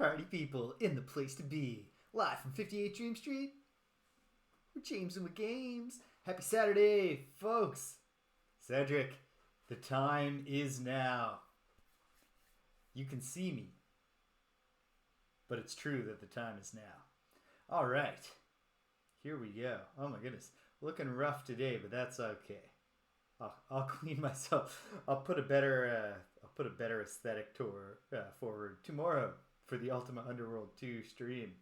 Party people in the place to be. Live from 58 Dream Street. We're Jamesin' with Games. Happy Saturday, folks. Cedric, the time is now. You can see me, but it's true that the time is now. All right, here we go. Oh my goodness, looking rough today, but that's okay. I'll clean myself. I'll put a better aesthetic tour forward tomorrow for the Ultima Underworld 2 stream.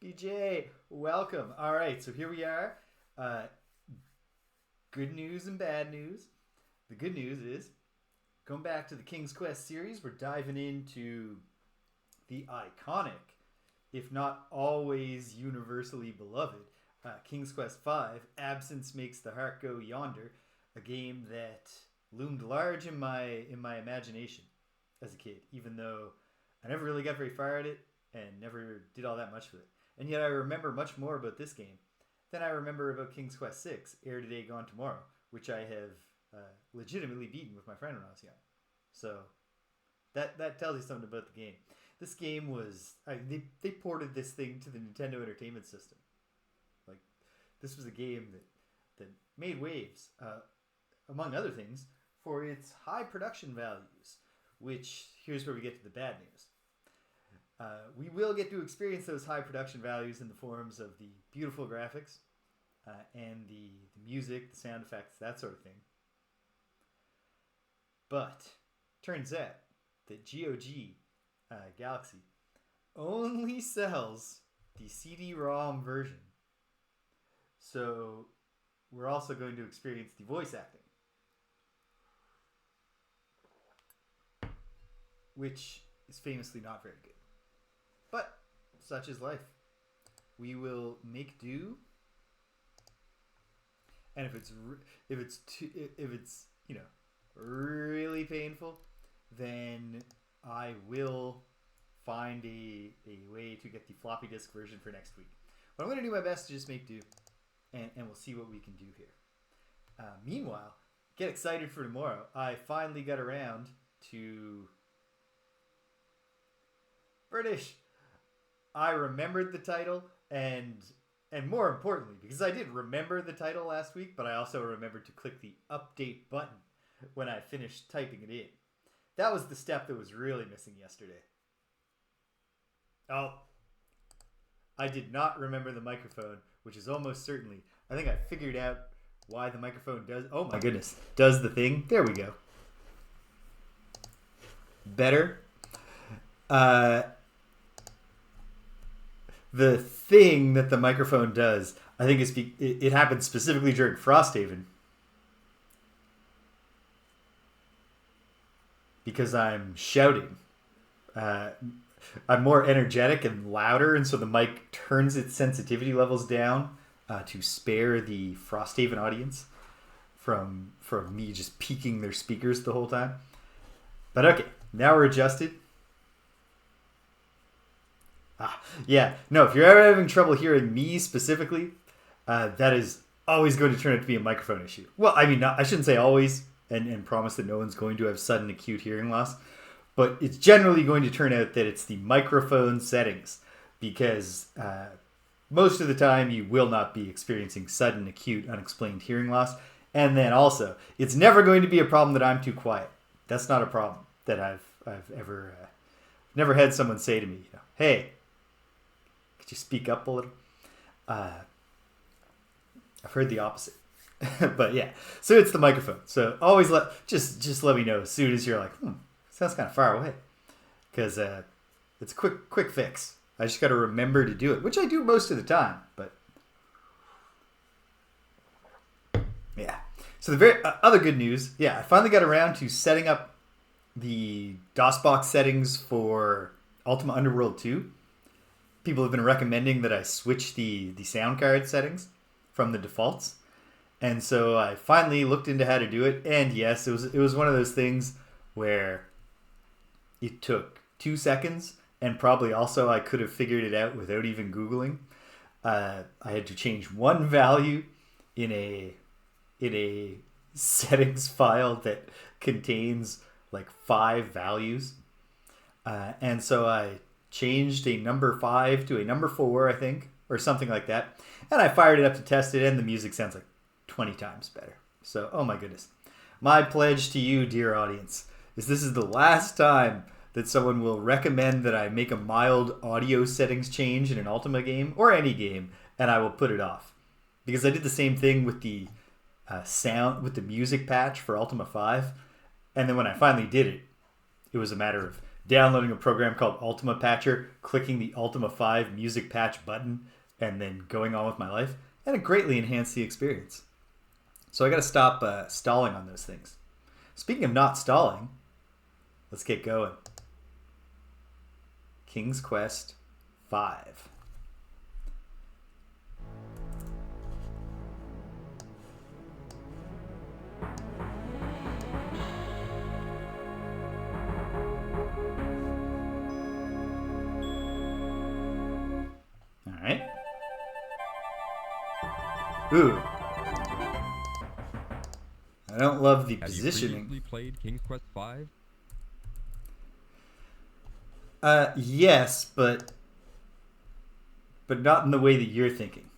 BJ, welcome. All right, so here we are. Good news and bad news. The good news is, going back to the King's Quest series, we're diving into the iconic, if not always universally beloved, King's Quest V, Absence Makes the Heart Go Yonder, a game that loomed large in my imagination as a kid, even though I never really got very far at it and never did all that much with it. And yet I remember much more about this game than I remember about King's Quest VI, Ere Today Gone Tomorrow, which I have legitimately beaten with my friend when I was young. So that tells you something about the game. This game was... they ported this thing to the Nintendo Entertainment System. Like, this was a game that made waves, among other things, for its high production values, which, here's where we get to the bad news. We will get to experience those high production values in the forms of the beautiful graphics and the music, the sound effects, that sort of thing. But turns out that GOG Galaxy only sells the CD-ROM version. So we're also going to experience the voice acting, which is famously not very good. But such is life. We will make do. And if it's really painful, then I will find a way to get the floppy disk version for next week. But I'm going to do my best to just make do, and we'll see what we can do here. Meanwhile, get excited for tomorrow. I finally got around to British. I remembered the title, and more importantly, because I did remember the title last week, but I also remembered to click the update button when I finished typing it in. That was the step that was really missing yesterday. Oh, I did not remember the microphone, which is almost certainly, I think I figured out why the microphone does, oh my goodness, does the thing. There we go. Better. The thing that the microphone does, I think it happens specifically during Frosthaven. Because I'm shouting. I'm more energetic and louder, and so the mic turns its sensitivity levels down to spare the Frosthaven audience from me just peaking their speakers the whole time. But okay, now we're adjusted. Yeah, no, if you're ever having trouble hearing me specifically, that is always going to turn out to be a microphone issue. Well, I mean, I shouldn't say always and promise that no one's going to have sudden acute hearing loss, but it's generally going to turn out that it's the microphone settings, because most of the time you will not be experiencing sudden acute unexplained hearing loss. And then also, it's never going to be a problem that I'm too quiet. That's not a problem that I've ever never had someone say to me, hey, could you speak up a little? I've heard the opposite. But yeah, so it's the microphone. So always just let me know as soon as you're like, sounds kind of far away, because it's a quick fix. I just got to remember to do it, which I do most of the time. But yeah. So the very other good news, I finally got around to setting up the DOSBox settings for Ultima Underworld 2. People have been recommending that I switch the sound card settings from the defaults. And so I finally looked into how to do it. And yes, it was one of those things where it took 2 seconds, and probably also I could have figured it out without even Googling. I had to change one value in a settings file that contains like 5 values. And so I changed a number 5 to a number 4, I think, or something like that. And I fired it up to test it, and the music sounds like 20 times better. So, oh my goodness. My pledge to you, dear audience, is this is the last time that someone will recommend that I make a mild audio settings change in an Ultima game, or any game, and I will put it off. Because I did the same thing with the sound, with the music patch for Ultima 5, and then when I finally did it, it was a matter of downloading a program called Ultima Patcher, clicking the Ultima 5 music patch button, and then going on with my life, and it greatly enhanced the experience. So I got to stop stalling on those things. Speaking of not stalling, let's get going. King's Quest 5. All right. Ooh. I don't love the positioning. Have you previously played King's Quest V? Yes, but not in the way that you're thinking,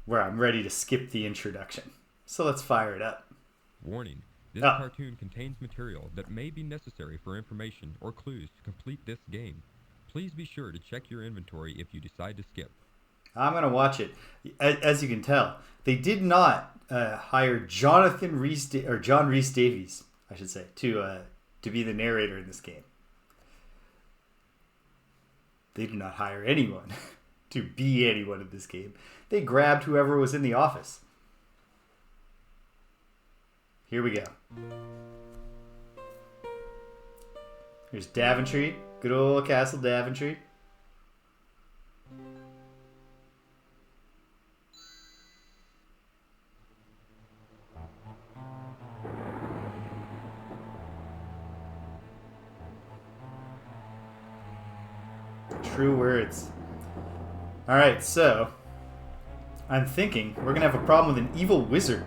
where I'm ready to skip the introduction. So let's fire it up. Warning, this cartoon contains material that may be necessary for information or clues to complete this game. Please be sure to check your inventory if you decide to skip. I'm going to watch it. As you can tell, they did not hire John Rhys Davies, I should say, to be the narrator in this game. They did not hire anyone to be anyone in this game. They grabbed whoever was in the office. Here we go. Here's Daventry. Good old Castle Daventry. True words. Alright, so I'm thinking we're going to have a problem with an evil wizard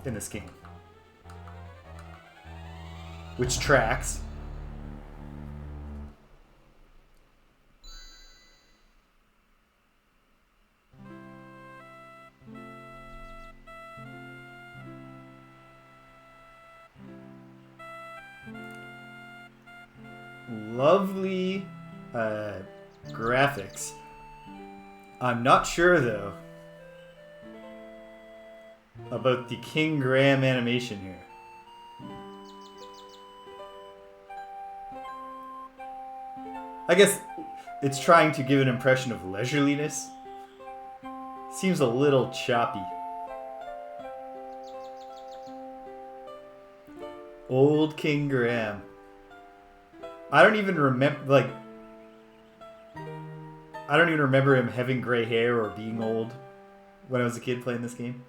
in this game. Which tracks. Lovely graphics. I'm not sure though about the King Graham animation here. I guess it's trying to give an impression of leisureliness. Seems a little choppy. Old King Graham. I don't even remember, I don't even remember him having gray hair or being old when I was a kid playing this game.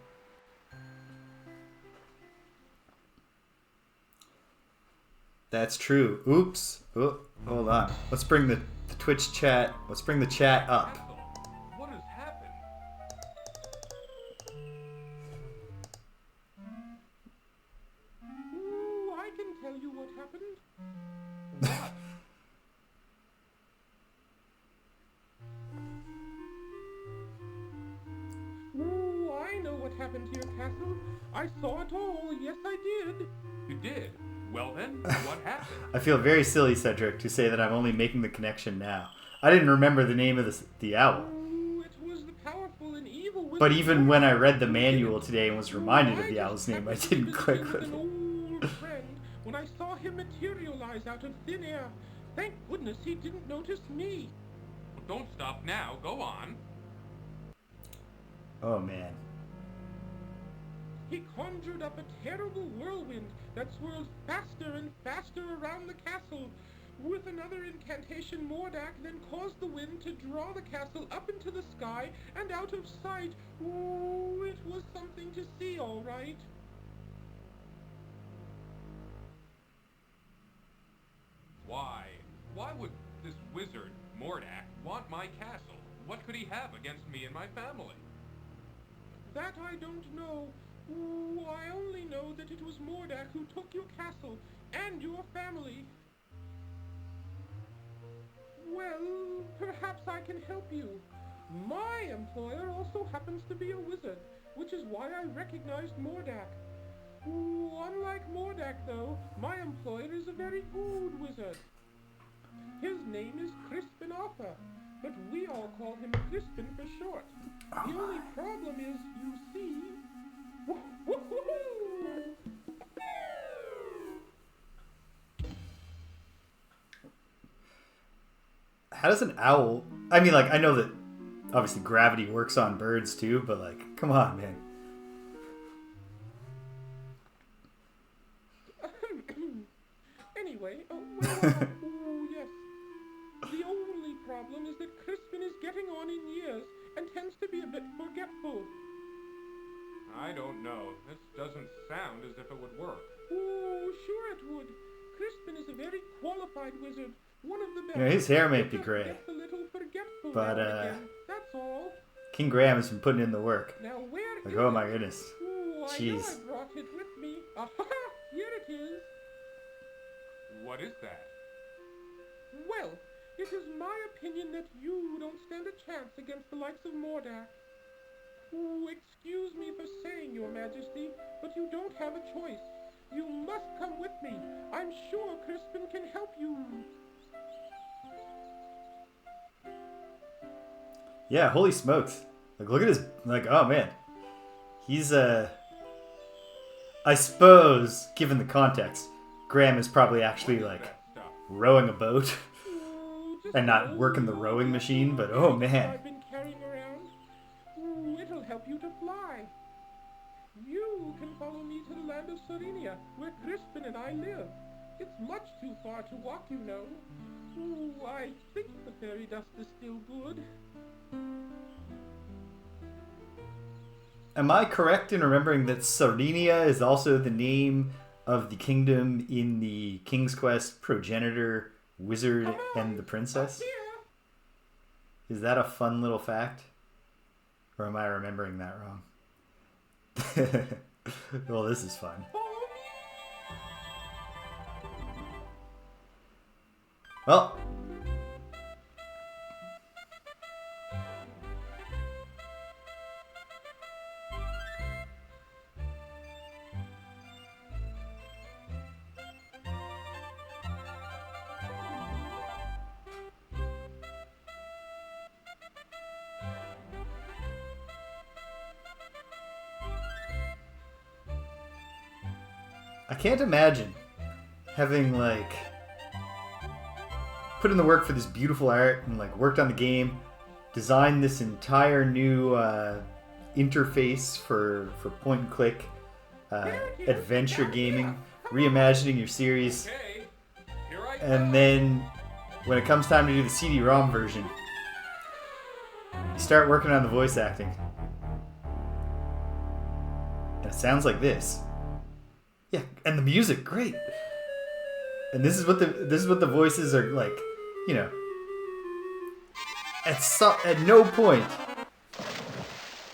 That's true. Oops. Oh, hold on. Let's bring the Twitch chat. Let's bring the chat up. What has happened? Ooh, I can tell you what happened. Ooh, I know what happened to your castle. I saw it all. Yes, I did. You did? Well then, what happened? I feel very silly, Cedric, to say that I'm only making the connection now. I didn't remember the name of the owl. Ooh, it was the powerful and evil wizard. But even when I read the manual today and was reminded of the owl's name, I didn't click with an it. old friend when I saw him materialize out of thin air. Thank goodness he didn't notice me. Well, don't stop now. Go on. Oh man. He conjured up a terrible whirlwind that swirled faster and faster around the castle. With another incantation, Mordak then caused the wind to draw the castle up into the sky and out of sight. Ooh, it was something to see, all right. Why would this wizard, Mordak, want my castle? What could he have against me and my family? That I don't know. Ooh, I only know that it was Mordak who took your castle and your family. Well, perhaps I can help you. My employer also happens to be a wizard, which is why I recognized Mordak. Unlike Mordak, though, my employer is a very old wizard. His name is Crispin Arthur, but we all call him Crispin for short. The only problem is, you see... How does an owl... I mean, like, I know that obviously gravity works on birds too, but like, come on, man. Anyway, yes. The only problem is that Crispin is getting on in years and tends to be a bit forgetful. I don't know. This doesn't sound as if it would work. Oh, sure it would. Crispin is a very qualified wizard. One of the best. You know, his hair might be gray, Gets a little forgetful but now and again. That's all. King Graham has been putting in the work. Now where Like, is oh it? my goodness. Oh, I know Jeez. I brought it with me. Aha! Here it is. What is that? Well, it is my opinion that you don't stand a chance against the likes of Mordak. Oh, excuse me for saying, Your Majesty, but you don't have a choice. You must come with me. I'm sure Crispin can help you. Yeah, holy smokes. Like, look at his... Like, oh man. He's, I suppose, given the context, Graham is probably actually, like, That stuff. rowing a boat Oh, just and not an working the old rowing machine, but oh man. I've been carrying around. Oh, it'll help you to fly. You can follow me to the land of Serenia, where Crispin and I live. It's much too far to walk, you know. Oh, I think the fairy dust is still good. Am I correct in remembering that Serenia is also the name of the kingdom in the King's Quest progenitor, wizard, and the princess? Here. Is that a fun little fact? Or am I remembering that wrong? Well, this is fun. Follow me. Well, I can't imagine having, like, put in the work for this beautiful art and, like, worked on the game, designed this entire new interface for point and click adventure gaming, reimagining your series, Okay, here I and come. then when it comes time to do the CD-ROM version, you start working on the voice acting. And it sounds like this. Yeah, and the music, great. And this is what the voices are like, you know. At no point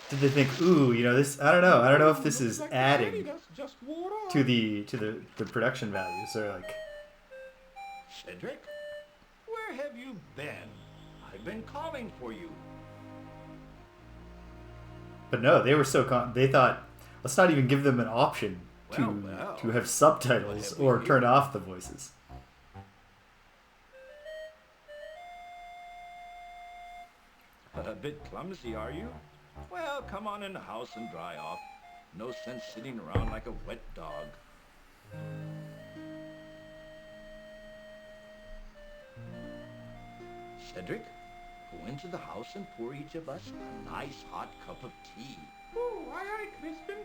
did they think, ooh, you know, this. I don't know if this is Looks like the adding fairy dust just wore off. to the production values or like. Cedric, where have you been? I've been calling for you. But no, they were they thought, let's not even give them an option Well. to have subtitles What have we or here? turn off the voices. A bit clumsy, are you? Well, come on in the house and dry off. No sense sitting around like a wet dog. Cedric, go into the house and pour each of us a nice hot cup of tea. Oh, aye, aye, Crispin.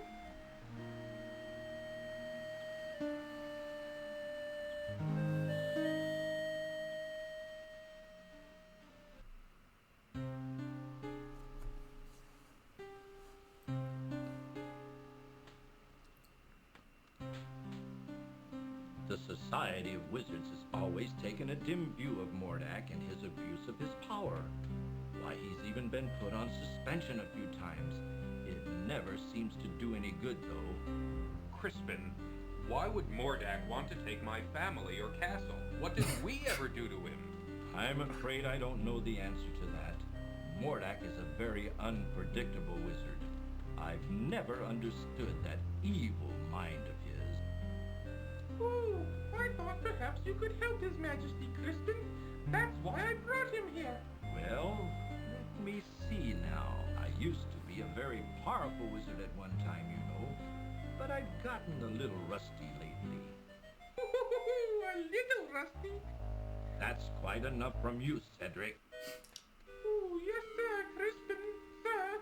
The Society of Wizards has always taken a dim view of Mordak and his abuse of his power. Why, he's even been put on suspension a few times. It never seems to do any good, though. Crispin, why would Mordak want to take my family or castle? What did we ever do to him? I'm afraid I don't know the answer to Mordak is a very unpredictable wizard. I've never understood that evil mind of his. Oh, I thought perhaps you could help His Majesty, Crispin. That's why I brought him here. Well, let me see now. I used to be a very powerful wizard at one time, you know, but I've gotten a little rusty lately. A little rusty. That's quite enough from you, Cedric. Oh, yes, sir, Crispin, sir.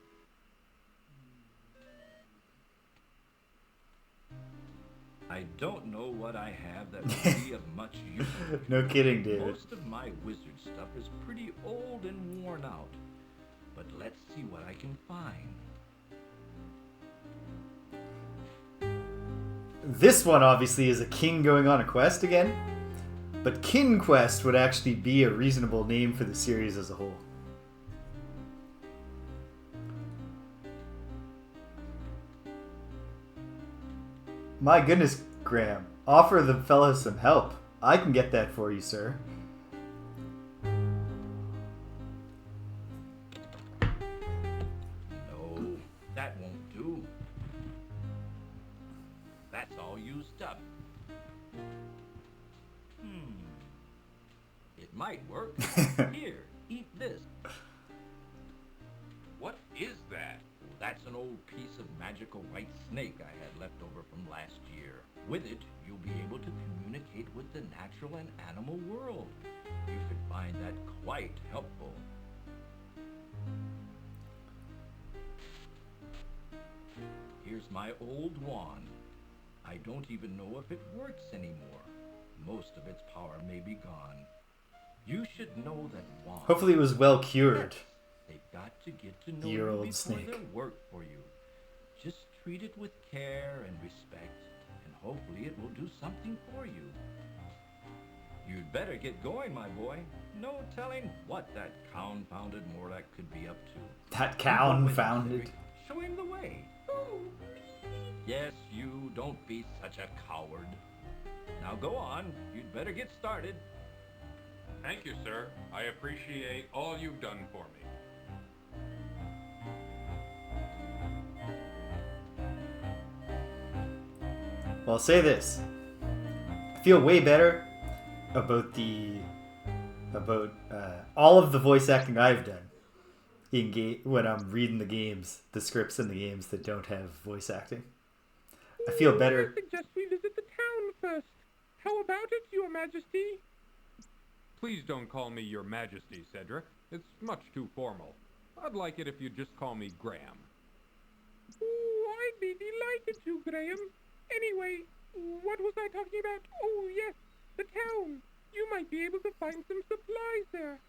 I don't know what I have that would be of much use. No kidding, David. Most of my wizard stuff is pretty old and worn out. But let's see what I can find. This one obviously is a king going on a quest again, but Kin Quest would actually be a reasonable name for the series as a whole. My goodness, Graham. Offer the fellow some help. I can get that for you, sir. No, that won't do. That's all used up. It might work. Here, eat this. What is that? That's an old piece of magical white snake I had left over from last year. With it, you'll be able to communicate with the natural and animal world. You should find that quite helpful. Here's my old wand. I don't even know if it works anymore. Most of its power may be gone. You should know that wands... Hopefully it was well cured. They've got to get to know Year you old before snake. they'll work for you. Just treat it with care and respect, and hopefully it will do something for you. You'd better get going, my boy. No telling what that confounded Mordak could be up to. That You go with him, confounded. Cedric. Show him the way. Oh, Yes, you. Don't be such a coward. Now go on. You'd better get started. Thank you, sir. I appreciate all you've done for me. Well, I'll say this. I feel way better about all of the voice acting I've done when I'm reading the games, the scripts in the games that don't have voice acting. I feel better. I suggest we visit the town first. How about it, Your Majesty? Please don't call me Your Majesty, Cedric. It's much too formal. I'd like it if you'd just call me Graham. Oh, I'd be delighted to, Graham. Anyway, what was I talking about? Oh, yes, the town. You might be able to find some supplies there.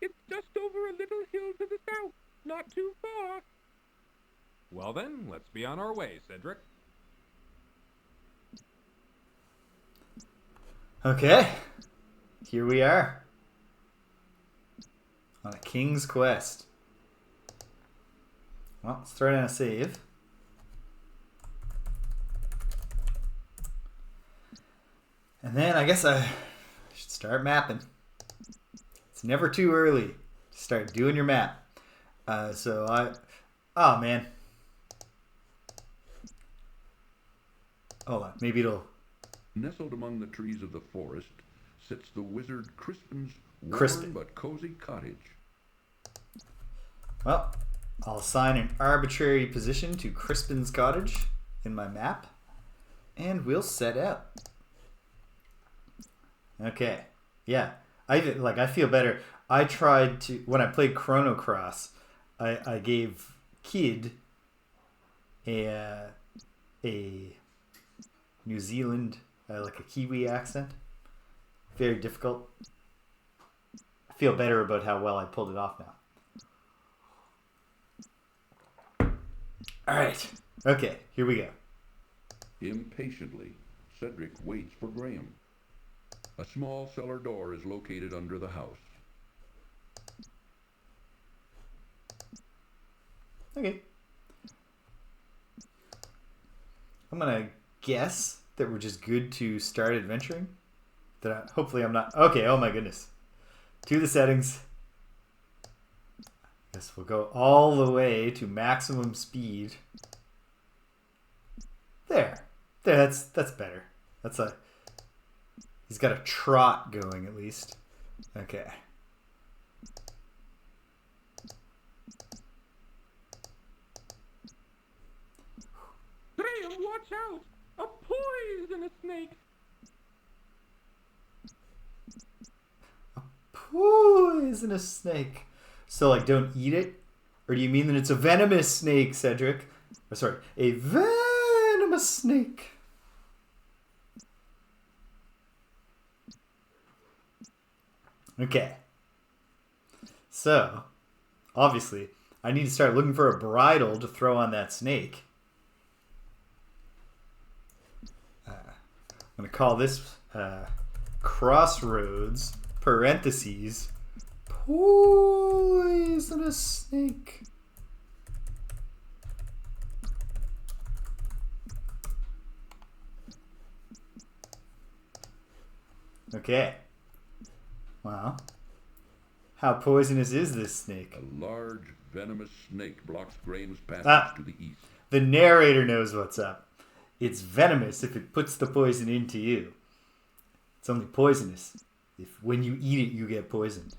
It's just over a little hill to the south, not too far. Well then, let's be on our way, Cedric. Okay, here we are on a king's quest. Well, let's throw down a save. And then I guess I should start mapping. It's never too early to start doing your map. Oh man. Hold on, maybe it'll... Nestled among the trees of the forest sits the wizard Crispin's Crispin. warm but cozy cottage. Well, I'll assign an arbitrary position to Crispin's cottage in my map, and we'll set out. Okay, yeah, I feel better. I tried to, when I played Chrono Cross, I gave Kid a New Zealand, like a Kiwi accent. Very difficult. I feel better about how well I pulled it off now. All right. Okay, here we go. Impatiently, Cedric waits for Graham. A small cellar door is located under the house. Okay. I'm going to guess that we're just good to start adventuring. Hopefully I'm not... Okay, oh my goodness. To the settings. Guess we'll go all the way to maximum speed. There. That's better. He's got a trot going at least. Okay. Graham, watch out! A poisonous snake! Poisonous snake. So, like, don't eat it? Or do you mean that it's a venomous snake, Cedric? Or, sorry, a venomous snake. Okay. So, obviously, I need to start looking for a bridle to throw on that snake. I'm going to call this Crossroads, parentheses, poisonous snake. Okay. Wow. How poisonous is this snake? A large, venomous snake blocks Graham's passage to the east. The narrator knows what's up. It's venomous if it puts the poison into you. It's only poisonous if when you eat it you get poisoned.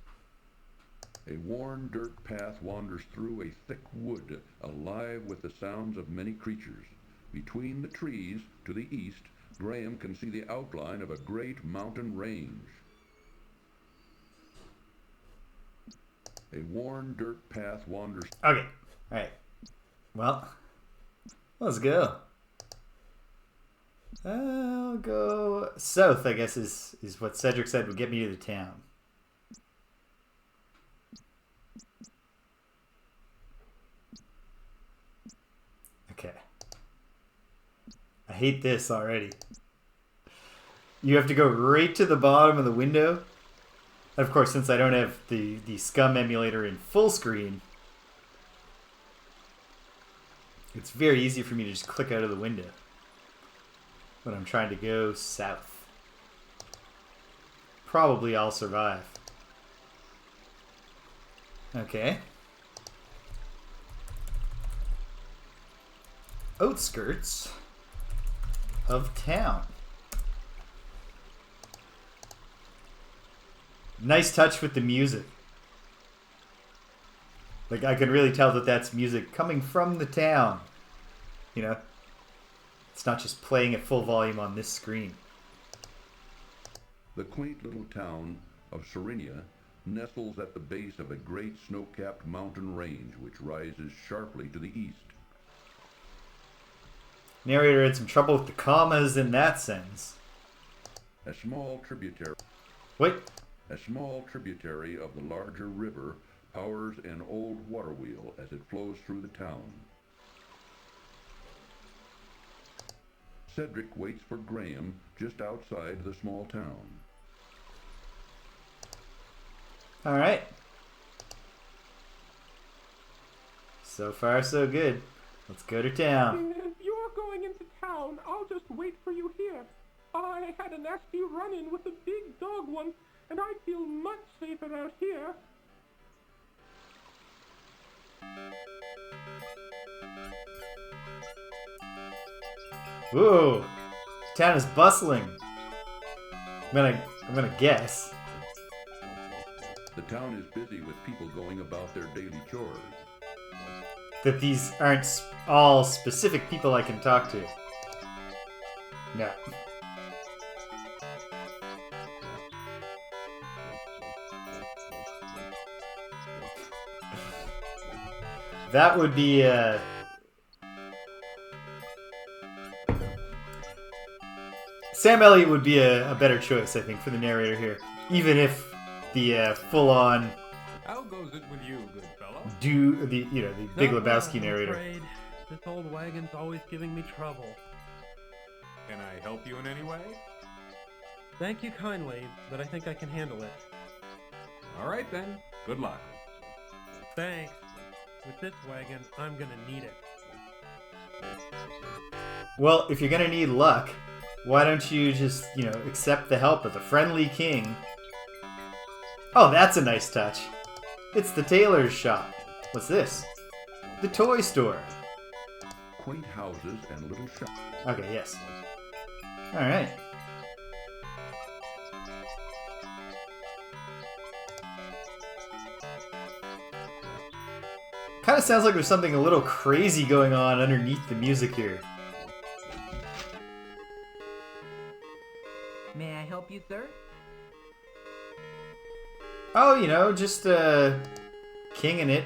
A worn dirt path wanders through a thick wood, alive with the sounds of many creatures. Between the trees, to the east, Graham can see the outline of a great mountain range. A worn dirt path wanders... Okay. Alright. Well, let's go. I'll go south, I guess, is what Cedric said would get me to the town. Okay. I hate this already. You have to go right to the bottom of the window. Of course, since I don't have the Scum emulator in full screen, it's very easy for me to just click out of the window when I'm trying to go south. Probably I'll survive. Okay. Outskirts of town. Nice touch with the music. Like, I can really tell that that's music coming from the town. You know? It's not just playing at full volume on this screen. The quaint little town of Serenia nestles at the base of a great snow-capped mountain range which rises sharply to the east. Narrator had some trouble with the commas in that sentence. A small tributary of the larger river powers an old water wheel as it flows through the town. Cedric waits for Graham just outside the small town. All right. So far, so good. Let's go to town. If you're going into town, I'll just wait for you here. I had a nasty run-in with a big dog once, and I feel much safer out here. Whoa! Town is bustling. I'm gonna guess. The town is busy with people going about their daily chores. That these aren't all specific people I can talk to. No. That would be Sam Elliott would be a better choice, I think, for the narrator here. Even if the full-on How goes it with you, good fellow? the Big Lebowski narrator. I'm afraid. This old wagon's always giving me trouble. Can I help you in any way? Thank you kindly, but I think I can handle it. All right then. Good luck. Thanks. With this wagon, I'm gonna need it. Well, if you're gonna need luck, why don't you just, accept the help of the friendly king? Oh, that's a nice touch. It's the tailor's shop. What's this? The toy store. Quaint houses and little shops. Okay, yes. Alright. Kind of sounds like there's something a little crazy going on underneath the music here. May I help you, sir? Oh, you know, just kinging it.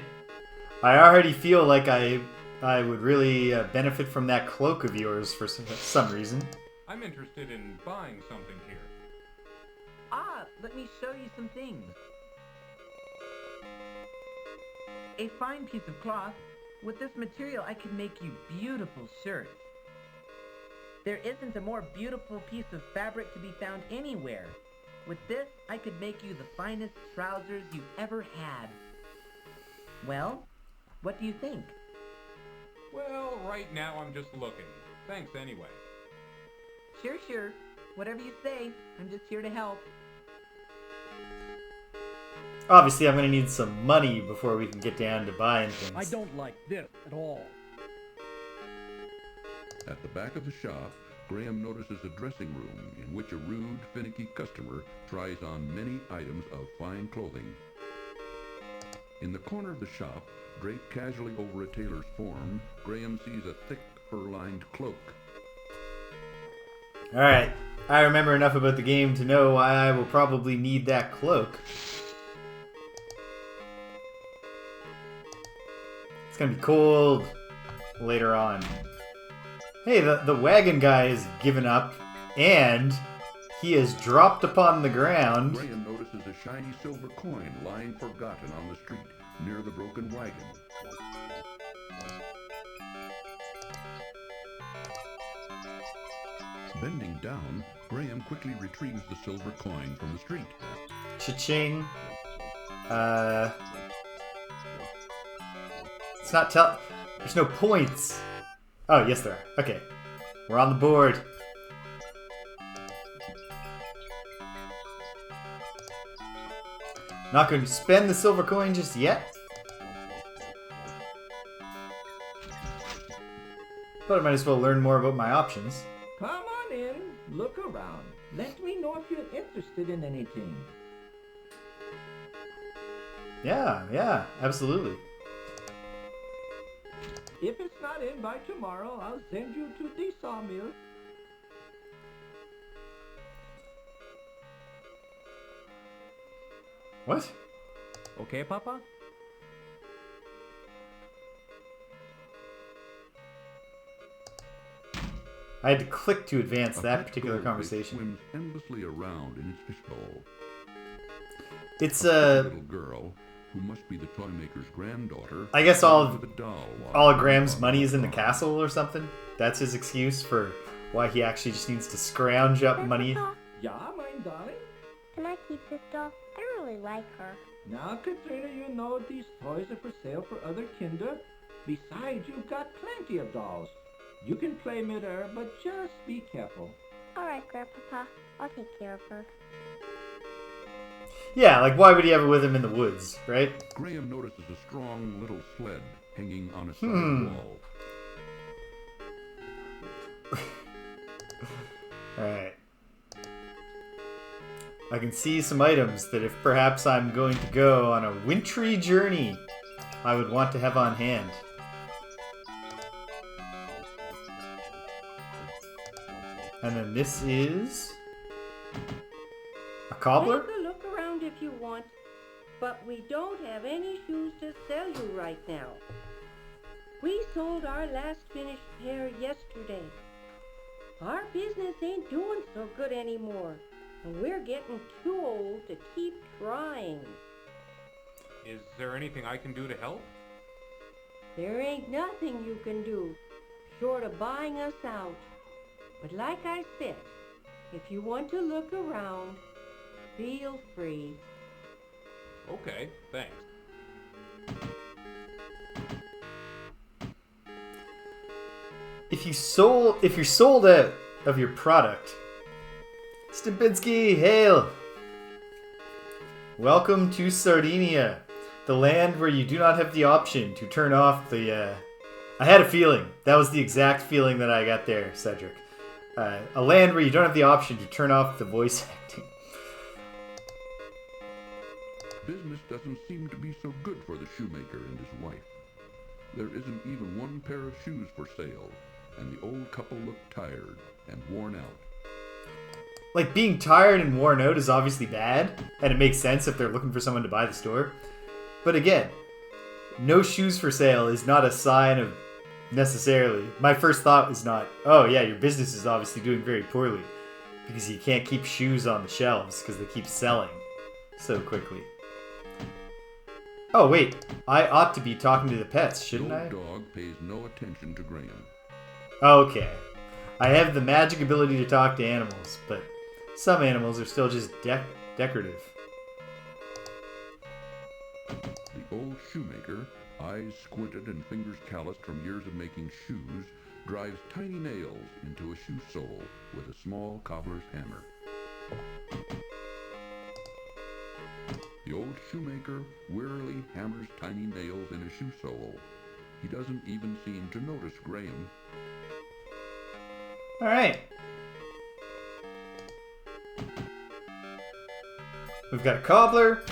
I already feel like I would really benefit from that cloak of yours for some reason. I'm interested in buying something here. Ah, let me show you some things. A fine piece of cloth. With this material, I could make you beautiful shirts. There isn't a more beautiful piece of fabric to be found anywhere. With this, I could make you the finest trousers you've ever had. Well, what do you think? Well, right now I'm just looking. Thanks anyway. Sure. Whatever you say. I'm just here to help. Obviously, I'm going to need some money before we can get down to buying things. I don't like this at all. At the back of the shop, Graham notices a dressing room in which a rude, finicky customer tries on many items of fine clothing. In the corner of the shop, draped casually over a tailor's form, Graham sees a thick, fur-lined cloak. Alright, I remember enough about the game to know why I will probably need that cloak. It's gonna be cold later on. Hey, the wagon guy has given up, and he has dropped upon the ground. Graham notices a shiny silver coin lying forgotten on the street near the broken wagon. Bending down, Graham quickly retrieves the silver coin from the street. Cha-ching. It's not there's no points. Oh, yes there are. Okay. We're on the board. Not going to spend the silver coin just yet. But I might as well learn more about my options. Come on in, look around. Let me know if you're interested in anything. Yeah, absolutely. If it's not in by tomorrow, I'll send you to the sawmill. What? Okay, Papa? I had to click to advance A that pet particular goldfish conversation. swims endlessly around in its fishbowl. It's A little girl, who must be the toy maker's granddaughter. I guess all with a doll of walking Graham's around money is in the farm. castle or something. That's his excuse for why he actually just needs to scrounge up money. Yeah, my darling? Can I keep this doll? I really like her. Now, Katrina, you know these toys are for sale for other kinder. Besides, you've got plenty of dolls. You can play mid-air, but just be careful. Alright, Grandpapa. I'll take care of her. Yeah, like why would he have it with him in the woods, right? Graham notices a strong little sled hanging on a side wall. Alright. I can see some items that if perhaps I'm going to go on a wintry journey, I would want to have on hand. And then this is a cobbler? Take a look around if you want, but we don't have any shoes to sell you right now. We sold our last finished pair yesterday. Our business ain't doing so good anymore, and we're getting too old to keep trying. Is there anything I can do to help? There ain't nothing you can do, short of buying us out. But like I said, if you want to look around, feel free. Okay, thanks. If you're sold out of your product, Stimpinski, hail! Welcome to Serenia, The land where you do not have the option to turn off the... I had a feeling. That was the exact feeling that I got there, Cedric. A land where you don't have the option to turn off the voice acting. Business doesn't seem to be so good for the shoemaker and his wife. There isn't even one pair of shoes for sale, and the old couple look tired and worn out. Like, being tired and worn out is obviously bad, and it makes sense if they're looking for someone to buy the store. But again, no shoes for sale is not a sign of necessarily. My first thought was not, oh yeah, your business is obviously doing very poorly, because you can't keep shoes on the shelves because they keep selling so quickly. Oh wait, I ought to be talking to the pets, shouldn't I? The old dog pays no attention to Graham. Okay. I have the magic ability to talk to animals, but some animals are still just decorative. The old shoemaker, eyes squinted and fingers calloused from years of making shoes, drives tiny nails into a shoe sole with a small cobbler's hammer. The old shoemaker wearily hammers tiny nails in a shoe sole. He doesn't even seem to notice Graham. Alright. We've got a cobbler,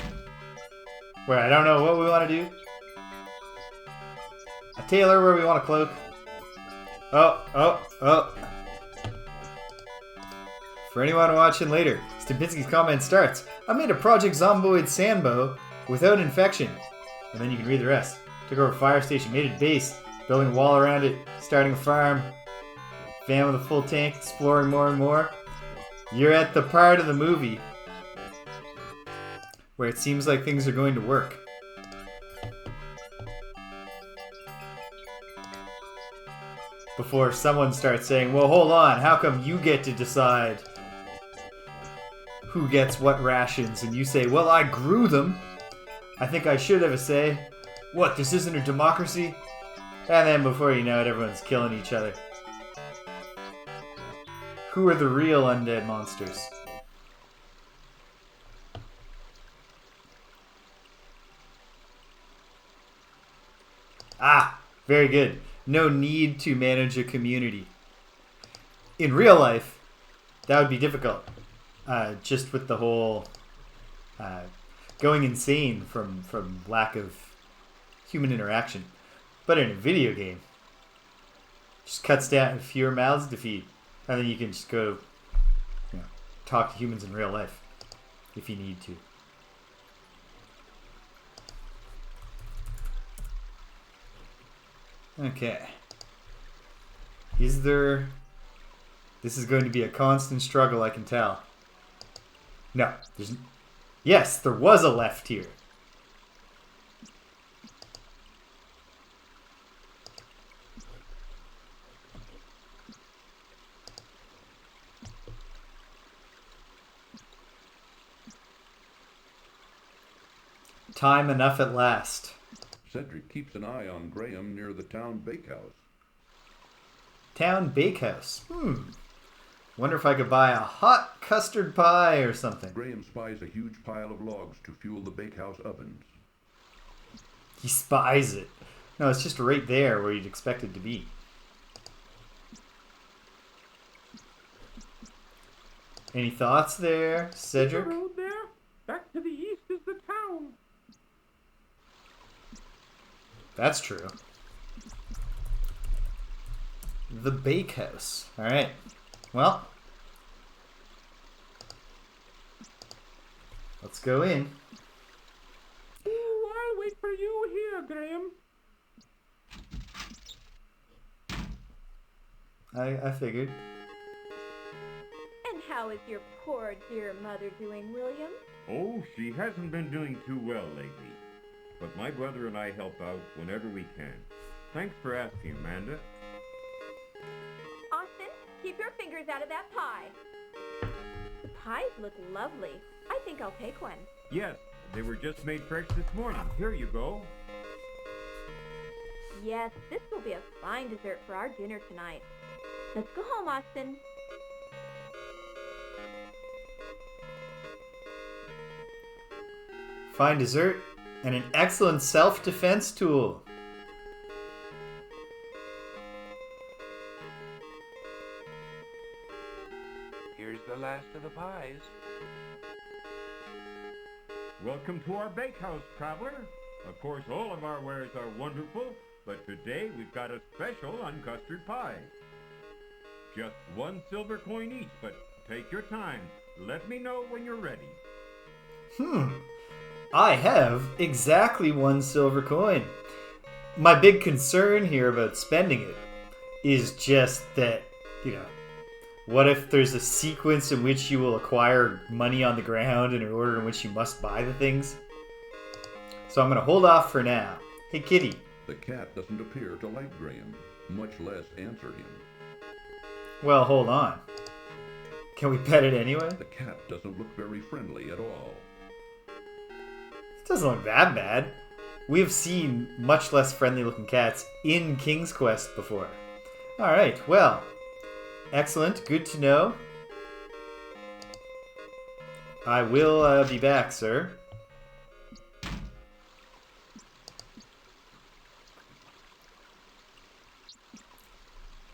where I don't know what we want to do. A tailor where we want a cloak. Oh. For anyone watching later, Stupinski's comment starts. I made a Project Zomboid sandbow without infection. And then you can read the rest. Took over a fire station, made a base, building a wall around it, starting a farm. Van with a full tank, exploring more and more. You're at the part of the movie where it seems like things are going to work. Before someone starts saying, well, hold on, how come you get to decide who gets what rations? And you say, well, I grew them. I think I should have a say. What, this isn't a democracy? And then before you know it, everyone's killing each other. Who are the real undead monsters? Ah, very good. No need to manage a community. In real life, that would be difficult. Just with the whole going insane from lack of human interaction. But in a video game, just cuts down fewer mouths to feed. And then you can just go, talk to humans in real life if you need to. Okay. Is there... This is going to be a constant struggle, I can tell. No. There's... Yes, there was a left here. Time enough at last. Cedric keeps an eye on Graham near the town bakehouse. Town bakehouse? Wonder if I could buy a hot custard pie or something. Graham spies a huge pile of logs to fuel the bakehouse ovens. He spies it. No, it's just right there where you'd expect it to be. Any thoughts there, Cedric? The road there. Back to the east is the town. That's true. The bakehouse. Alright. Well. Let's go in. Ooh, I'll wait for you here, Graham. I figured. And how is your poor dear mother doing, William? Oh, she hasn't been doing too well lately. But my brother and I help out whenever we can. Thanks for asking, Amanda. Austin, keep your fingers out of that pie. The pies look lovely. I think I'll take one. Yes, they were just made fresh this morning. Here you go. Yes, this will be a fine dessert for our dinner tonight. Let's go home, Austin. Fine dessert? And an excellent self-defense tool. Here's the last of the pies. Welcome to our bakehouse, traveler. Of course, all of our wares are wonderful, but today we've got a special on custard pie. Just 1 silver coin each, but take your time. Let me know when you're ready. I have exactly 1 silver coin. My big concern here about spending it is just that, what if there's a sequence in which you will acquire money on the ground in an order in which you must buy the things? So I'm going to hold off for now. Hey, kitty. The cat doesn't appear to like Graham, much less answer him. Well, hold on. Can we pet it anyway? The cat doesn't look very friendly at all. It doesn't look that bad. We have seen much less friendly looking cats in King's Quest before. Alright, well. Excellent, good to know. I will be back, sir.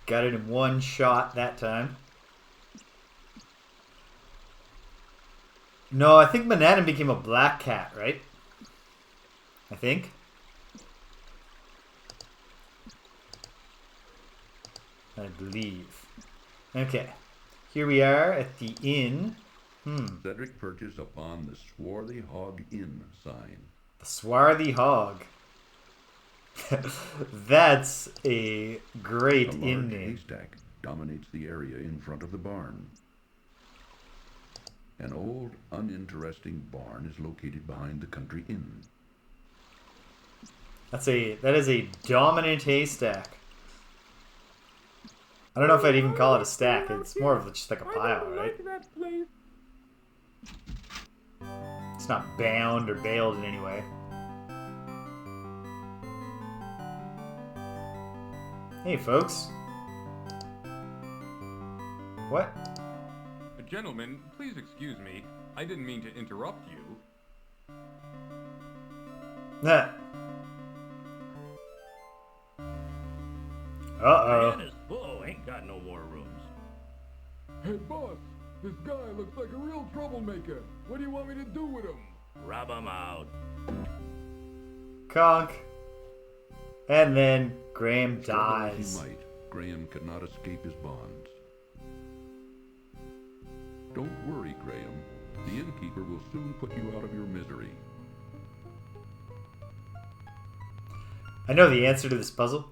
Got it in 1 shot that time. No, I think Manhattan became a black cat, right? I think. I believe. Okay. Here we are at the inn. Cedric perches upon the Swarthy Hog Inn sign. The Swarthy Hog. That's a great inn name. A large haystack dominates the area in front of the barn. An old, uninteresting barn is located behind the country inn. That is a dominant haystack. I don't know if I'd even call it a stack. It's more of just like a pile, right? It's not bound or baled in any way. Hey, folks. What? Gentlemen, please excuse me. I didn't mean to interrupt you. Nah. Uh-oh. Man is full, ain't got no more rooms. Hey, boss. This guy looks like a real troublemaker. What do you want me to do with him? Rub him out. Conk. And then Graham Struggle as dies. he might, Graham could not escape his bonds. Don't worry, Graham. The innkeeper will soon put you out of your misery. I know the answer to this puzzle.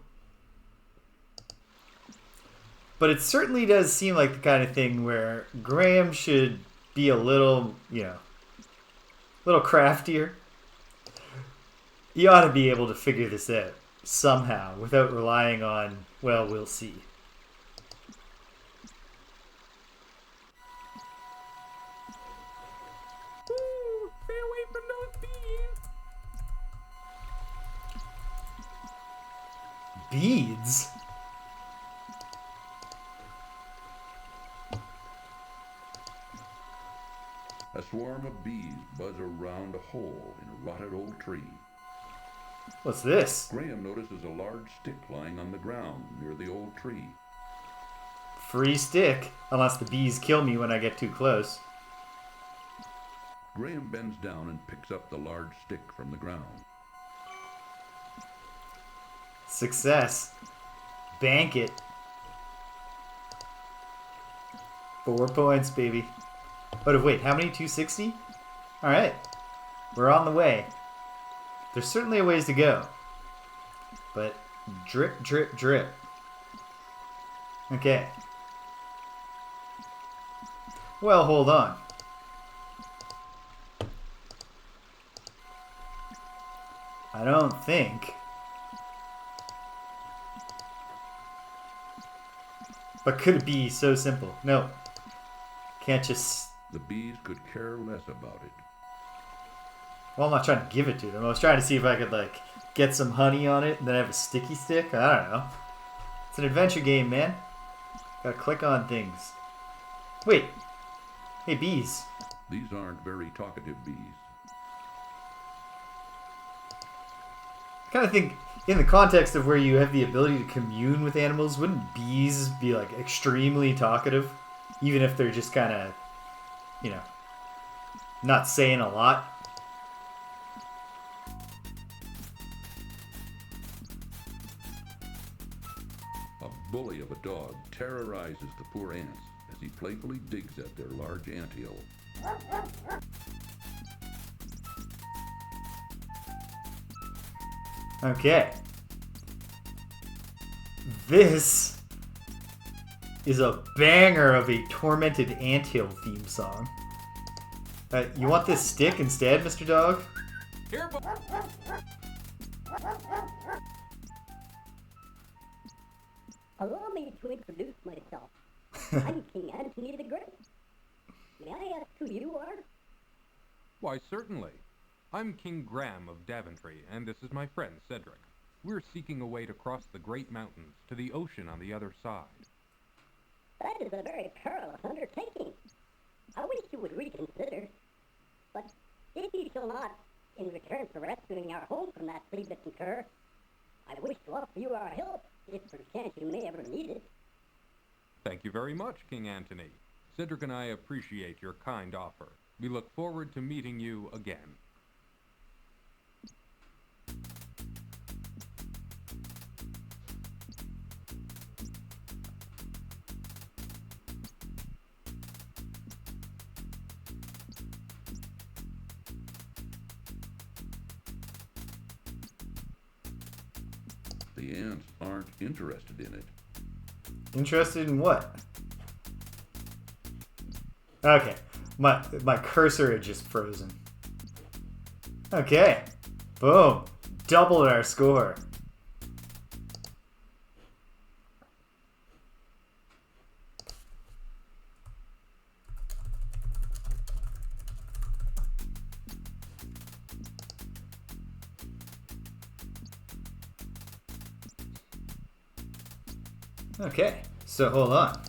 But it certainly does seem like the kind of thing where Graham should be a little, little craftier. He ought to be able to figure this out somehow without relying on, well, we'll see. Ooh, stay away from those bees. Beads? A swarm of bees buzz around a hole in a rotted old tree. What's this? Graham notices a large stick lying on the ground near the old tree. Free stick, unless the bees kill me when I get too close. Graham bends down and picks up the large stick from the ground. Success. Bank it. 4 points, baby. But wait, how many? 260? Alright. We're on the way. There's certainly a ways to go. But drip, drip, drip. Okay. Well, hold on. I don't think. But could it be so simple? No. Can't just... The bees could care less about it. Well, I'm not trying to give it to them. I was trying to see if I could, get some honey on it and then have a sticky stick. I don't know. It's an adventure game, man. Gotta click on things. Wait. Hey, bees. These aren't very talkative bees. kind of think in the context of where you have the ability to commune with animals, wouldn't bees be like extremely talkative, even if they're just kind of, not saying a lot? A bully of a dog terrorizes the poor ants as he playfully digs at their large anthill. Okay. This is a banger of a Tormented Anthill theme song. You want this stick instead, Mr. Dog? Here, Allow me to introduce myself. I'm King Antony the Great. May I ask who you are? Why, certainly. I'm King Graham of Daventry, and this is my friend Cedric. We're seeking a way to cross the Great Mountains to the ocean on the other side. That is a very perilous undertaking. I wish you would reconsider. But if you shall not, in return for rescuing our home from that flea-bitten cur, I wish to offer you our help, if perchance you may ever need it. Thank you very much, King Antony. Cedric and I appreciate your kind offer. We look forward to meeting you again. The ants aren't interested in it. Interested in what? Okay. My cursor had just frozen. Okay. Boom. Doubled our score. Okay, so hold on.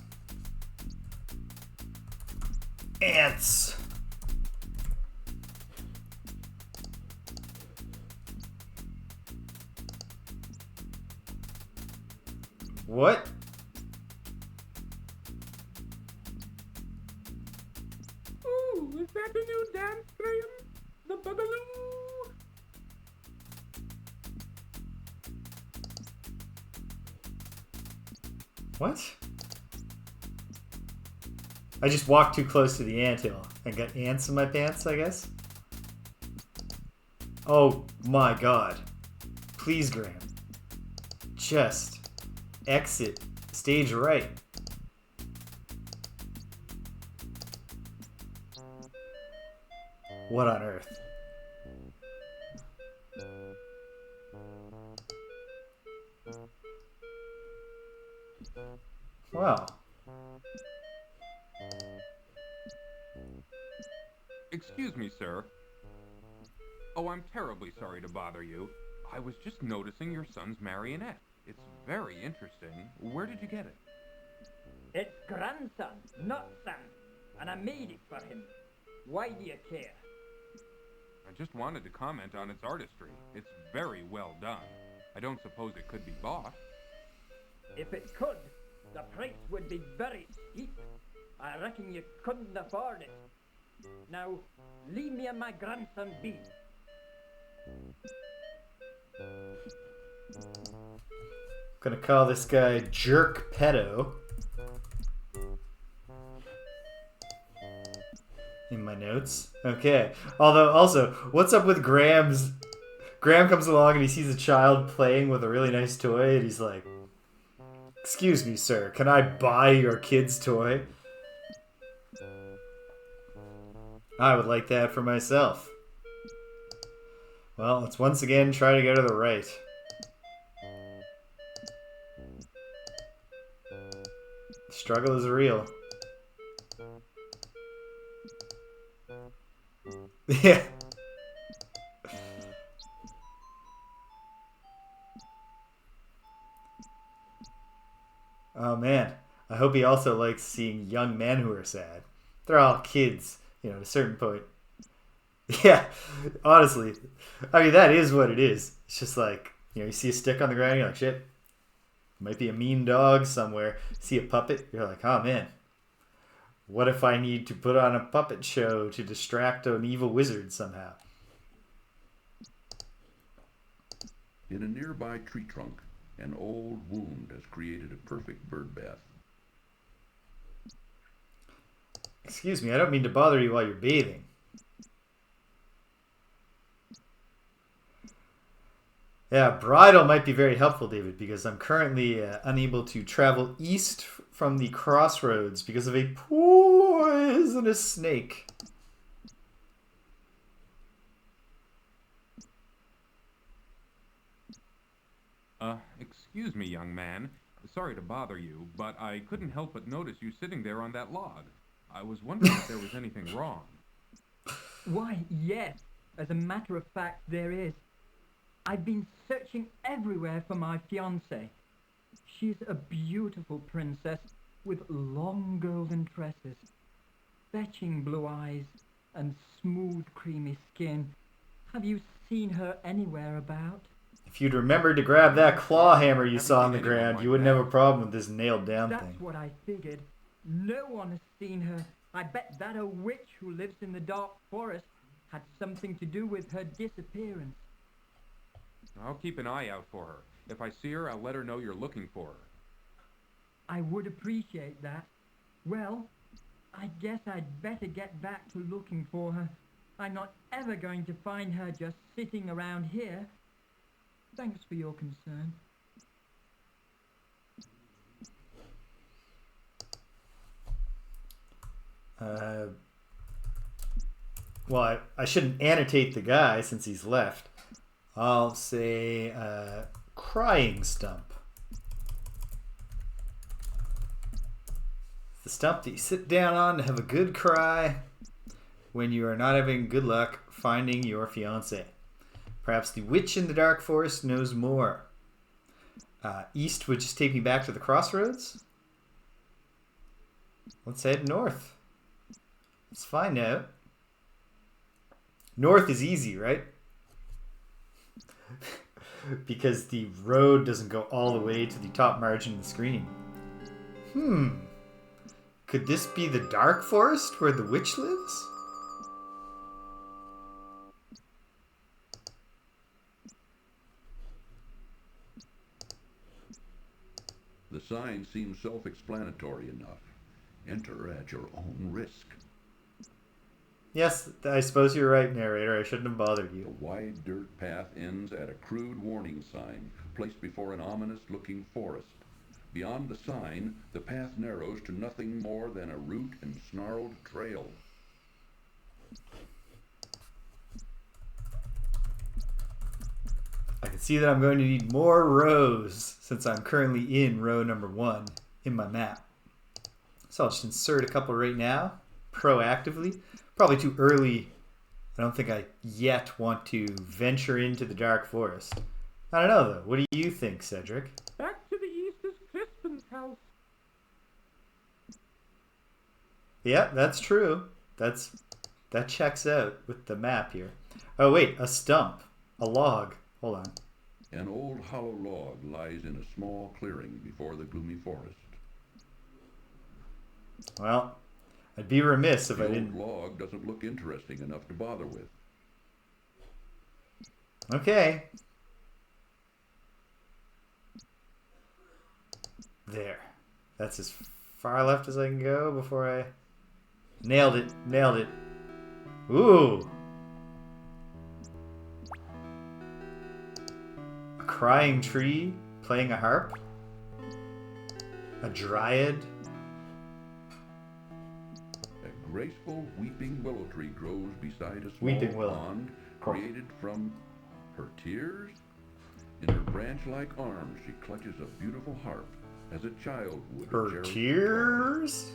Ants. What? Ooh, is that a new dance, Graham? The Boogaloo? What? I just walked too close to the anthill and got ants in my pants, I guess? Oh my god. Please, Graham. Just exit stage right. What on earth? Wow. Excuse me, sir. Oh, I'm terribly sorry to bother you. I was just noticing your son's marionette. It's very interesting. Where did you get it? It's grandson, not son, and I made it for him. Why do you care? I just wanted to comment on its artistry. It's very well done. I don't suppose it could be bought. If it could, the price would be very steep. I reckon you couldn't afford it. Now, leave me and my grandson be. Gonna call this guy Jerk Pedo. In my notes. Okay. Although, also, what's up with Graham's... Graham comes along and he sees a child playing with a really nice toy and he's like, "Excuse me, sir, can I buy your kid's toy?" I would like that for myself. Well, let's once again try to go to the right. The struggle is real. Yeah. Oh man, I hope he also likes seeing young men who are sad. They're all kids, at a certain point. Yeah, honestly. I mean, that is what it is. It's just like, You see a stick on the ground, you're like, shit, might be a mean dog somewhere. See a puppet, you're like, oh man, what if I need to put on a puppet show to distract an evil wizard somehow? In a nearby tree trunk, an old wound has created a perfect bird bath. Excuse me, I don't mean to bother you while you're bathing. Yeah, bridle might be very helpful, David, because I'm currently unable to travel east from the crossroads because of a poisonous snake. Excuse me, young man. Sorry to bother you, but I couldn't help but notice you sitting there on that log. I was wondering if there was anything wrong. Why, yes. As a matter of fact, there is. I've been searching everywhere for my fiancée. She's a beautiful princess with long golden tresses, fetching blue eyes, and smooth creamy skin. Have you seen her anywhere about? If you'd remembered to grab that claw hammer you saw on the ground, you wouldn't have a problem with this nailed down thing. That's what I figured. No one has seen her. I bet that a witch who lives in the dark forest had something to do with her disappearance. I'll keep an eye out for her. If I see her, I'll let her know you're looking for her. I would appreciate that. Well, I guess I'd better get back to looking for her. I'm not ever going to find her just sitting around here. Thanks for your concern. Well, I shouldn't annotate the guy since he's left. I'll say crying stump. The stump that you sit down on to have a good cry when you are not having good luck finding your fiancé. Perhaps the witch in the dark forest knows more. East would just take me back to the crossroads. Let's head north. Let's find out. North is easy, right? Because the road doesn't go all the way to the top margin of the screen. Could this be the dark forest where the witch lives? The sign seems self-explanatory enough. Enter at your own risk. Yes, I suppose you're right, narrator. I shouldn't have bothered you. The wide dirt path ends at a crude warning sign placed before an ominous-looking forest. Beyond the sign, the path narrows to nothing more than a root and snarled trail. I can see that I'm going to need more rows since I'm currently in row number 1 in my map. So I'll just insert a couple right now, proactively. Probably too early. I don't think I yet want to venture into the dark forest. I don't know though. What do you think, Cedric? Back to the east is Crispin's house. Yeah, that's true. That checks out with the map here. Oh wait, a stump. A log. Hold on. An old hollow log lies in a small clearing before the gloomy forest. Well, I'd be remiss if I didn't. The old log doesn't look interesting enough to bother with. Okay. There. That's as far left as I can go before I... Nailed it. Nailed it. Ooh. A crying tree playing a harp. A dryad. A graceful weeping willow tree grows beside a small pond created from her tears. In her branch-like arms, she clutches a beautiful harp as a child would. Her tears?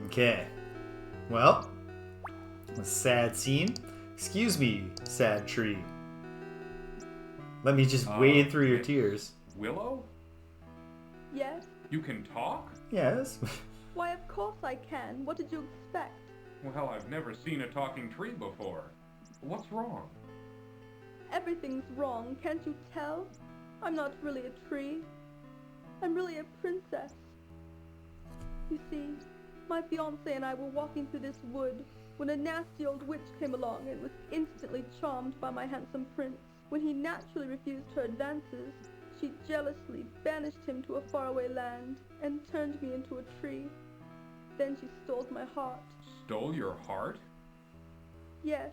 Okay. Well, a sad scene. Excuse me, sad tree. Let me just wade through your tears. Willow? Yes? You can talk? Yes. Why, of course I can. What did you expect? Well, I've never seen a talking tree before. What's wrong? Everything's wrong, can't you tell? I'm not really a tree. I'm really a princess. You see, my fiancé and I were walking through this wood when a nasty old witch came along and was instantly charmed by my handsome prince. When he naturally refused her advances, she jealously banished him to a faraway land and turned me into a tree. Then she stole my heart. Stole your heart? Yes,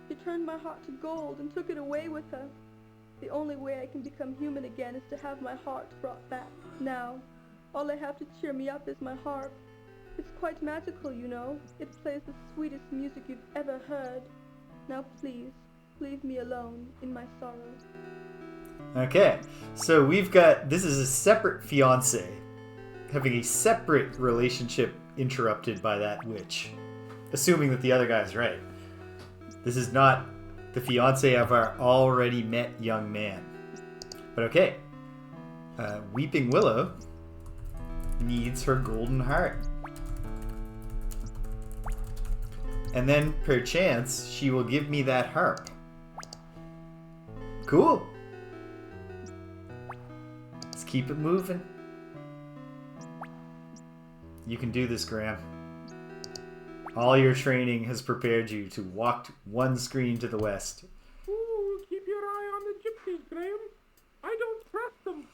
she turned my heart to gold and took it away with her. The only way I can become human again is to have my heart brought back. Now, all I have to cheer me up is my harp. It's quite magical, you know. It plays the sweetest music you've ever heard. Now please, leave me alone in my sorrow. Okay, so we've got, this is a separate fiancé having a separate relationship interrupted by that witch. Assuming that the other guy's right. This is not the fiancé of our already met young man. But okay, Weeping Willow needs her golden heart. And then, perchance, she will give me that harp. Cool. Let's keep it moving. You can do this, Graham. All your training has prepared you to walk one screen to the west. Ooh, keep your eye on the gypsies, Graham. I don't trust them.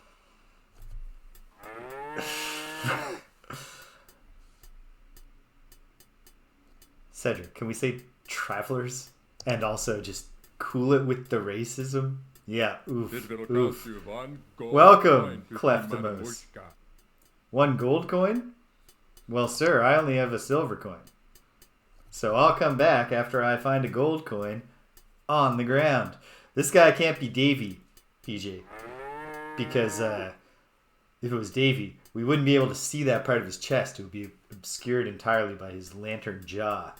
Cedric, can we say travelers? And also just cool it with the racism? Yeah, oof. Oof. Welcome, Cleftimos. 1 gold coin? Well, sir, I only have a silver coin. So I'll come back after I find a gold coin on the ground. This guy can't be Davy, PJ. Because if it was Davy, we wouldn't be able to see that part of his chest. It would be obscured entirely by his lantern jaw.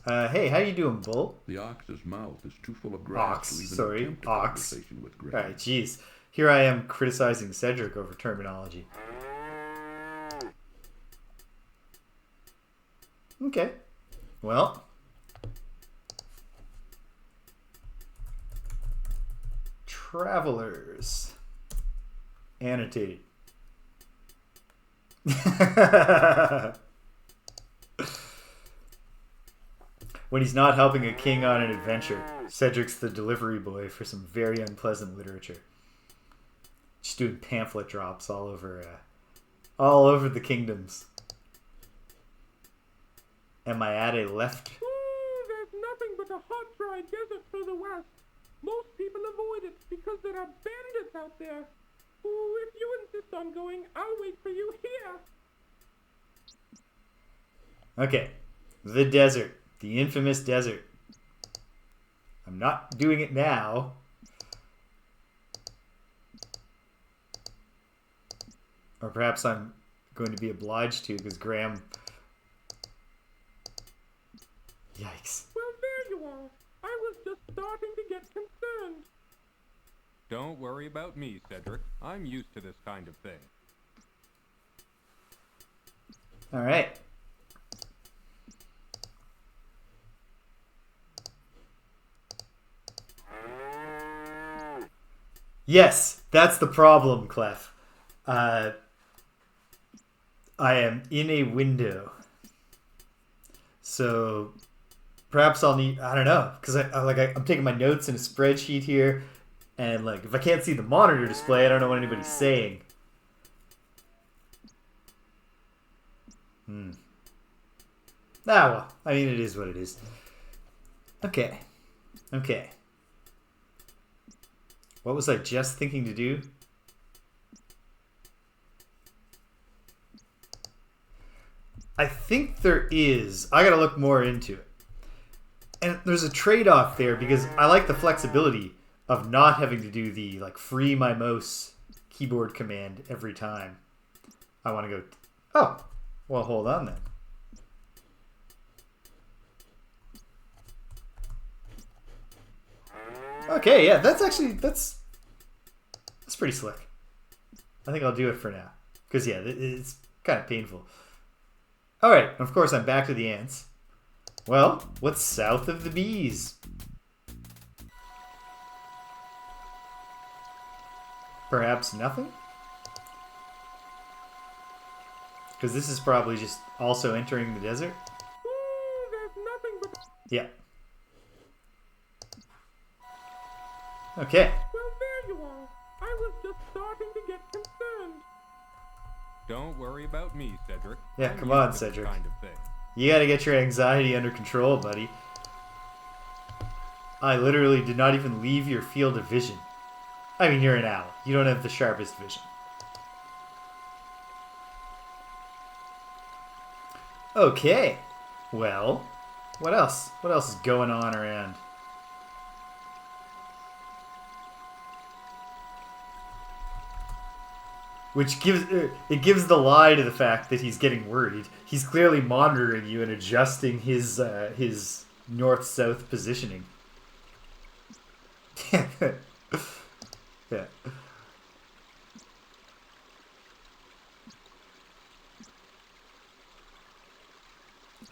Hey, how you doing, Bull? The ox's mouth is too full of grass to even attempt a ox. conversation with Graham. Alright, jeez. Here I am criticizing Cedric over terminology. Okay. Well. Travelers. Annotated. When he's not helping a king on an adventure, Cedric's the delivery boy for some very unpleasant literature. Just doing pamphlet drops all over the kingdoms. Am I at a left? Ooh, there's nothing but a hot, dry desert for the west. Most people avoid it because there are bandits out there. Ooh, if you insist on going, I'll wait for you here. Okay. The desert. The infamous desert. I'm not doing it now. Or perhaps I'm going to be obliged to because Graham... Yikes. Well, there you are. I was just starting to get concerned. Don't worry about me, Cedric. I'm used to this kind of thing. All right. Yes, that's the problem, Clef. I am in a window. So perhaps I'll need, I don't know, because I'm taking my notes in a spreadsheet here, and like if I can't see the monitor display, I don't know what anybody's saying. Ah, well, I mean, it is what it is. Okay. Okay. What was I just thinking to do? I think there is. I gotta look more into it. And there's a trade-off there because I like the flexibility of not having to do the like free my mouse keyboard command every time I want to go. Oh, well, hold on then. Okay, yeah, that's pretty slick. I think I'll do it for now because yeah, it's kind of painful. All right, of course I'm back to the ants. Well, what's south of the bees? Perhaps nothing? Because this is probably just also entering the desert. Ooh, there's nothing but... Yeah. Okay. Well, there you are. I was just starting to get concerned. Don't worry about me, Cedric. Yeah, I'm come used on, to this Cedric. kind of thing. You gotta get your anxiety under control, buddy. I literally did not even leave your field of vision. I mean, you're an owl. You don't have the sharpest vision. Okay. Well, what else? What else is going on around? Which gives it gives the lie to the fact that he's getting worried. He's clearly monitoring you and adjusting his north-south positioning. Yeah.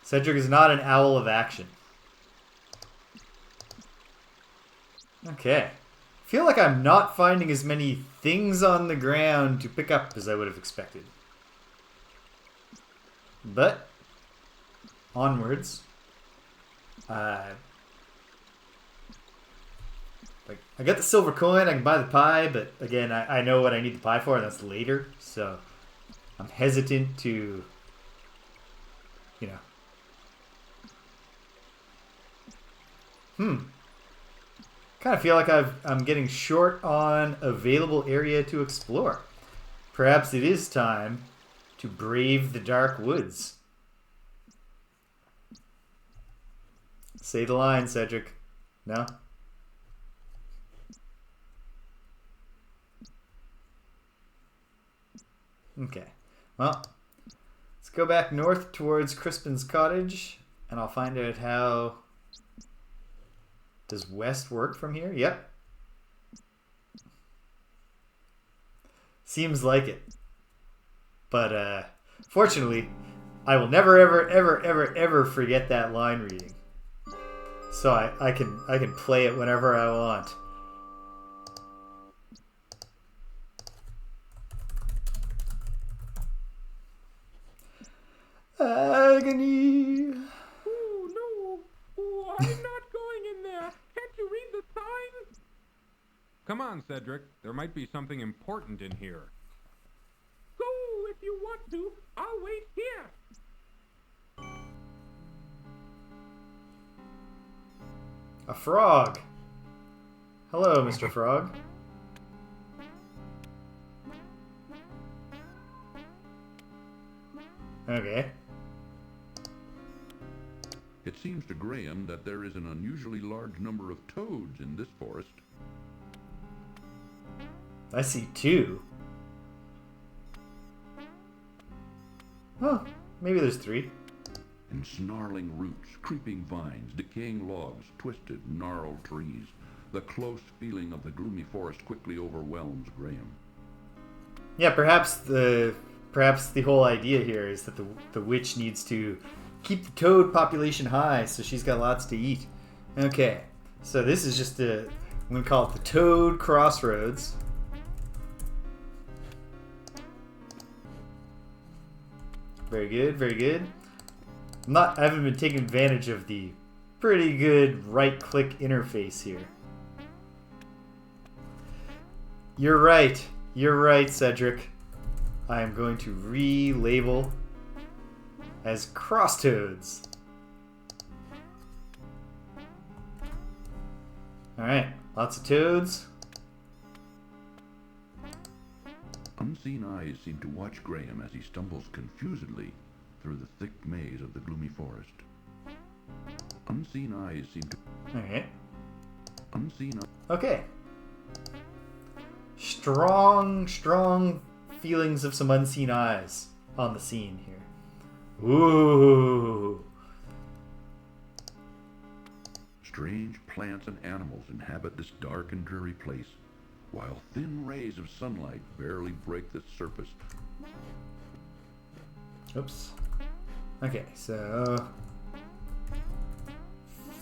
Cedric is not an owl of action. Okay. I feel like I'm not finding as many things on the ground to pick up as I would have expected. But, onwards. Like, I got the silver coin, I can buy the pie, but again, I know what I need the pie for, and that's later, so I'm hesitant to, you know. Kind of feel like I'm getting short on available area to explore. Perhaps it is time to brave the dark woods. Say the line, Cedric. No? Okay. Well, let's go back north towards Crispin's cottage, and I'll find out how... Does west work from here? Yep. Seems like it. But, fortunately, I will never, ever, ever, ever, ever forget that line reading. So I can play it whenever I want. Agony. Oh, no. Oh, I'm not going in there. Can't you read the sign? Come on, Cedric. There might be something important in here. Go if you want to. I'll wait here. A frog. Hello, Mr. Frog. Okay. It seems to Graham that there is an unusually large number of toads in this forest. I see 2. Oh, maybe there's 3. And snarling roots, creeping vines, decaying logs, twisted, gnarled trees. The close feeling of the gloomy forest quickly overwhelms Graham. Yeah, perhaps the whole idea here is that the witch needs to keep the toad population high, so she's got lots to eat. Okay, so this is just I'm going to call it the Toad Crossroads. Very good, very good. I haven't been taking advantage of the pretty good right-click interface here. You're right, Cedric. I am going to relabel as Crosstoads. Alright, lots of toads. Unseen eyes seem to watch Graham as he stumbles confusedly through the thick maze of the gloomy forest. Unseen eyes seem to... Alright. Unseen... Okay. Strong feelings of some unseen eyes on the scene here. Ooh. Strange plants and animals inhabit this dark and dreary place, while thin rays of sunlight barely break the surface. Oops. Okay, so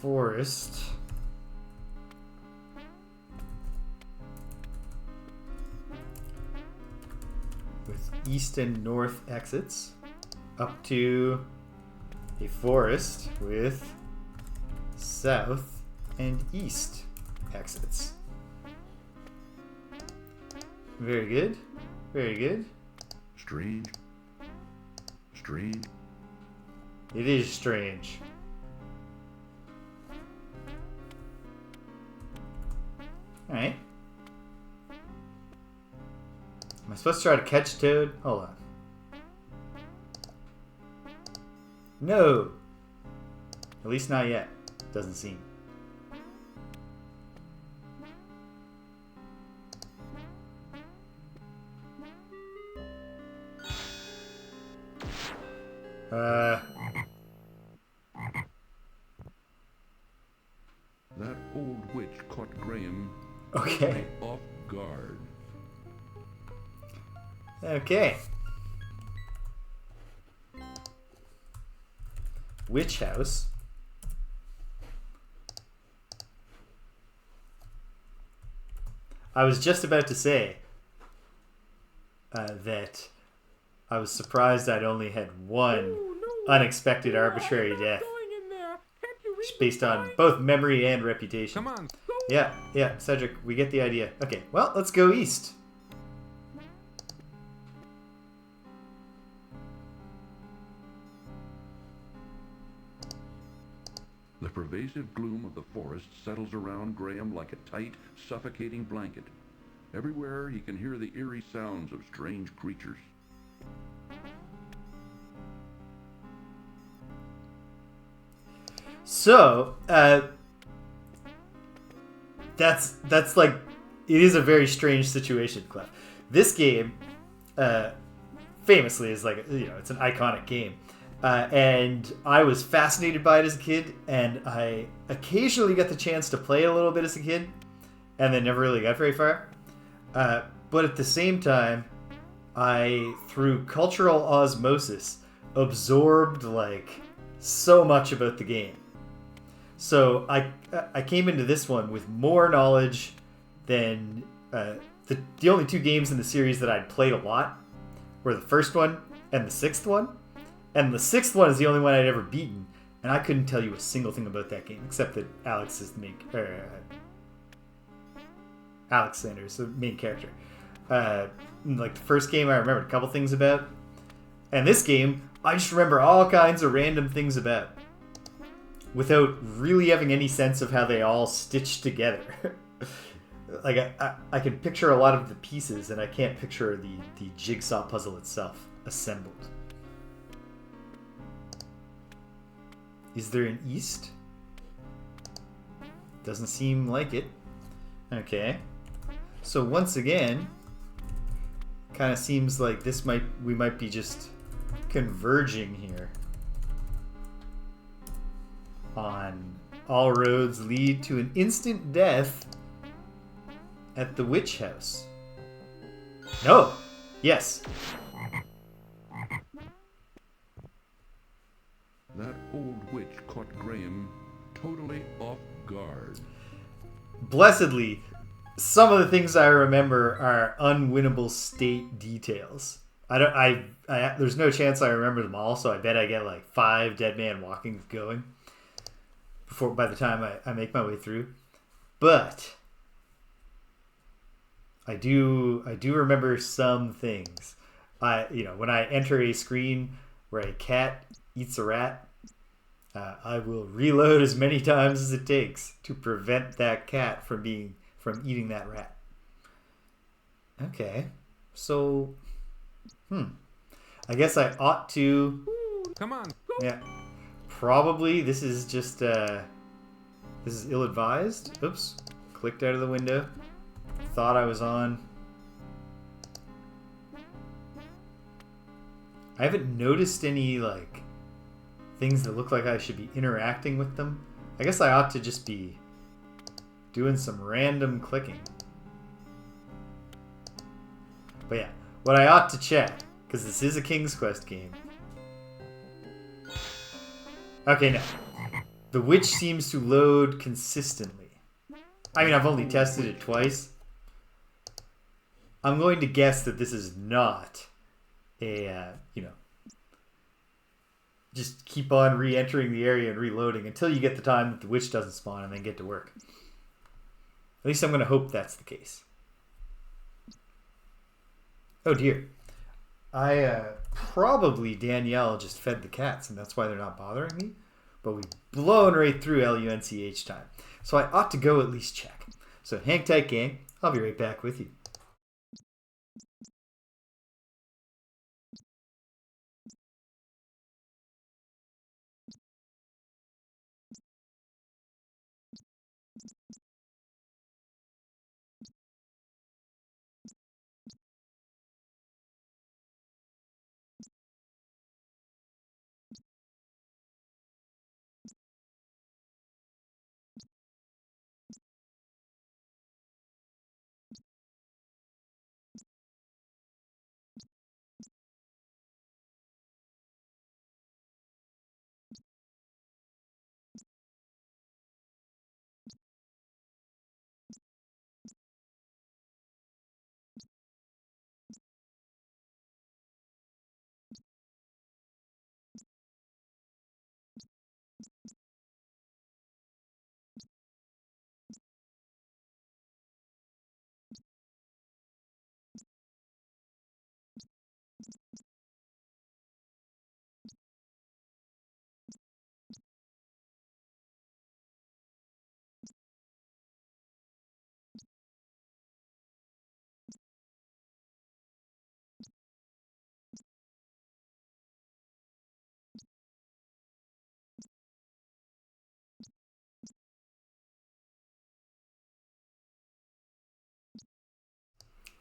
forest. With east and north exits. Up to a forest with south and east exits. Very good. Very good. Strange. Strange. It is strange. Alright. Am I supposed to try to catch Toad? Hold on. No! At least not yet. Doesn't seem. That old witch caught Graham Okay. off guard. Okay. Witch house. I was just about to say that I was surprised I'd only had one unexpected arbitrary death based on both memory and reputation. Come on. Yeah, Cedric, we get the idea. Okay, well, let's go east. The pervasive gloom of the forest settles around Graham like a tight, suffocating blanket. Everywhere he can hear the eerie sounds of strange creatures. So, that's like, it is a very strange situation, Clef. This game, famously, is like, it's an iconic game. And I was fascinated by it as a kid, and I occasionally got the chance to play a little bit as a kid, and then never really got very far. But at the same time, I, through cultural osmosis, absorbed like so much about the game. So I came into this one with more knowledge than the only two games in the series that I'd played a lot were the first one and the sixth one. And the sixth one is the only one I'd ever beaten, and I couldn't tell you a single thing about that game except that Alex is the main, Alexander is the main character. Like the first game, I remembered a couple things about, and this game, I just remember all kinds of random things about, without really having any sense of how they all stitch together. Like I can picture a lot of the pieces, and I can't picture the jigsaw puzzle itself assembled. Is there an east? Doesn't seem like it. Okay. So once again, kind of seems like we might be just converging here on all roads lead to an instant death at the witch house. No. Yes. That old witch caught Graham totally off guard. Blessedly, some of the things I remember are unwinnable state details. There's no chance I remember them all, so I bet I get like 5 Dead Man Walkings going by the time I make my way through. But I do remember some things. When I enter a screen where a cat eats a rat, I will reload as many times as it takes to prevent that cat from eating that rat. Okay, so I guess I ought to. Come on. Yeah, probably this is just this is ill-advised. Oops, clicked out of the window. Thought I was on. I haven't noticed any like things that look like I should be interacting with them. I guess I ought to just be doing some random clicking. But yeah, what I ought to check, because this is a King's Quest game. Okay, The witch seems to load consistently. I mean, I've only tested it twice. I'm going to guess that this is not a, just keep on re-entering the area and reloading until you get the time that the witch doesn't spawn and then get to work. At least I'm going to hope that's the case. Oh dear. Probably Danielle just fed the cats and that's why they're not bothering me. But we've blown right through LUNCH time. So I ought to go at least check. So hang tight, gang. I'll be right back with you.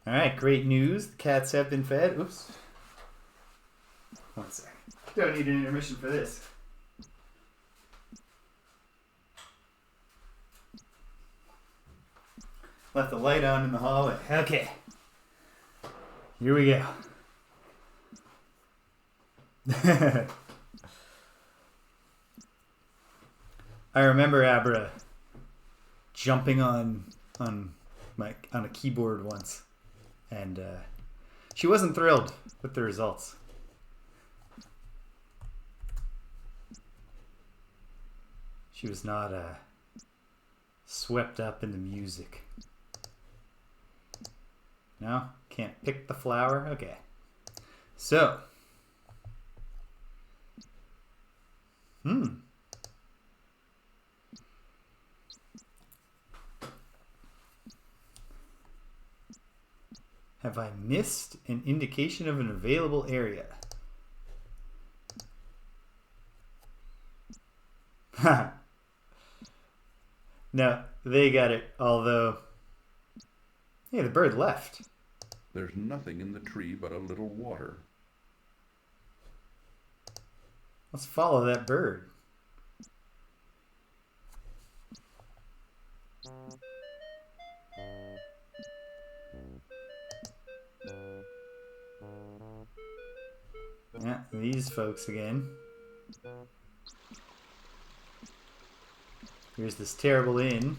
Alright, great news. The cats have been fed. Oops. One sec. Don't need an intermission for this. Left the light on in the hallway. Okay. Here we go. I remember Abra jumping on a keyboard once, and she wasn't thrilled with the results. She was not swept up in the music. No? Can't pick the flower? Okay. So. Have I missed an indication of an available area? No, they got it. Although, hey, the bird left. There's nothing in the tree but a little water. Let's follow that bird. Yeah, these folks again. Here's this terrible inn.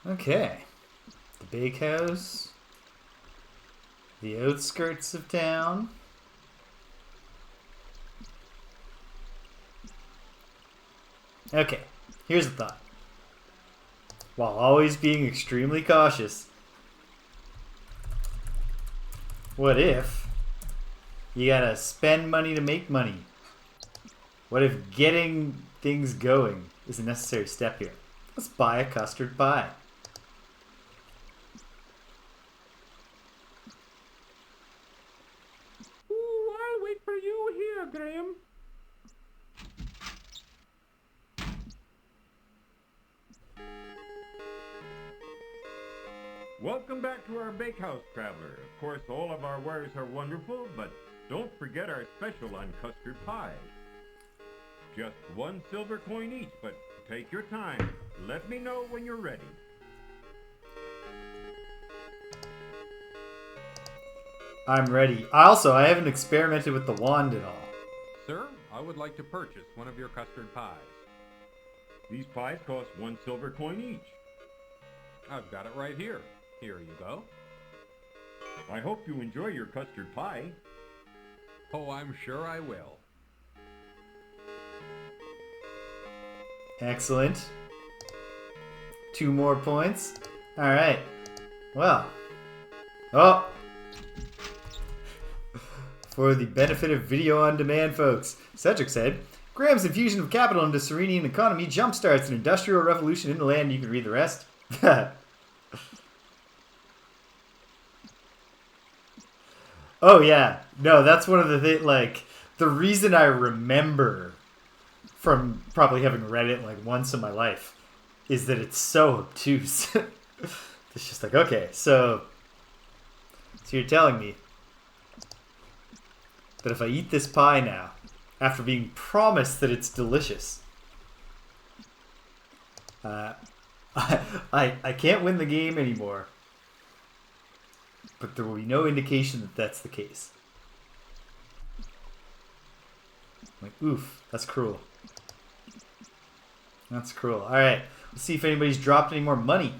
Okay. The bakehouse. The outskirts of town. Okay, here's a thought. While always being extremely cautious, what if you gotta spend money to make money? What if getting things going is a necessary step here? Let's buy a custard pie. I'll wait for you here, Graham. Welcome back to our bakehouse, traveler. Of course, all of our wares are wonderful, but don't forget our special on custard pie. Just 1 silver coin each, but take your time. Let me know when you're ready. I'm ready. I haven't experimented with the wand at all. Sir, I would like to purchase one of your custard pies. These pies cost 1 silver coin each. I've got it right here. Here you go. I hope you enjoy your custard pie. Oh, I'm sure I will. Excellent. 2 more points. Alright. Well. Oh! For the benefit of video on demand folks, Cedric said, Graham's infusion of capital into Serenian economy jumpstarts an industrial revolution in the land. You can read the rest. Oh yeah. No, that's one of the things, like, the reason I remember from probably having read it like once in my life is that it's so obtuse. It's just like, okay, so you're telling me that if I eat this pie now, after being promised that it's delicious, I can't win the game anymore. But there will be no indication that that's the case. Like, oof, that's cruel. That's cruel. Alright, let's see if anybody's dropped any more money.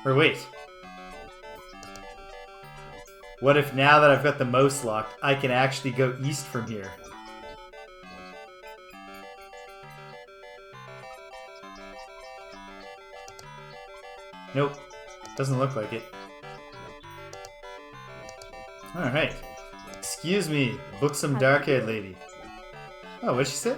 Or wait. What if now that I've got the mouse locked, I can actually go east from here? Nope. Doesn't look like it. Alright. Excuse me, buxom dark-haired lady. Oh, what'd she say?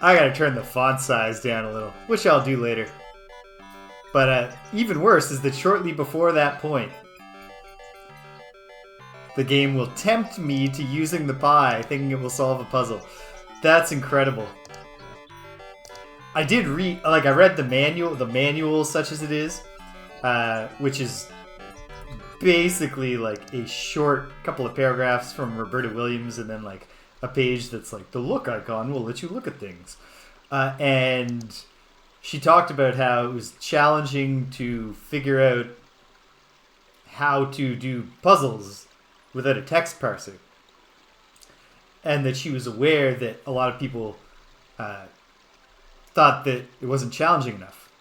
I gotta turn the font size down a little, which I'll do later. But even worse is that shortly before that point, the game will tempt me to using the pie, thinking it will solve a puzzle. That's incredible. I did read, like, I read the manual such as it is, which is basically like a short couple of paragraphs from Roberta Williams, and then like a page that's like, the look icon will let you look at things. And she talked about how it was challenging to figure out how to do puzzles without a text parser. And that she was aware that a lot of people thought that it wasn't challenging enough.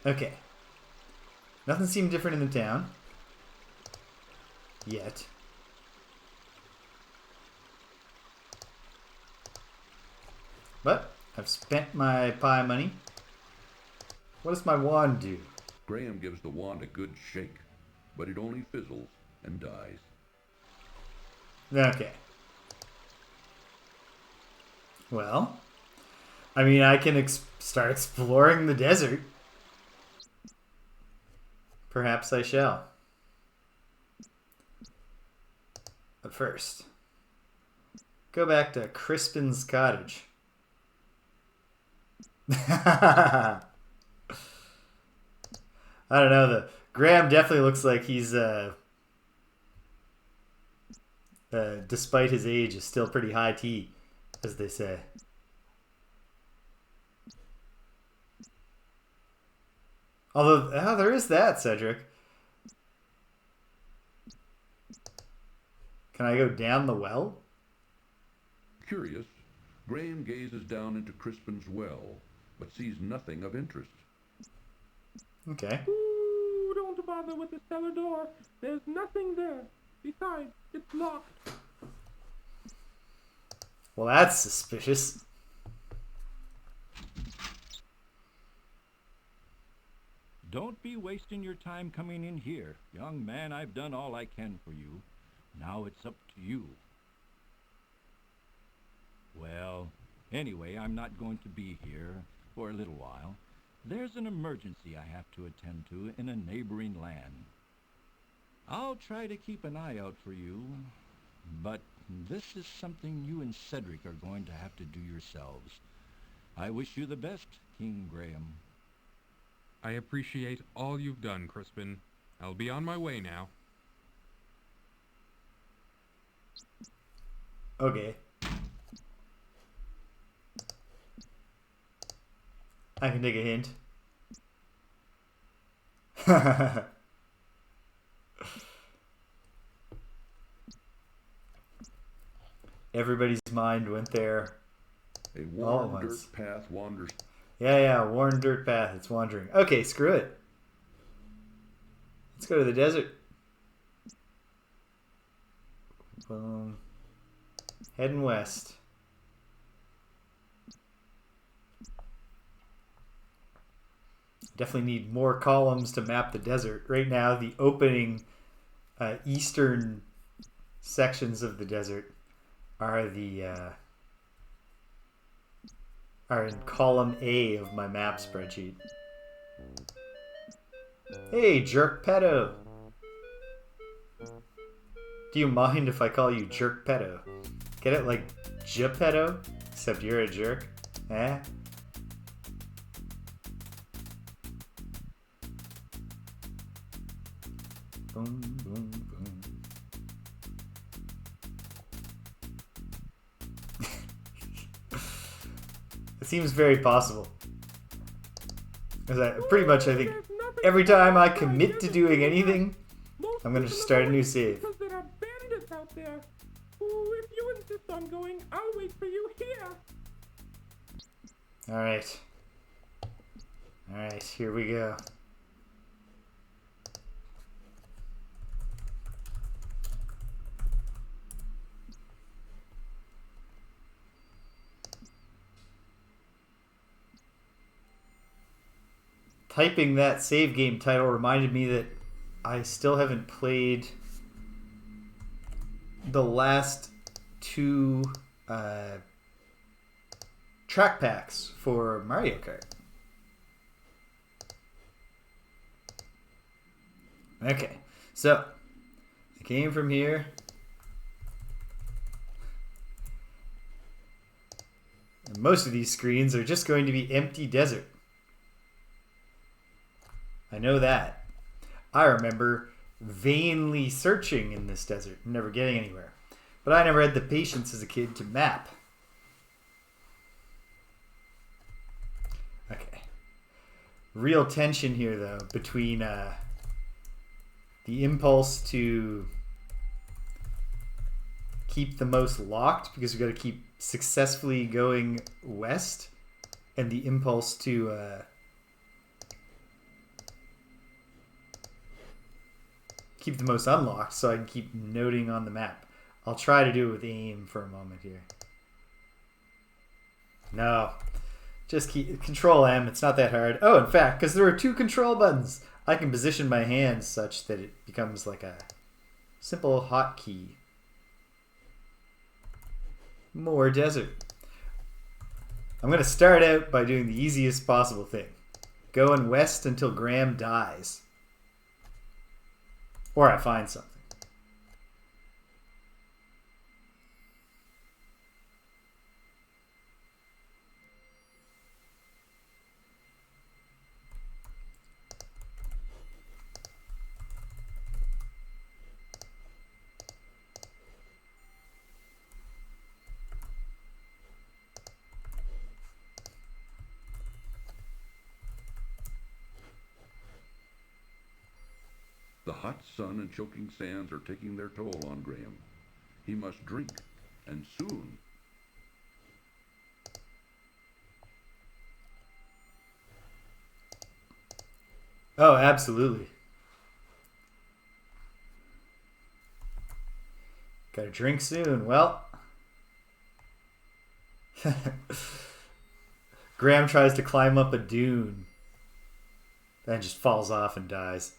Okay. Nothing seemed different in the town. Yet. But I've spent my pie money. What does my wand do? Graham gives the wand a good shake, but it only fizzles and dies. Okay. Well, I mean, I can start exploring the desert. Perhaps I shall. But first, go back to Crispin's cottage. I don't know. The Graham definitely looks like he's, despite his age, is still pretty high tea, as they say. Although, there is that, Cedric. Can I go down the well? Curious, Graham gazes down into Crispin's well, but sees nothing of interest. Okay. Ooh, don't bother with the cellar door. There's nothing there. Besides, it's locked. Well, that's suspicious. Don't be wasting your time coming in here. Young man, I've done all I can for you. Now it's up to you. Well, anyway, I'm not going to be here for a little while. There's an emergency I have to attend to in a neighboring land. I'll try to keep an eye out for you, but this is something you and Cedric are going to have to do yourselves. I wish you the best, King Graham. I appreciate all you've done, Crispin. I'll be on my way now. Okay. I can take a hint. Everybody's mind went there. A all at worn once. dirt path wanders. Yeah, worn dirt path. It's wandering. Okay, screw it. Let's go to the desert. Boom. Heading west. Definitely need more columns to map the desert. Right now, the opening eastern sections of the desert are are in column A of my map spreadsheet. Hey, Jerk Pedo. Do you mind if I call you Jerk Pedo? Get it like Geppetto? Except you're a jerk? Eh? Boom, boom, boom. It seems very possible. Because I think every time I commit to doing anything, I'm going to start a new save. Because there are bandits out there. Ooh, if you insist on going, I'll wait for you here. Alright. Alright, here we go. Typing that save game title reminded me that I still haven't played the last two track packs for Mario Kart. Okay, so I came from here. And most of these screens are just going to be empty desert. I know that. I remember vainly searching in this desert and never getting anywhere. But I never had the patience as a kid to map. Okay. Real tension here, though, between the impulse to keep the most locked, because we've got to keep successfully going west, and the impulse to keep the most unlocked so I can keep noting on the map. I'll try to do it with aim for a moment here. No. Just keep Control M. It's not that hard. Oh, in fact, because there are two control buttons, I can position my hands such that it becomes like a simple hotkey. More desert. I'm going to start out by doing the easiest possible thing. Going west until Graham dies. Or I find something. The hot sun and choking sands are taking their toll on Graham. He must drink, and soon. Oh, absolutely. Gotta drink soon. Well, Graham tries to climb up a dune, then just falls off and dies.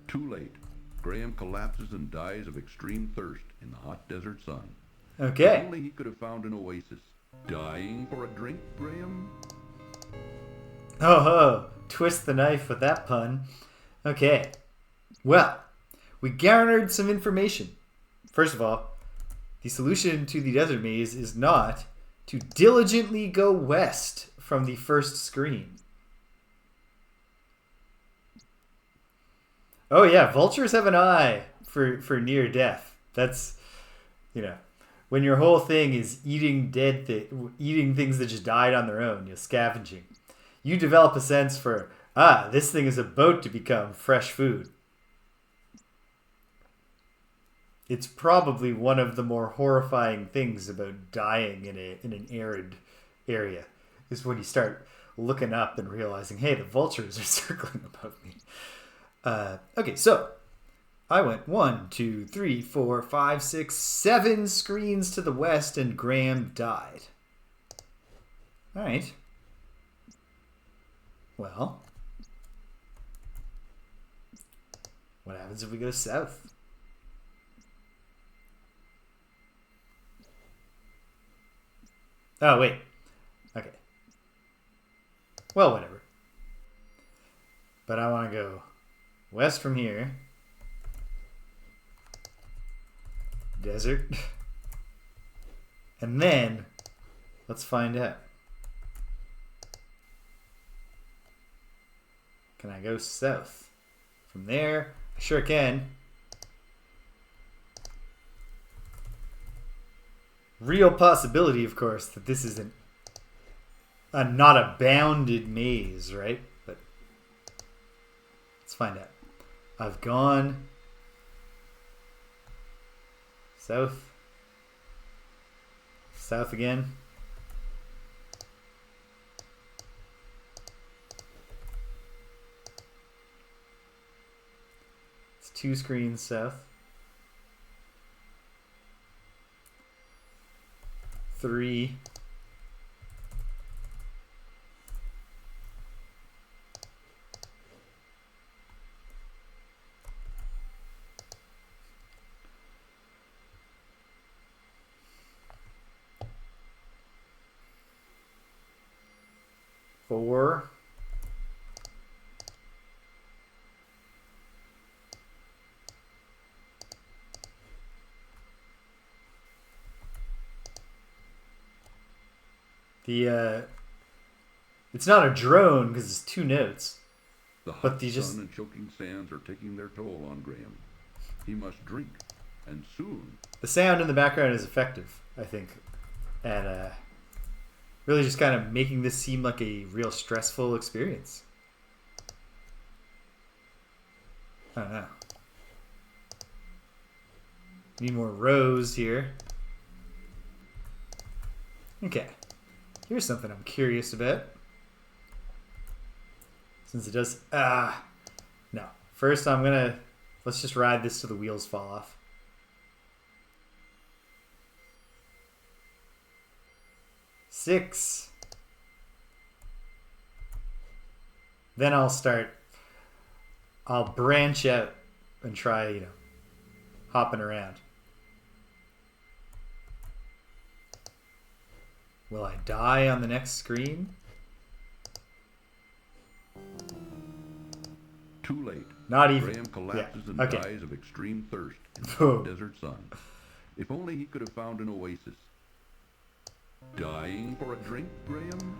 Too late. Graham collapses and dies of extreme thirst in the hot desert sun. Okay. If only he could have found an oasis. Dying for a drink, Graham? Oh ho! Twist the knife with that pun. Okay. Well, we garnered some information. First of all, the solution to the desert maze is not to diligently go west from the first screen. Oh yeah, vultures have an eye for near death. That's, when your whole thing is eating eating things that just died on their own, scavenging. You develop a sense for, this thing is about to become fresh food. It's probably one of the more horrifying things about dying in an arid area, is when you start looking up and realizing, hey, the vultures are circling above me. Okay, so I went 1, 2, 3, 4, 5, 6, 7 screens to the west, and Graham died. All right. Well, what happens if we go south? Oh, wait. Okay. Well, whatever. But I want to go west from here. Desert. And then, let's find out. Can I go south? From there, I sure can. Real possibility, of course, that this isn't not a bounded maze, right? But let's find out. I've gone south, south again. It's 2 screens south. 3. Four. It's not a drone because it's 2 notes. The hot sun and choking sands are taking their toll on Graham. He must drink, and soon. The sound in the background is effective, I think, at really just kind of making this seem like a real stressful experience. I don't know. Need more rows here. Okay. Here's something I'm curious about. Since it does... no. First I'm gonna... Let's just ride this till the wheels fall off. Six. Then I'll branch out and try, hopping around. Will I die on the next screen? Too late. Not even. Graham collapses and Okay. dies of extreme thirst in the hot desert sun. If only he could have found an oasis. Dying for a drink, Graham?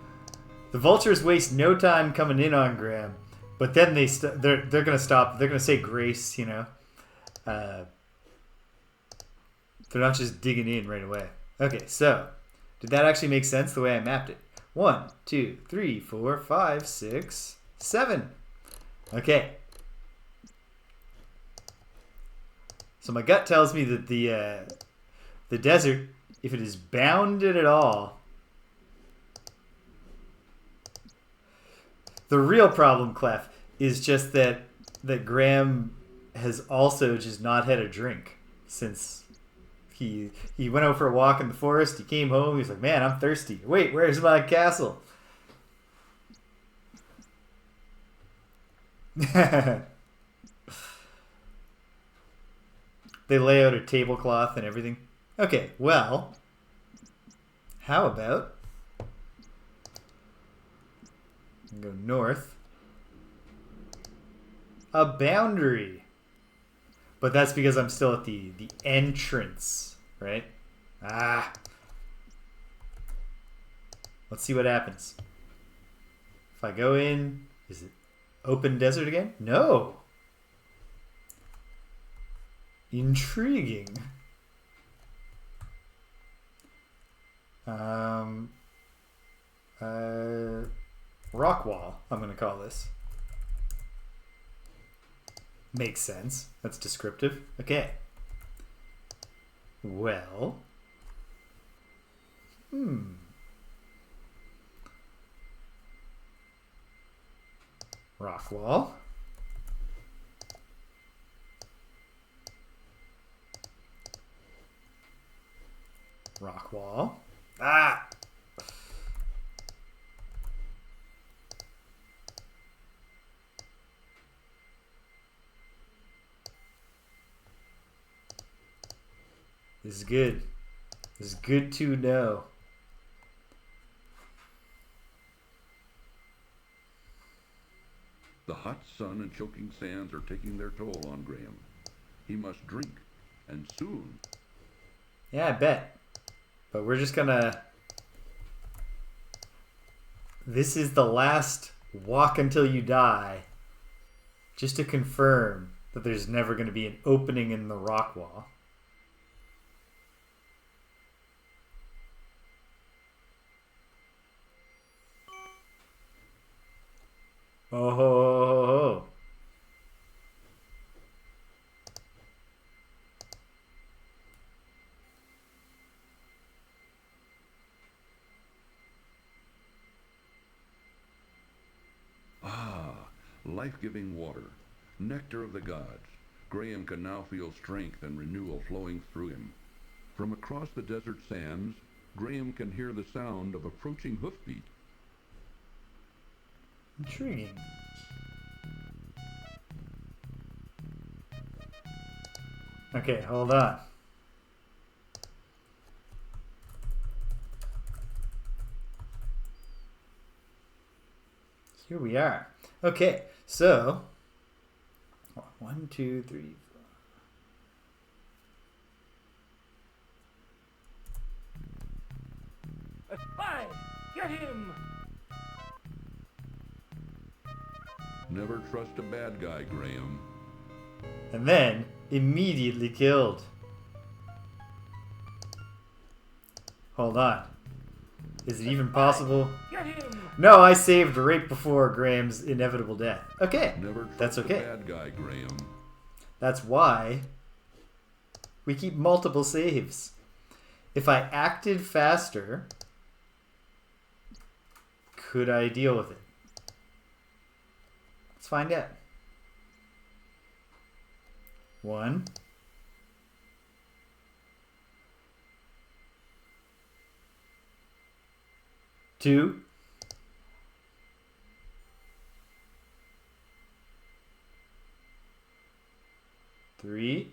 The vultures waste no time coming in on Graham, but then they're gonna stop. They're gonna say grace, They're not just digging in right away. Okay, so did that actually make sense the way I mapped it? 1, 2, 3, 4, 5, 6, 7. Okay. So my gut tells me that the desert, if it is bounded at all, the real problem, Clef, is just that Graham has also just not had a drink since he went out for a walk in the forest. He came home. He was like, "Man, I'm thirsty. Wait, where's my castle?" They lay out a tablecloth and everything. Okay, well, how about go north? A boundary. But that's because I'm still at the entrance, right? Ah. Let's see what happens. If I go in, is it open desert again? No. Intriguing. Rock wall, I'm going to call this. Makes sense. That's descriptive. Okay. Well. Rock wall. Rock wall. Ah! This is good. This is good to know. The hot sun and choking sands are taking their toll on Graham. He must drink, and soon. Yeah, I bet. But we're just gonna... This is the last walk until you die. Just to confirm that there's never going to be an opening in the rock wall. Oh, ho, ho, ho. Life-giving water, nectar of the gods. Graham can now feel strength and renewal flowing through him. From across the desert sands, Graham can hear the sound of approaching hoofbeat. Intriguing. Okay, hold on. Here we are. Okay, so 1, 2, 3, 4. A spy! Get him! Never trust a bad guy, Graham. And then immediately killed. Hold on. Is it even possible? Get him! No, I saved right before Graham's inevitable death. Okay, that's okay. Bad guy, Graham. That's why we keep multiple saves. If I acted faster, could I deal with it? Let's find out. 1. 2. 3.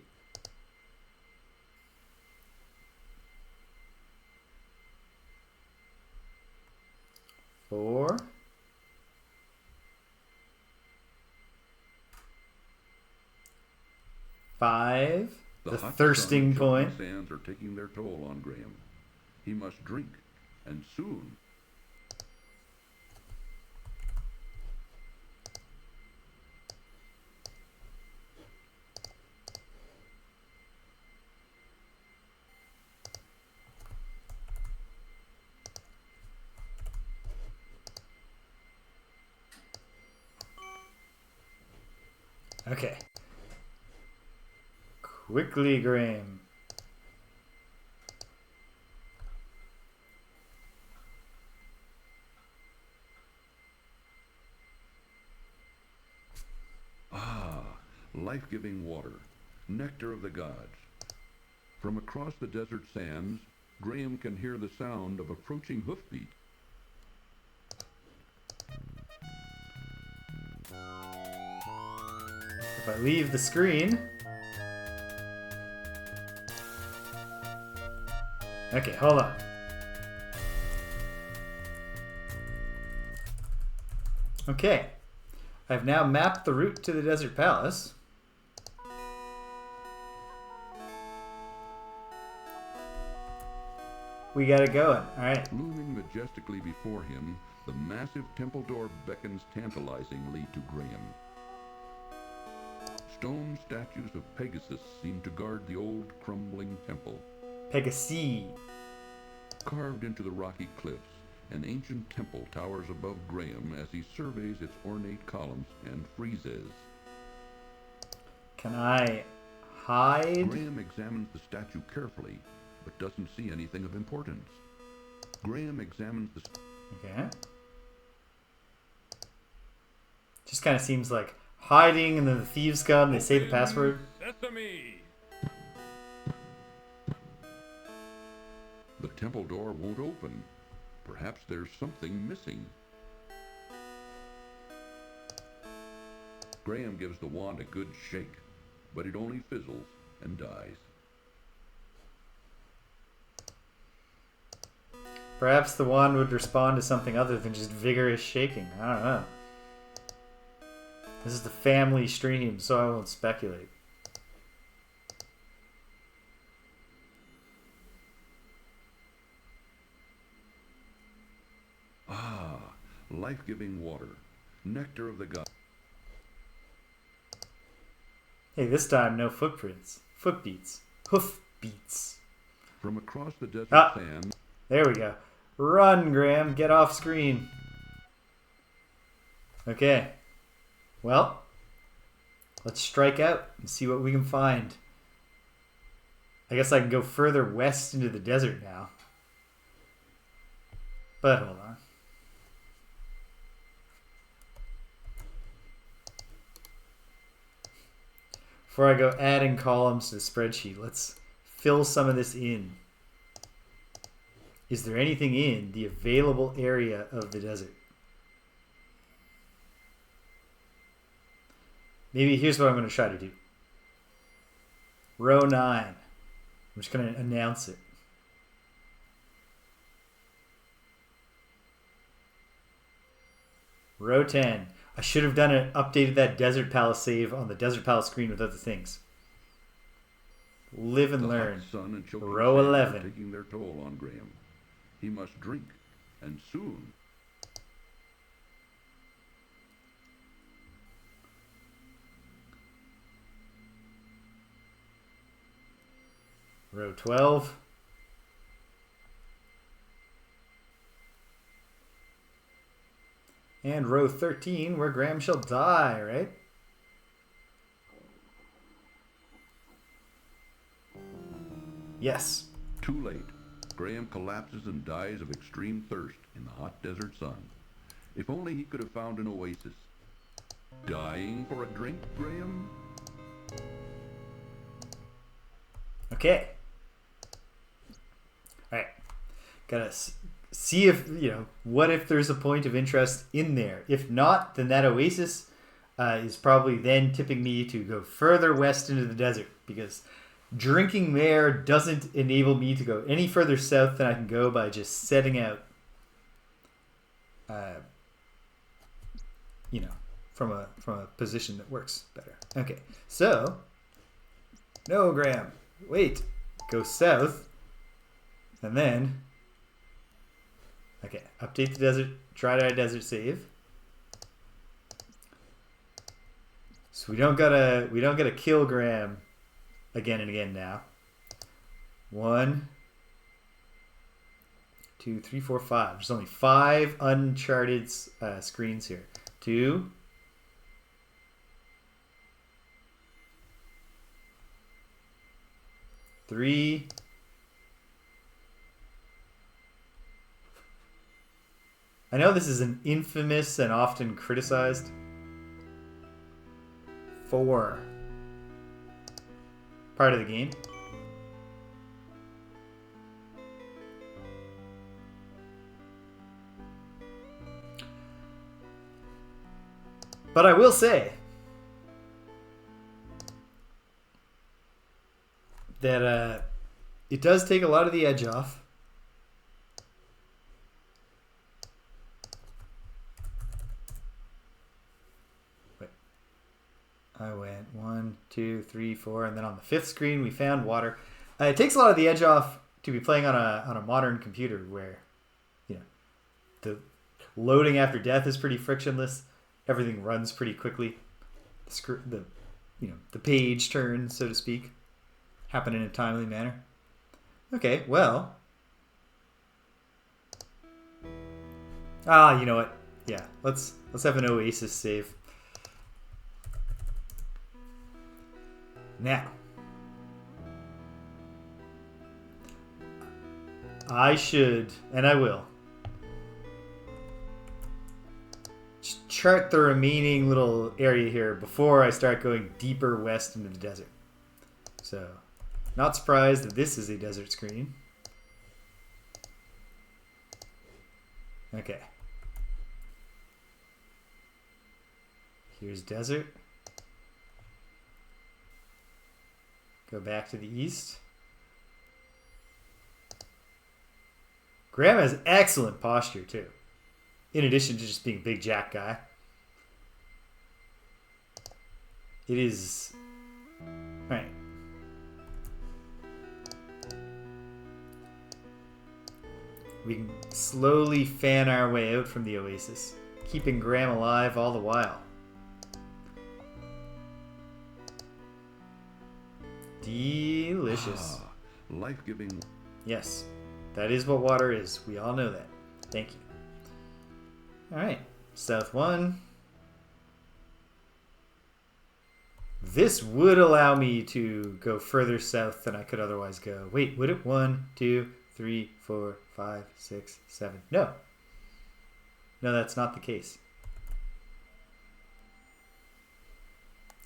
4. 5. The thirsting point. Sands are taking their toll on Graham. He must drink, and soon. Okay. Quickly, Graham. Life-giving water, nectar of the gods. From across the desert sands, Graham can hear the sound of approaching hoofbeat. If I leave the screen, Okay, hold on. Okay. I've now mapped the route to the Desert Palace. We got it going. All right. Looming majestically before him, the massive temple door beckons tantalizingly to Graham. Stone statues of Pegasus seem to guard the old crumbling temple. Pegasi. Carved into the rocky cliffs, an ancient temple towers above Graham as he surveys its ornate columns and friezes. Can I hide? Graham examines the statue carefully, but doesn't see anything of importance. Graham examines the... Okay. Just kind of seems like hiding, and then the thieves come, they say the password. Sesame! The temple door won't open. Perhaps there's something missing. Graham gives the wand a good shake, but it only fizzles and dies. Perhaps the wand would respond to something other than just vigorous shaking. I don't know. This is the family stream, so I won't speculate. Ah, life-giving water, nectar of the gods. Hey, this time no footprints. Footbeats. Hoofbeats. From across the desert sand... There we go. Run, Graham. Get off screen. Okay. Well, let's strike out and see what we can find. I guess I can go further west into the desert now. But hold on. Before I go adding columns to the spreadsheet, let's fill some of this in. Is there anything in the available area of the desert? Maybe here's what I'm going to try to do. Row 9. I'm just going to announce it. Row 10. I should have updated that Desert Palace save on the Desert Palace screen with other things. Live and learn. Row 11. Taking their toll on Graham. He must drink, and soon. Row 12. And row 13, where Graham shall die, right? Yes. Too late. Graham collapses and dies of extreme thirst in the hot desert sun. If only he could have found an oasis. Dying for a drink, Graham? Okay. Alright. Gotta see if, what if there's a point of interest in there. If not, then that oasis is probably then tipping me to go further west into the desert, because drinking there doesn't enable me to go any further south than I can go by just setting out, from a position that works better. Okay, so, no, Graham, wait, go south, and then, okay, update the desert, try to desert save. So we don't gotta kill Graham again and again now. 1, 2, 3, 4, 5. There's only 5 uncharted screens here. 2. 3. 'I know this is an infamous and often criticized. 4. Part of the game. But I will say that it does take a lot of the edge off 2, 3, 4, and then on the 5th screen we found water. It takes a lot of the edge off to be playing on a modern computer where, you know, the loading after death is pretty frictionless. Everything runs pretty quickly. The page turns, so to speak, happen in a timely manner. Okay, well. You know what? Yeah, let's have an Oasis save. Now, I should, and I will, chart the remaining little area here before I start going deeper west into the desert. So, not surprised that this is a desert screen. Okay. Here's desert. Go back to the east. Graham has excellent posture too, in addition to just being a big jack guy. It is... Alright. We can slowly fan our way out from the oasis, keeping Graham alive all the while. Delicious. Life-giving. Yes, that is what water is. We all know that. Thank you. Alright, south 1. This would allow me to go further south than I could otherwise go. Wait, would it? 1, 2, 3, 4, 5, 6, 7. No. No, that's not the case.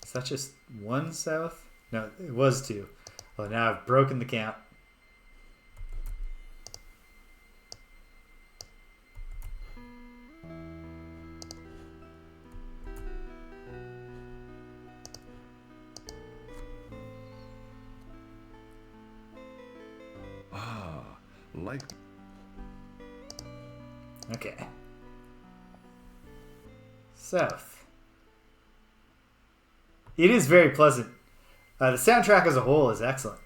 Is that just 1 south? No, it was 2. Well, now I've broken the count. Life. Okay. South. It is very pleasant. The soundtrack as a whole is excellent.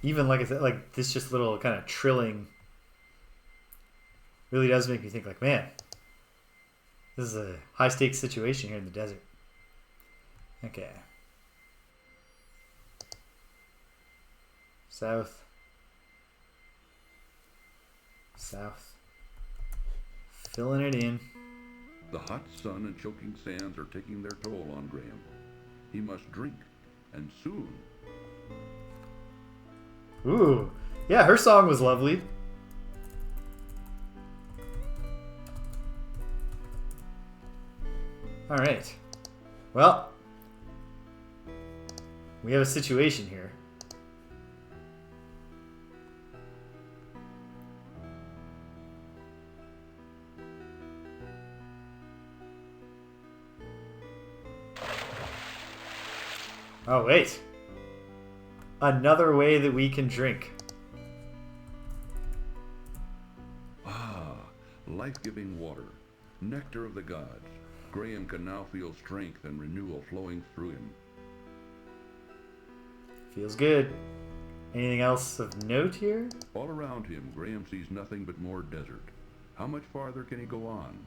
Even like I said, like this just little kind of trilling really does make me think like, man, this is a high stakes situation here in the desert. Okay. South. South. Filling it in. The hot sun and choking sands are taking their toll on Graham. He must drink, and soon. Ooh. Yeah, her song was lovely. Alright. Well, we have a situation here. Oh, wait. Another way that we can drink. Life-giving water. Nectar of the gods. Graham can now feel strength and renewal flowing through him. Feels good. Anything else of note here? All around him, Graham sees nothing but more desert. How much farther can he go on?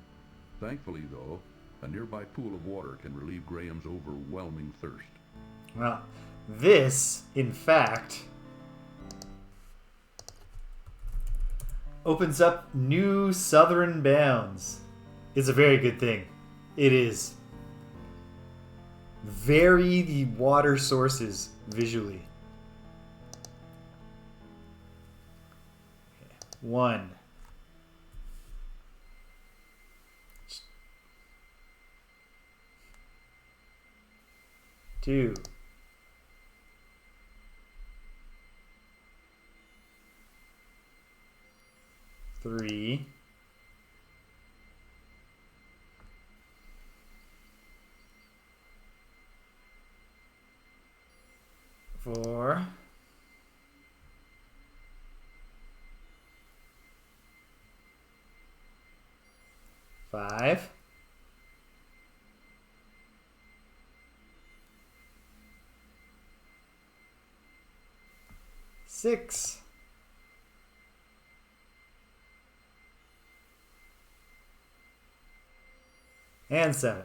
Thankfully, though, a nearby pool of water can relieve Graham's overwhelming thirst. Well, this, in fact, opens up new southern bounds. It's a very good thing. It is. Vary the water sources visually. Okay. 1. 2. 3. 4. 5. 6. And 7.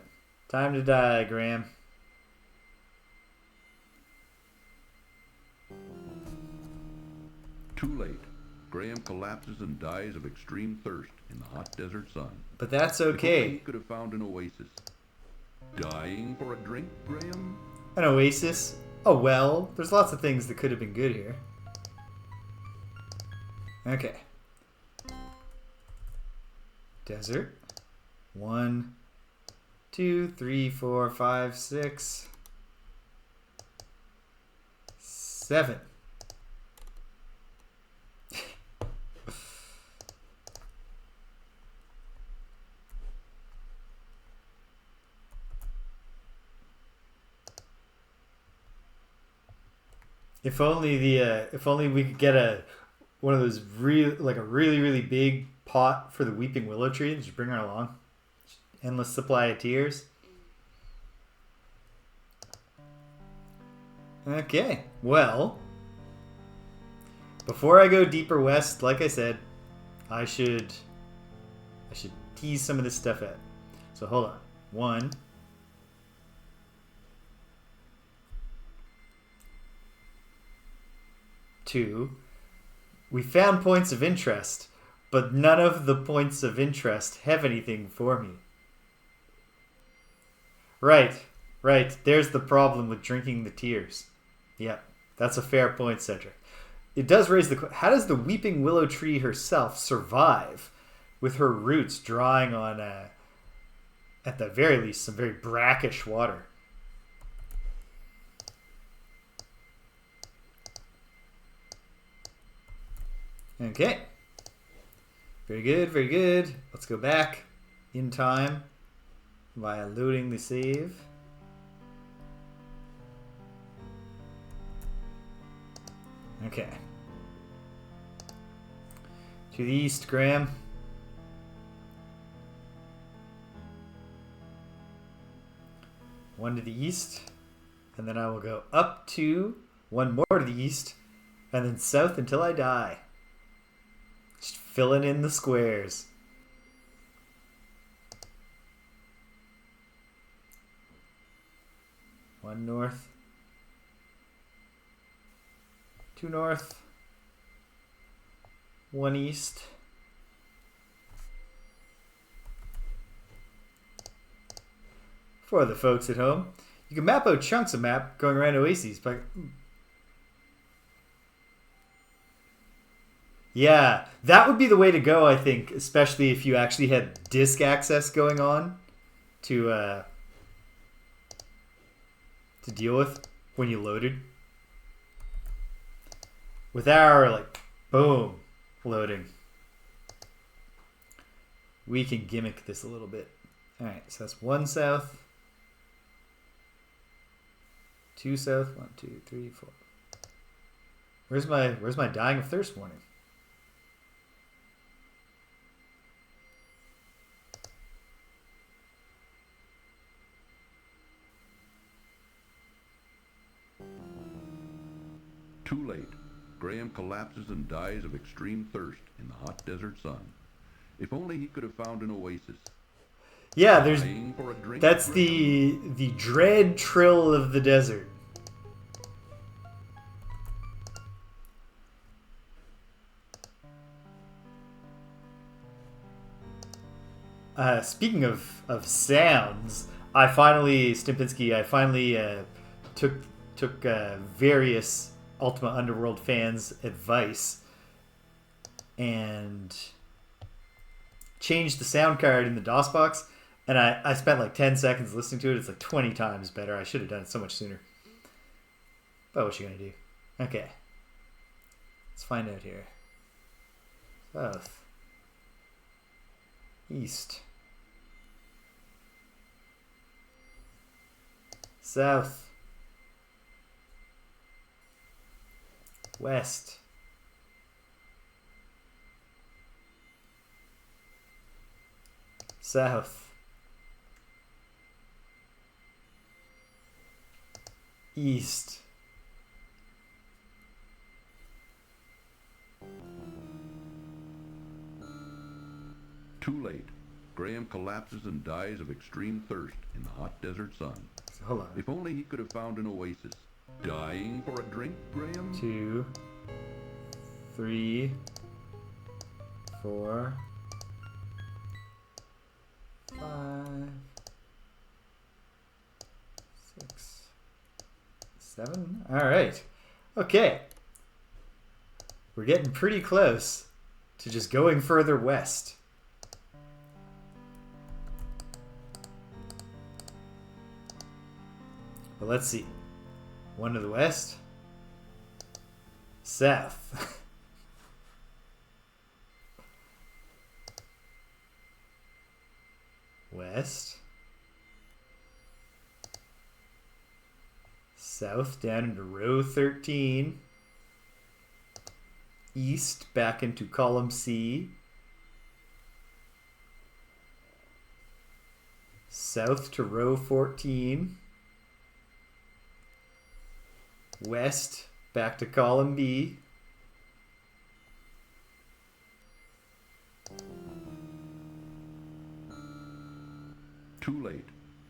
Time to die, Graham. Too late. Graham collapses and dies of extreme thirst in the hot desert sun. But that's If only okay. he could have found an oasis. Dying for a drink, Graham? An oasis. A well. There's lots of things that could have been good here. Okay. Desert. 1, 2, 3, 4, 5, 6, 7. If only we could get one of those really big pot for the weeping willow tree and just bring her along. Endless supply of tears. Okay, well, before I go deeper west, like I said, I should tease some of this stuff out. So hold on. 1. 2. We found points of interest, but none of the points of interest have anything for me. Right. There's the problem with drinking the tears. Yeah, that's a fair point, Cedric. It does raise the question, how does the weeping willow tree herself survive with her roots drawing on, at the very least, some very brackish water? Okay. Very good. Let's go back in time via loading the save. Okay. To the east, Graham. One to the east. And then I will go up to one more to the east. And then south until I die. Just filling in the squares. One north. 2 north. 1 east. For the folks at home, you can map out chunks of map going around oases, but yeah, that would be the way to go, I think, especially if you actually had disk access going on to deal with when you loaded. With our, like, boom, loading, we can gimmick this a little bit. All right, so that's 1 south, 2 south, 1, 2, 3, 4. Where's my dying of thirst warning? Too late. Graham collapses and dies of extreme thirst in the hot desert sun. If only he could have found an oasis. Yeah, that's Graham? the dread trill of the desert. Speaking of sounds, I finally took various Ultima Underworld fans' advice and changed the sound card in the DOS box, and I spent like 10 seconds listening to it. It's like 20 times better. I should have done it so much sooner. But what you gonna do? Okay. Let's find out here. South. East. South. West. South. East. Too late. Graham collapses and dies of extreme thirst in the hot desert sun. Hold on. If only he could have found an oasis. Dying for a drink, Graham? 2, 3, 4, 5, 6, 7. All right. Okay. We're getting pretty close to just going further west. But let's see. 1 to the west. South. West. South down into row 13. East back into column C. South to row 14. West back to column B. Too late.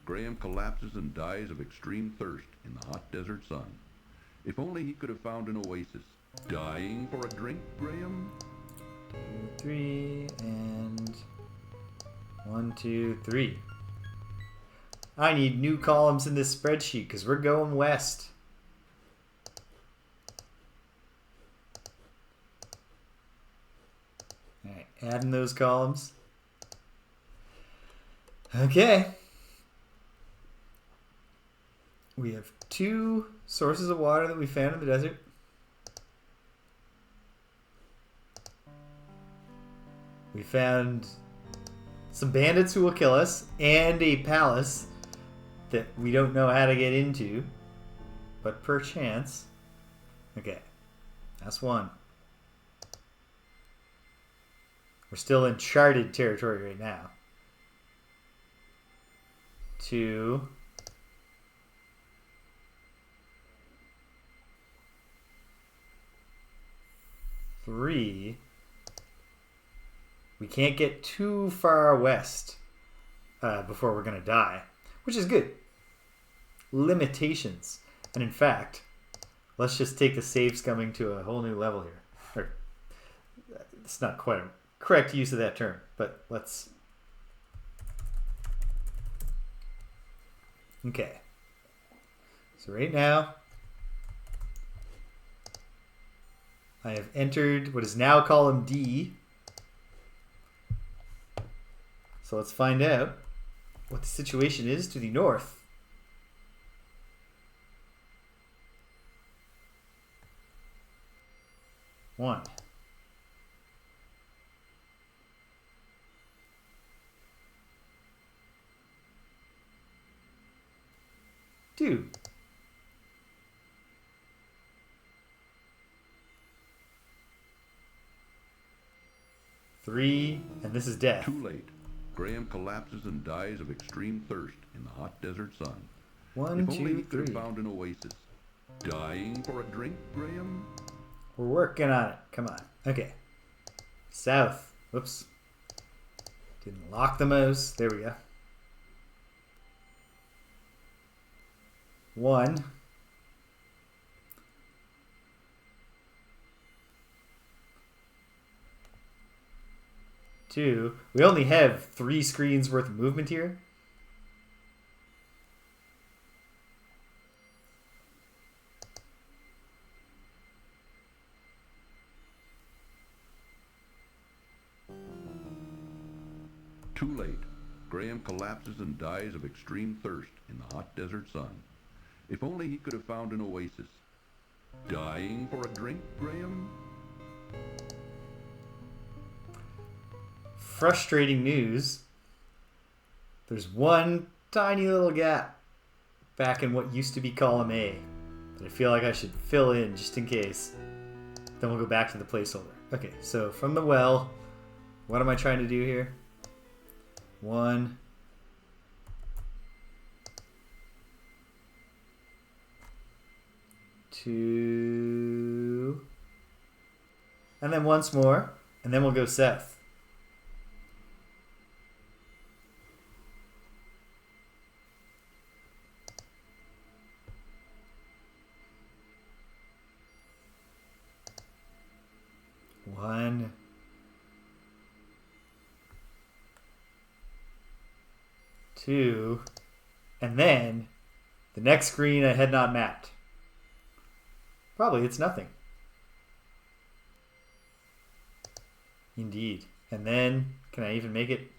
Graham collapses and dies of extreme thirst in the hot desert sun. If only he could have found an oasis. Dying for a drink, Graham? 2, 3, and 1, 2, 3. I need new columns in this spreadsheet because we're going west. All right, adding those columns. Okay. We have 2 sources of water that we found in the desert. We found some bandits who will kill us and a palace that we don't know how to get into, but perchance. Okay, that's 1. We're still in charted territory right now. 2. 3. We can't get too far west before we're going to die, which is good. Limitations. And in fact, let's just take the save scumming to a whole new level here. Or, it's not quite a correct use of that term, but let's... Okay. So right now, I have entered what is now column D. So let's find out what the situation is to the north. One. 2. 3, and this is death. Too late. Graham collapses and dies of extreme thirst in the hot desert sun. 1, if only 2, he could 3. have found an oasis. Dying for a drink, Graham? We're working on it. Come on. Okay. South. Whoops. Didn't lock the mouse. There we go. 1. 2. We only have 3 screens worth of movement here. Too late. Graham collapses and dies of extreme thirst in the hot desert sun. If only he could have found an oasis. Dying for a drink, Graham? Frustrating news. There's one tiny little gap back in what used to be column A that I feel like I should fill in just in case. Then we'll go back to the placeholder. Okay, so from the well, what am I trying to do here? 1. 2. And then once more, and then we'll go south. 2, and then the next screen I had not mapped. Probably it's nothing. Indeed. And then, can I even make it?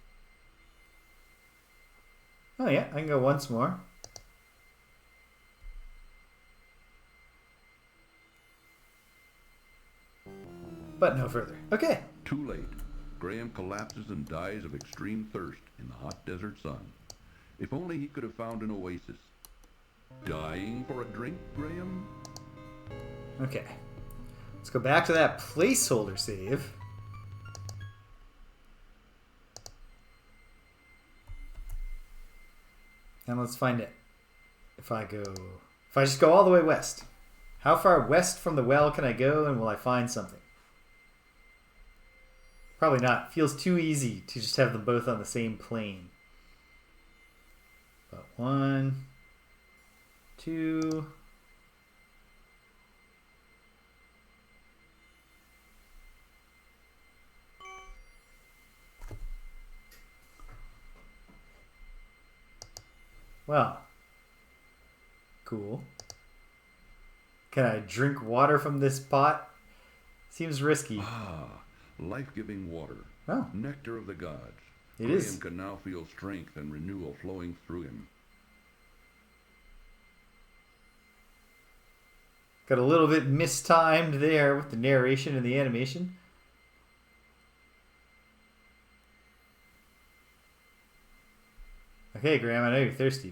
Oh yeah, I can go once more. But no further. Okay. Too late. Graham collapses and dies of extreme thirst in the hot desert sun. If only he could have found an oasis. Dying for a drink, Graham? Okay. Let's go back to that placeholder save. And let's find it. If I just go all the way west. How far west from the well can I go, and will I find something? Probably not. Feels too easy to just have them both on the same plane. But 1, 2. Well, cool. Can I drink water from this pot? Seems risky. Ah, life-giving water. Oh. Nectar of the gods. It Graham is. can now feel strength and renewal flowing through him. Got a little bit mistimed there with the narration and the animation. Okay, Graham, I know you're thirsty,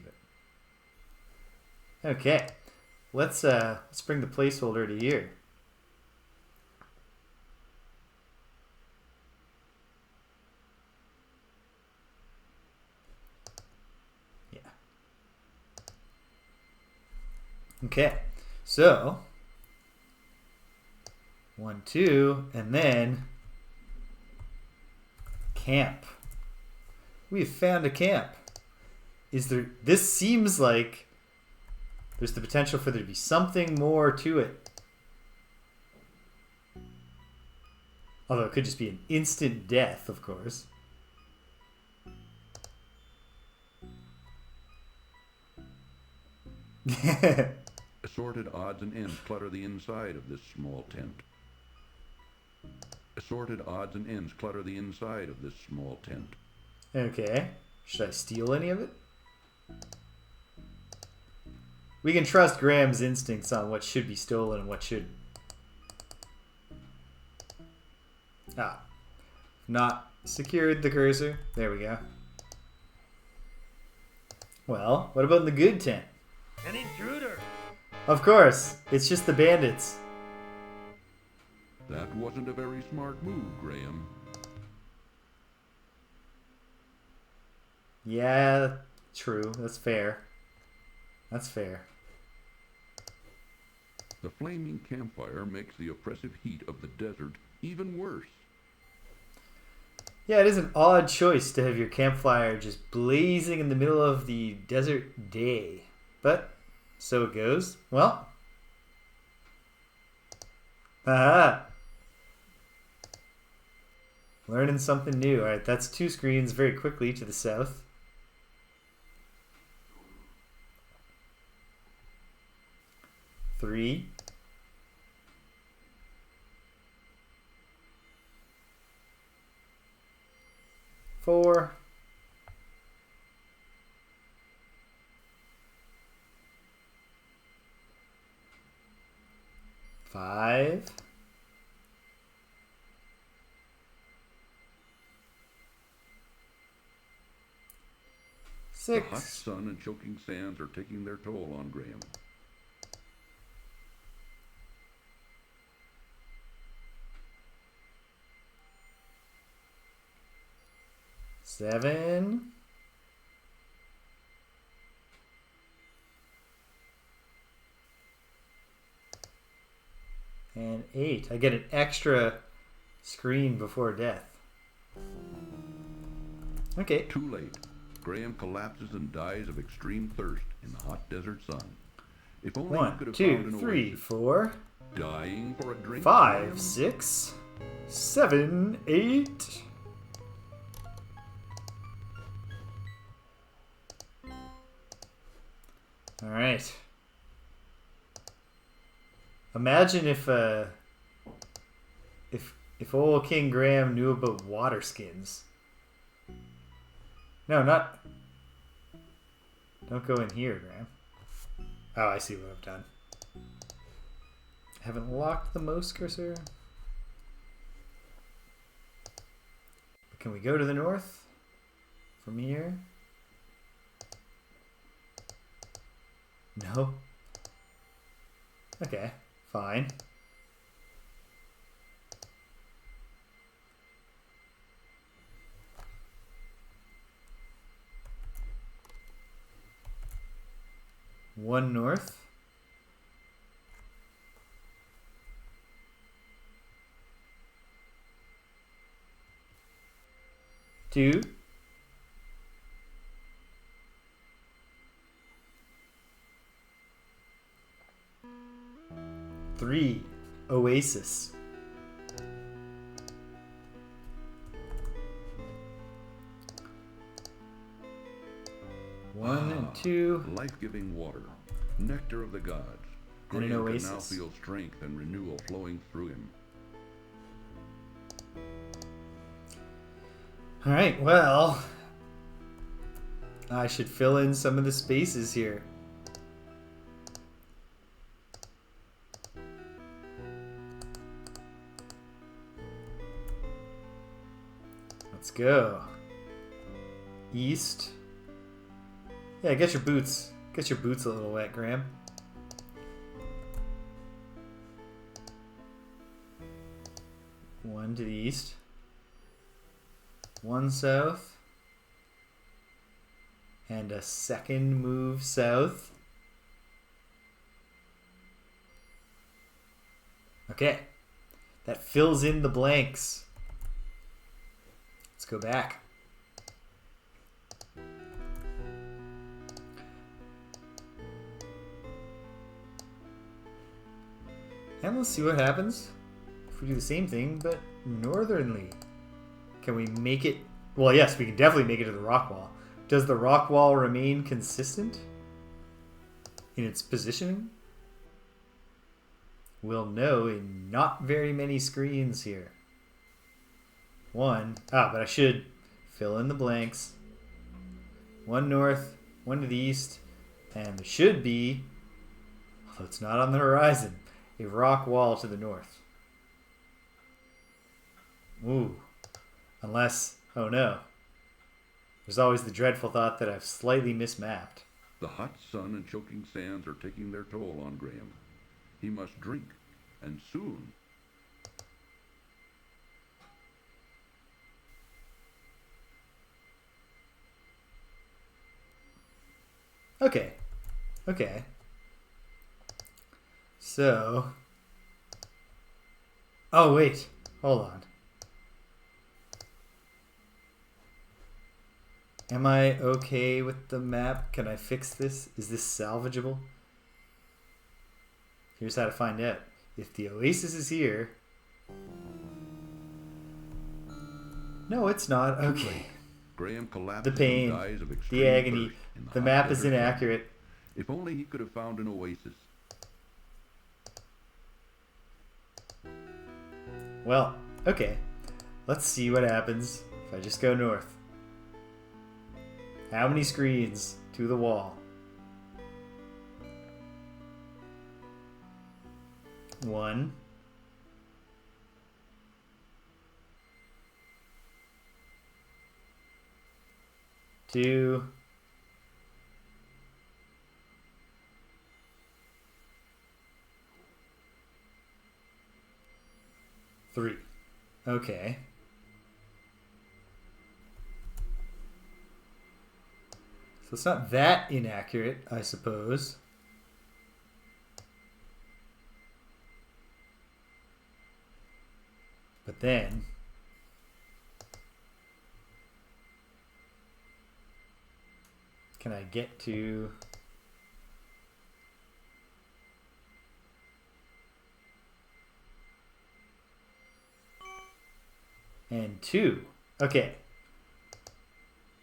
but okay. Let's bring the placeholder to here. Yeah. Okay. So 1, 2, and then camp. We have found a camp. Is there? This seems like there's the potential for there to be something more to it. Although it could just be an instant death, of course. Assorted odds and ends clutter the inside of this small tent. Assorted odds and ends clutter the inside of this small tent. Okay. Should I steal any of it? We can trust Graham's instincts on what should be stolen and what shouldn't. Ah. Not secured the cursor. There we go. Well, what about in the good tent? An intruder! Of course. It's just the bandits. That wasn't a very smart move, Graham. Yeah, true. That's fair. That's fair. The flaming campfire makes the oppressive heat of the desert even worse. Yeah, it is an odd choice to have your campfire just blazing in the middle of the desert day. But so it goes. Well. Haha. Learning something new. Alright, that's 2 screens very quickly to the south. Three. 4. 5. 6. The hot sun and choking sands are taking their toll on Graham. 7. And 8. I get an extra screen before death. Okay. Too late. Graham collapses and dies of extreme thirst in the hot desert sun. If only 1, he could have 2, found an 3, oasis. 4. Dying for a drink. 5, Graham? 6, 7, 8. All right. Imagine if old King Graham knew about water skins. No, not. Don't go in here, Graham. Oh, I see what I've done. Haven't locked the mouse cursor. But can we go to the north from here? No. Okay, fine. One north. Two. Three. Oasis. One and two. Life-giving water, nectar of the gods. And an Graham can oasis. now feel strength and renewal flowing through him. All right, well, I should fill in some of the spaces here. Let's go. East. Yeah, get your boots. Get your boots a little wet, Graham. One to the east. One south. And a second move south. Okay. That fills in the blanks. Let's go back. And let's see what happens if we do the same thing, but northernly. Can we make it? Well, yes, we can definitely make it to the rock wall. Does the rock wall remain consistent in its positioning? We'll know in not very many screens here. One. But I should fill in the blanks. One north, one to the east, and there should be, although it's not on the horizon, a rock wall to the north. Ooh. Unless, oh no. There's always the dreadful thought that I've slightly mismapped. The hot sun and choking sands are taking their toll on Graham. He must drink, and soon. Okay. Okay. So. Oh, wait. Hold on. Am I okay with the map? Can I fix this? Is this salvageable? Here's how to find out. If the oasis is here... No, it's not. Okay. Graham collapsed The pain, in guise of extreme the agony, thirst in the hot map is desert sun. inaccurate. If only he could have found an oasis. Well, okay. Let's see what happens if I just go north. How many screens to the wall? One. Two. Three. Okay. So it's not that inaccurate, I suppose. But then... Can I get to... And 2. Okay.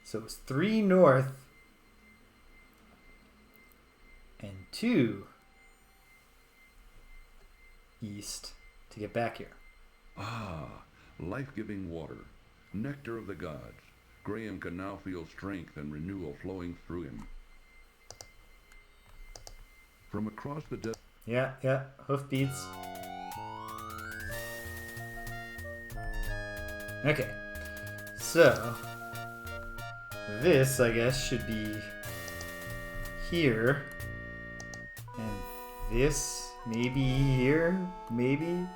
So it's 3 north and 2 east to get back here. Ah, life-giving water, nectar of the gods. Graham can now feel strength and renewal flowing through him. From across the desert. Yeah, hoof beats. Okay, so this, I guess, should be here, and this maybe here, maybe.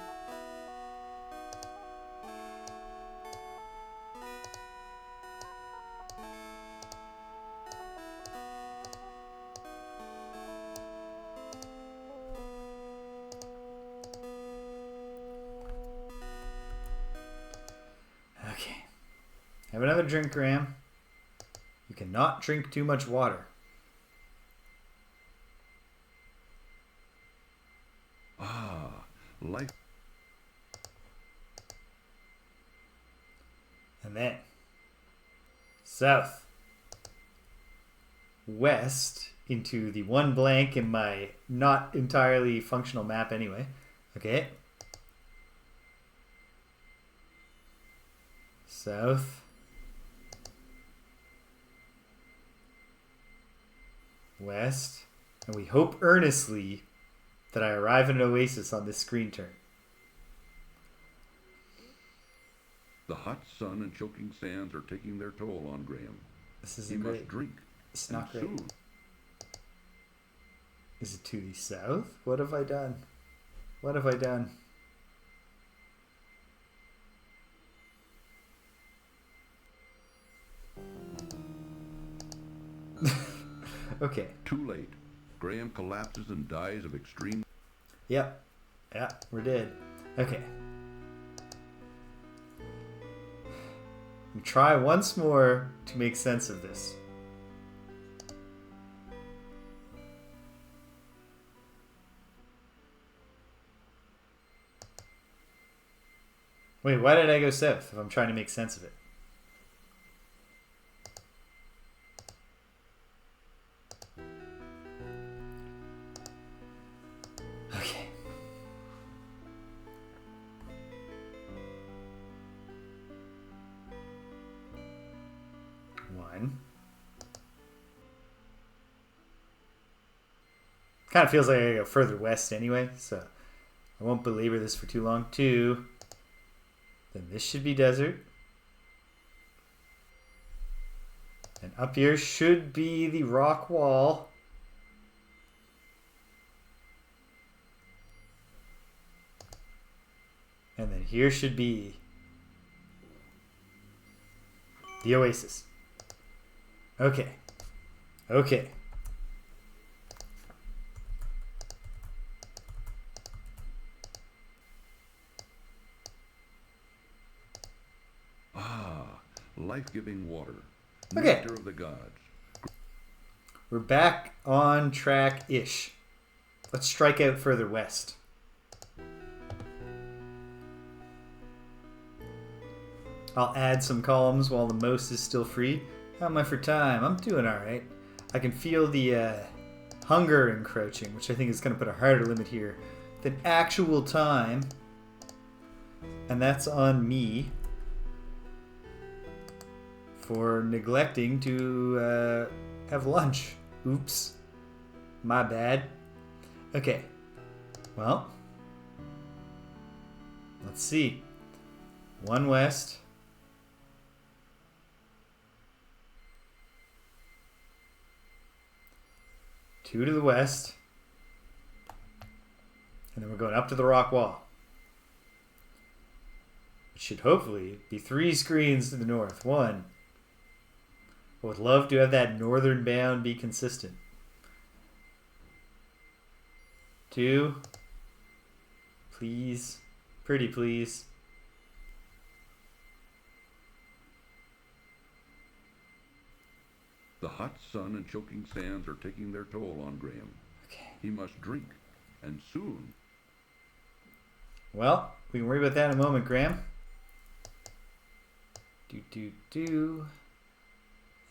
Okay, have another drink, Graham. You cannot drink too much water. Ah, life. And then south, west into the one blank in my not entirely functional map anyway. Okay. South. West. And we hope earnestly that I arrive at an oasis on this screen turn. The hot sun and choking sands are taking their toll on Graham. This isn't He great. must drink. It's not great. Soon. Is it to the south? What have I done? What have I done? Okay. Too late. Graham collapses and dies of extreme. Yep. Yeah, we're dead. Okay. Try once more to make sense of this. Wait, why did I go south if I'm trying to make sense of it? Okay. One. Kind of feels like I gotta go further west anyway, so I won't belabor this for too long. 2. Then this should be desert. And up here should be the rock wall. And then here should be the oasis. Okay. Okay. Life-giving water. Okay. Nectar of the gods. We're back on track-ish. Let's strike out further west. I'll add some columns while the most is still free. How am I for time? I'm doing alright. I can feel the hunger encroaching, which I think is going to put a harder limit here than actual time. And that's on me for neglecting to have lunch. Oops. My bad. Okay. Well, let's see. 1 west. Two to the west. And then we're going up to the rock wall. It should hopefully be 3 screens to the north. 1. I would love to have that northern bound be consistent. 2. Please. Pretty please. The hot sun and choking sands are taking their toll on Graham. Okay. He must drink, and soon. Well, we can worry about that in a moment, Graham. Do.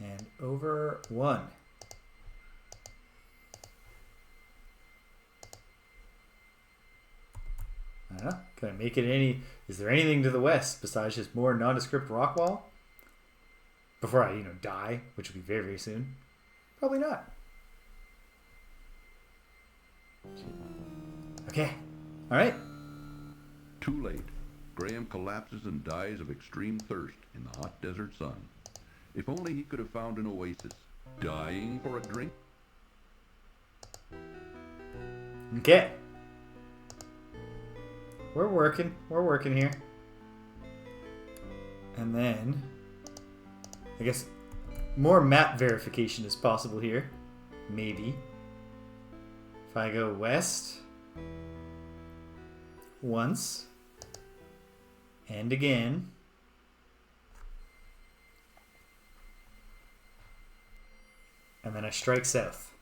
And over 1. Can I make it any... Is there anything to the west besides just more nondescript rock wall? Before I, die, which will be very, very soon. Probably not. Okay. All right. Too late. Graham collapses and dies of extreme thirst in the hot desert sun. If only he could have found an oasis. Dying for a drink? Okay. We're working here. And then, I guess more map verification is possible here. Maybe. If I go west once and again, and then I strike south.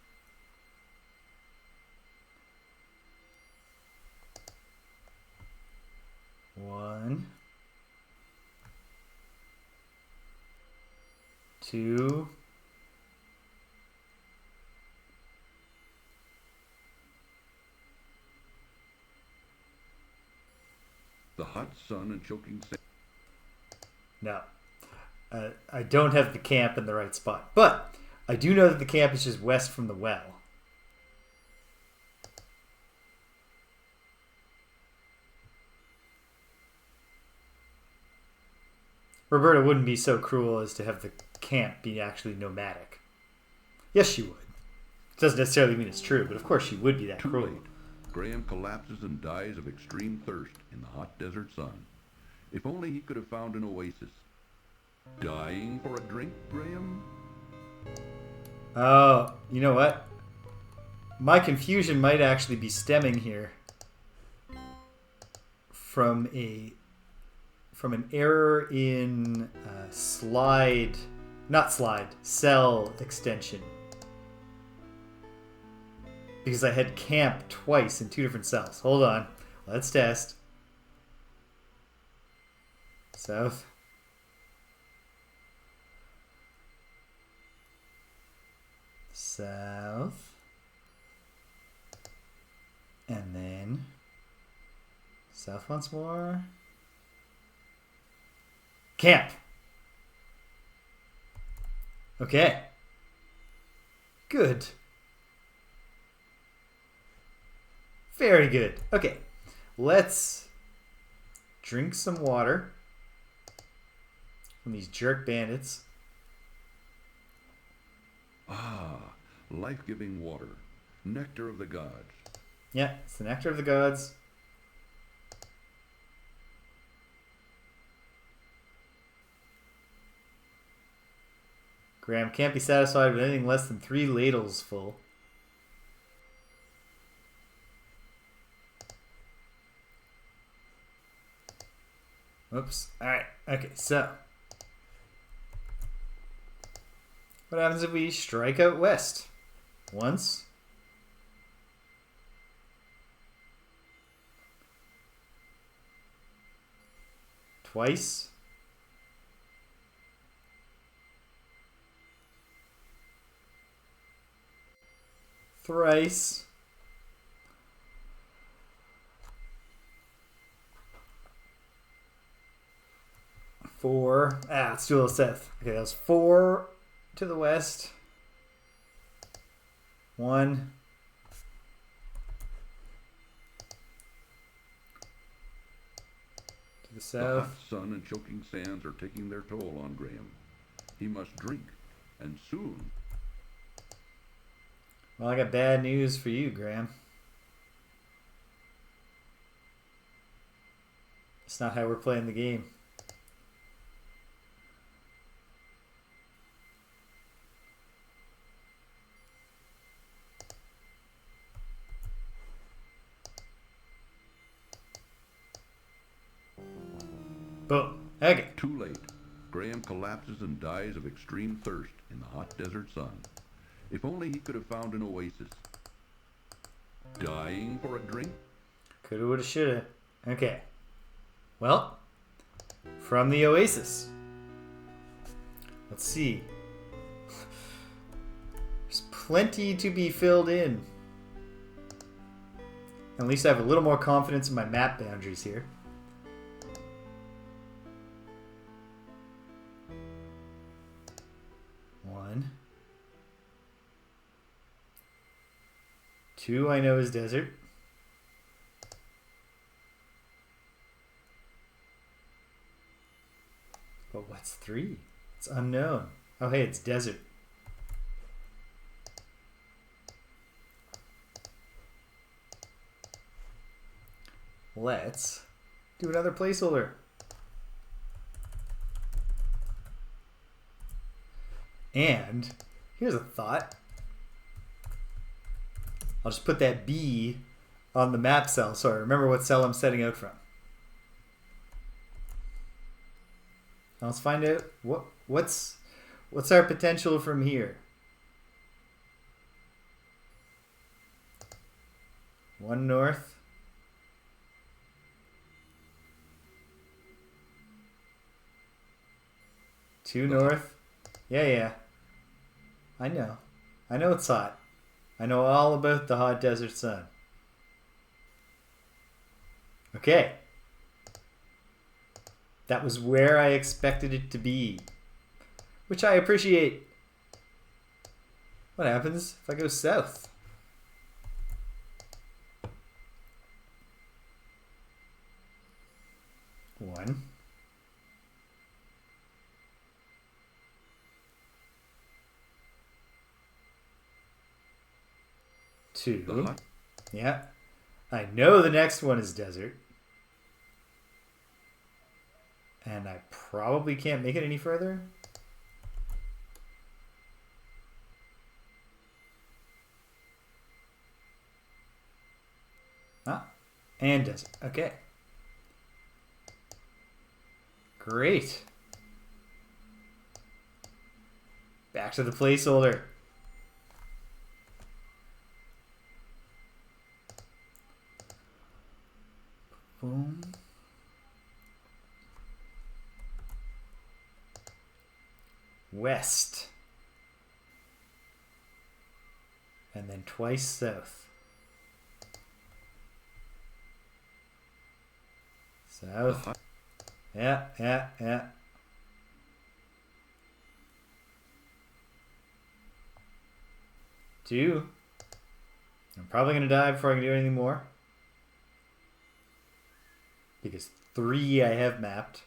One, two, the hot sun and choking sand. No. I don't have the camp in the right spot, but I do know that the camp is just west from the well. Roberta wouldn't be so cruel as to have the camp be actually nomadic. Yes, she would. It doesn't necessarily mean it's true, but of course she would be that Too cruel. late. Graham collapses and dies of extreme thirst in the hot desert sun. If only he could have found an oasis. Dying for a drink, Graham? Oh, you know what? My confusion might actually be stemming here from an error in cell extension. Because I had camp twice in two different cells. Hold on. Let's test. South. South. And then south once more. Camp. Okay. Good. Very good. Okay. Let's drink some water from these jerk bandits. Ah, life-giving water. Nectar of the gods. Yeah, it's the nectar of the gods. Graham can't be satisfied with anything less than 3 ladles full. Oops. Alright. Okay, so. What happens if we strike out west? Once. Twice. Thrice. Four. Let's do a little south. Okay, that was 4 to the west. 1. To the south. The hot sun and choking sands are taking their toll on Graham. He must drink, and soon. Well, I got bad news for you, Graham. It's not how we're playing the game. Boom. Okay. Too late. Graham collapses and dies of extreme thirst in the hot desert sun. If only he could have found an oasis. Dying for a drink? Coulda, woulda, shoulda. Okay. Well, from the oasis. Let's see. There's plenty to be filled in. At least I have a little more confidence in my map boundaries here. 2 I know is desert. But what's 3? It's unknown. Oh, hey, it's desert. Let's do another placeholder. And here's a thought. I'll just put that B on the map cell so I remember what cell I'm setting out from. Now let's find out what's our potential from here. 1 north. 2 north. Yeah. I know it's hot. I know all about the hot desert sun. Okay. That was where I expected it to be, which I appreciate. What happens if I go south? One. Two. Yeah. I know the next one is desert. And I probably can't make it any further. Ah, and desert. Okay. Great. Back to the placeholder. Boom. West. And then twice south. South. Yeah. 2. I'm probably going to die before I can do anything more. Because 3 I have mapped.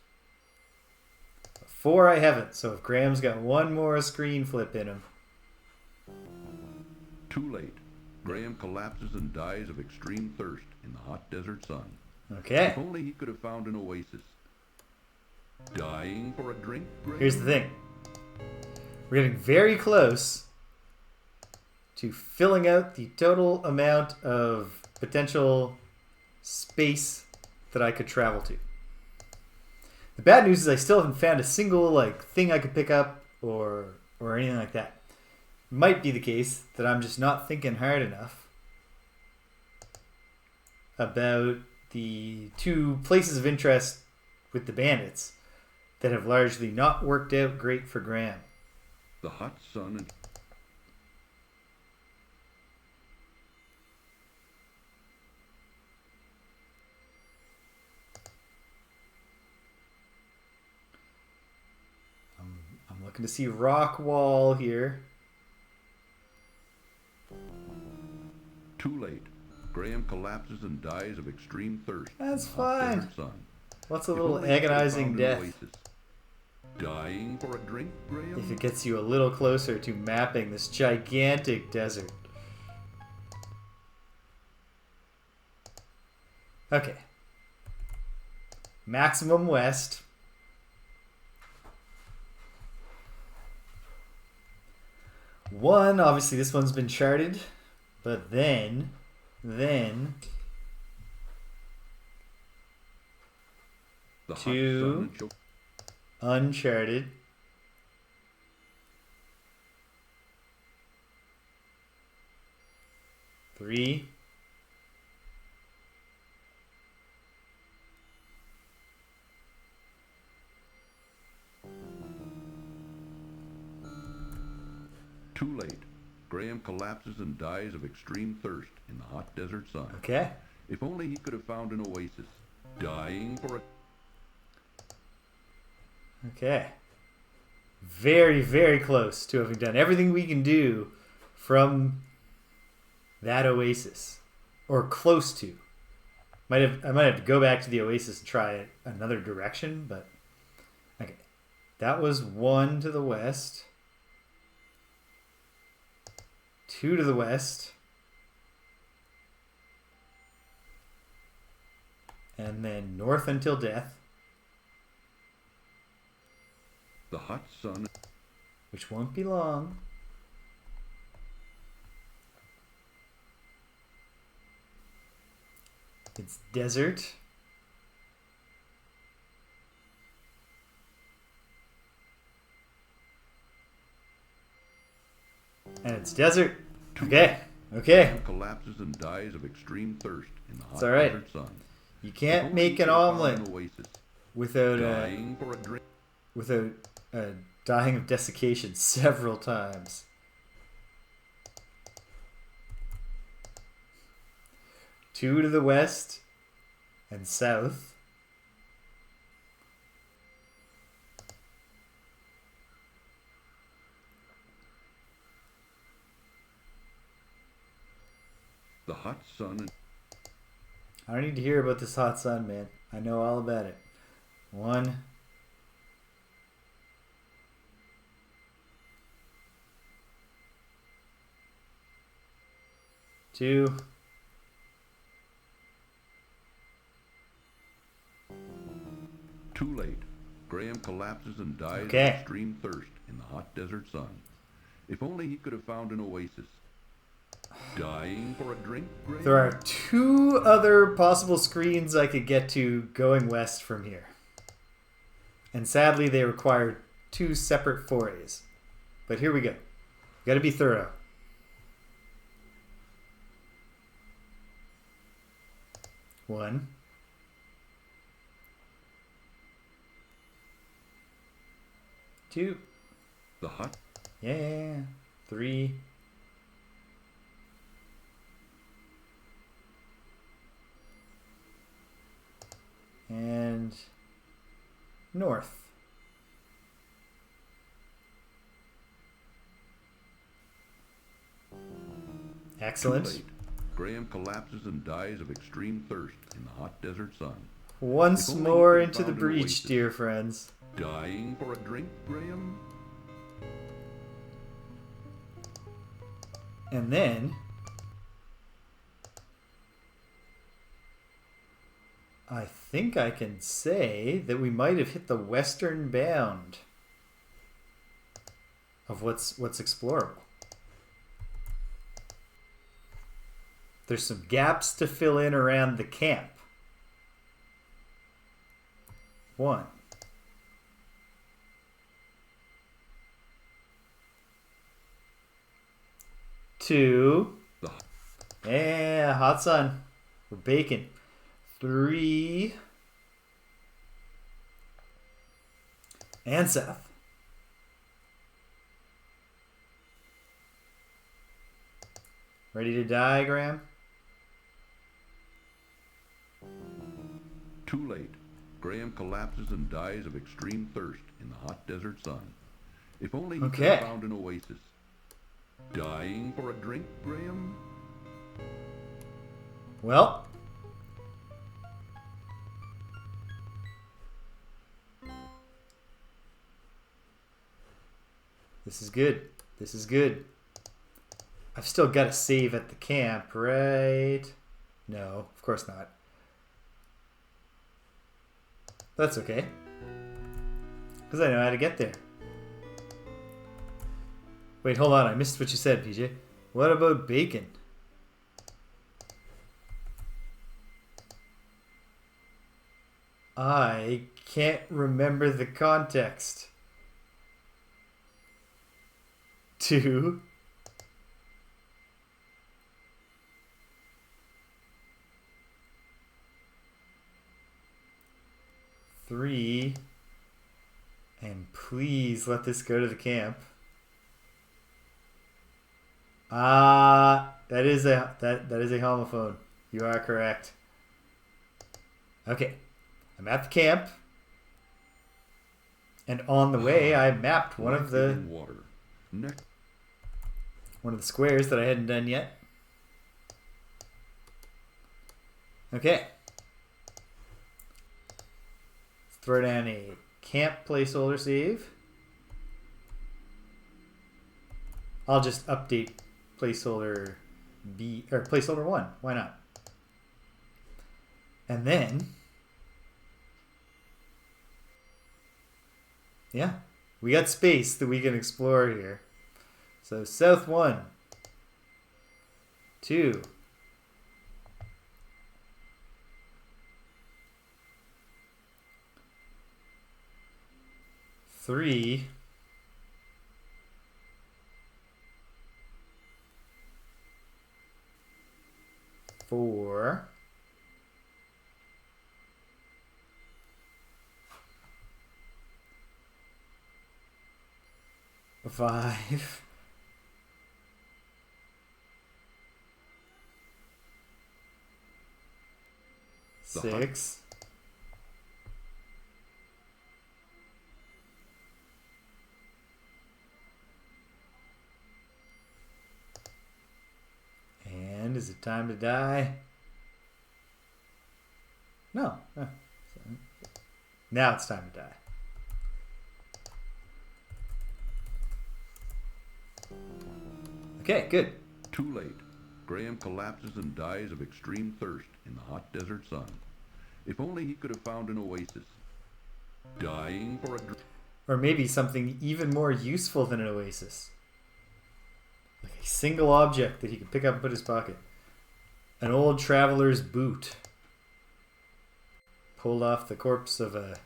4 I haven't, so if Graham's got one more screen flip in him. Too late. Graham collapses and dies of extreme thirst in the hot desert sun. Okay. If only he could have found an oasis. Dying for a drink, Graham? Here's the thing. We're getting very close to filling out the total amount of potential space that I could travel to. The bad news is I still haven't found a single thing I could pick up or anything like that. It might be the case that I'm just not thinking hard enough about the 2 places of interest with the bandits that have largely not worked out great for Graham. The hot sun and... I'm looking to see rock wall here. Too late. Graham collapses and dies of extreme thirst. That's in the hot fine. desert sun. What's a If little only he could have agonizing found an death? oasis. Dying for a drink, Graham? If it gets you a little closer to mapping this gigantic desert. Okay. Maximum west. One, obviously this one's been charted, but then The hot 2 sun and uncharted. Three. Too late. Graham collapses and dies of extreme thirst in the hot desert sun. Okay. If only he could have found an oasis. Dying for a... Okay. Very, very close to having done everything we can do from that oasis, or close to. I might have to go back to the oasis and try it another direction, but okay. That was 1 to the west, 2 to the west, and then north until death. The hot sun, which won't be long. It's desert. And it's desert. Okay. Okay. Collapses and dies of extreme thirst in the hot It's all right. desert sun. You can't make an omelet without dying of desiccation several times. Two to the west and south. The hot sun. I don't need to hear about this hot sun, man. I know all about it. 1. 2. Too late. Graham collapses and dies of Okay. extreme thirst in the hot desert sun. If only he could have found an oasis. Dying for a drink, Graham? There are 2 other possible screens I could get to going west from here. And sadly, they require 2 separate forays. But here we go. Gotta be thorough. One. 2. The hot. Yeah. 3. And north. Excellent. Too late. Graham collapses and dies of extreme thirst in the hot desert sun. Once If only he more could have into the found an breach, oasis. dear friends. Dying for a drink, Graham? And then I think I can say that we might have hit the western bound of what's explorable. There's some gaps to fill in around the camp. 1. 2. Yeah, hot sun. We're baking. 3. And south. Ready to diagram? Too late. Graham collapses and dies of extreme thirst in the hot desert sun. If only he could Okay. have found an oasis. Dying for a drink, Graham? Well, this is good. This is good. I've still got to save at the camp, right? No, of course not. That's okay. Because I know how to get there. Wait, hold on. I missed what you said, PJ. What about bacon? I can't remember the context. 2. 3. And please let this go to the camp. That is a homophone. You are correct. Okay. I'm at the camp. And on the way I mapped one of the water. one of the squares that I hadn't done yet. Okay. Let's throw down a camp placeholder save. I'll just update placeholder B or placeholder 1. Why not? And then, yeah, we got space that we can explore here. So south 1, 2, 3, 4, 5, 6, 'And is it time to die? No. Oh. Now it's time to die. Okay, good. Too late. Graham collapses and dies of extreme thirst in the hot desert sun. If only he could have found an oasis. Dying for a drink. Or maybe something even more useful than an oasis. Like a single object that he could pick up and put in his pocket. An old traveler's boot. Pulled off the corpse of a,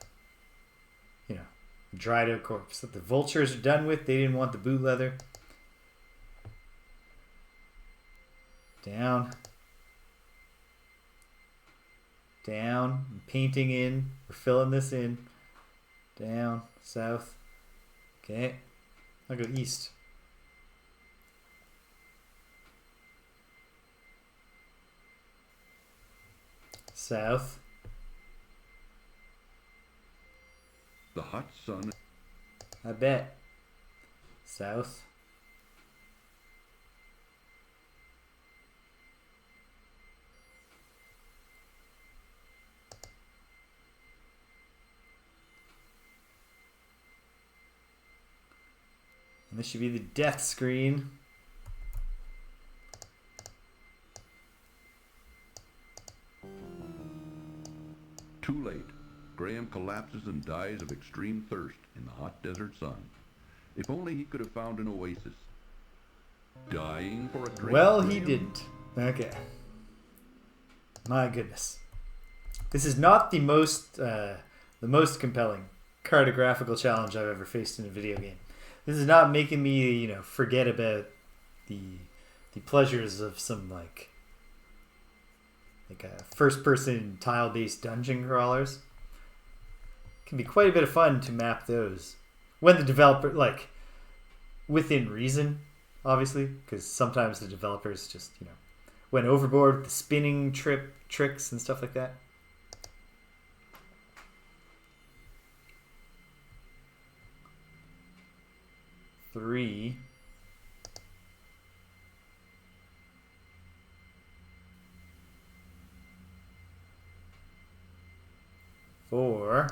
dried out corpse that the vultures are done with. They didn't want the boot leather. Down. Down. Painting in. We're filling this in. Down. South. Okay. I'll go east. South. The hot sun. I bet. South. And this should be the death screen. Too late. Graham collapses and dies of extreme thirst in the hot desert sun. If only he could have found an oasis. Dying for a drink. Well, he didn't. Okay. My goodness. This is not the most compelling cartographical challenge I've ever faced in a video game. This is not making me, forget about the pleasures of some like first-person tile-based dungeon crawlers. It can be quite a bit of fun to map those when the developer, within reason, obviously, because sometimes the developers just, went overboard with the spinning tricks and stuff like that. Three. 4.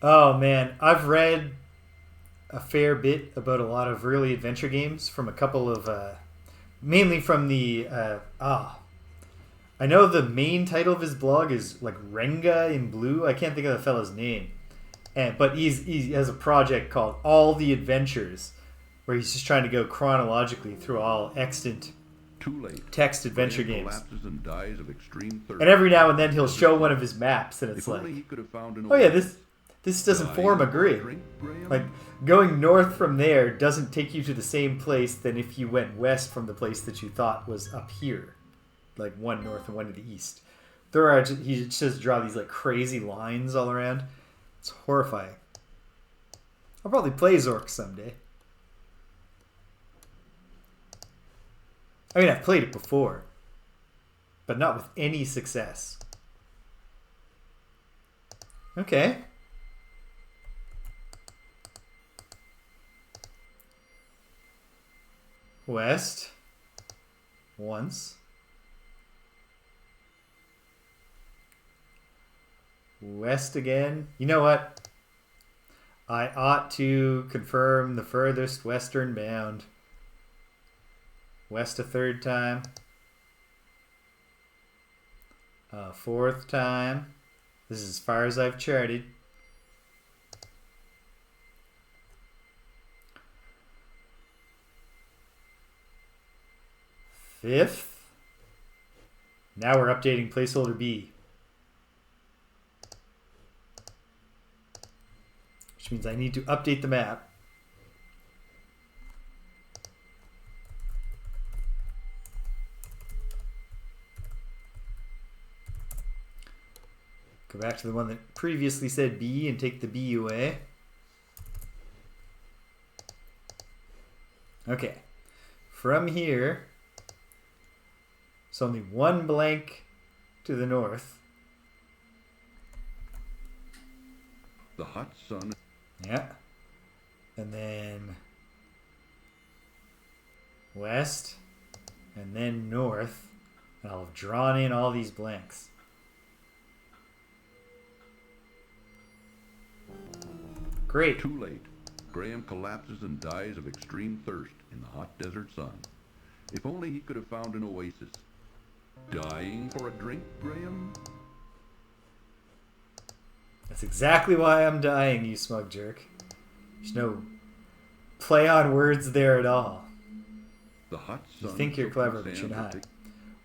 Oh man, I've read a fair bit about a lot of early adventure games from a couple of, mainly from the, I know the main title of his blog is like Renga in Blue. I can't think of the fellow's name. But he has a project called All the Adventures, where he's just trying to go chronologically through all extant text adventure games. And dies of extreme thirst. And every now and then he'll show one of his maps, and it's like, oh yeah, this doesn't form a grid. Like, going north from there doesn't take you to the same place than if you went west from the place that you thought was up here. Like, one north and one to the east. He just draw these like crazy lines all around. It's horrifying. I'll probably play Zork someday. I mean, I've played it before, but not with any success. Okay. west once. West again. You know what? I ought to confirm the furthest western bound. West a third time. Fourth time. This is as far as I've charted. Fifth. Now we're updating placeholder B. Which means I need to update the map. Go back to the one that previously said B and take the B away. Okay. From here, it's only one blank to the north. The hot sun. Yeah. And then west, and then north. And I'll have drawn in all these blanks. Great. Too late. Graham collapses and dies of extreme thirst in the hot desert sun. If only he could have found an oasis. Dying for a drink, Graham? That's exactly why I'm dying, you smug jerk. There's no play on words there at all. The hot You sun. think you're clever, but you're not.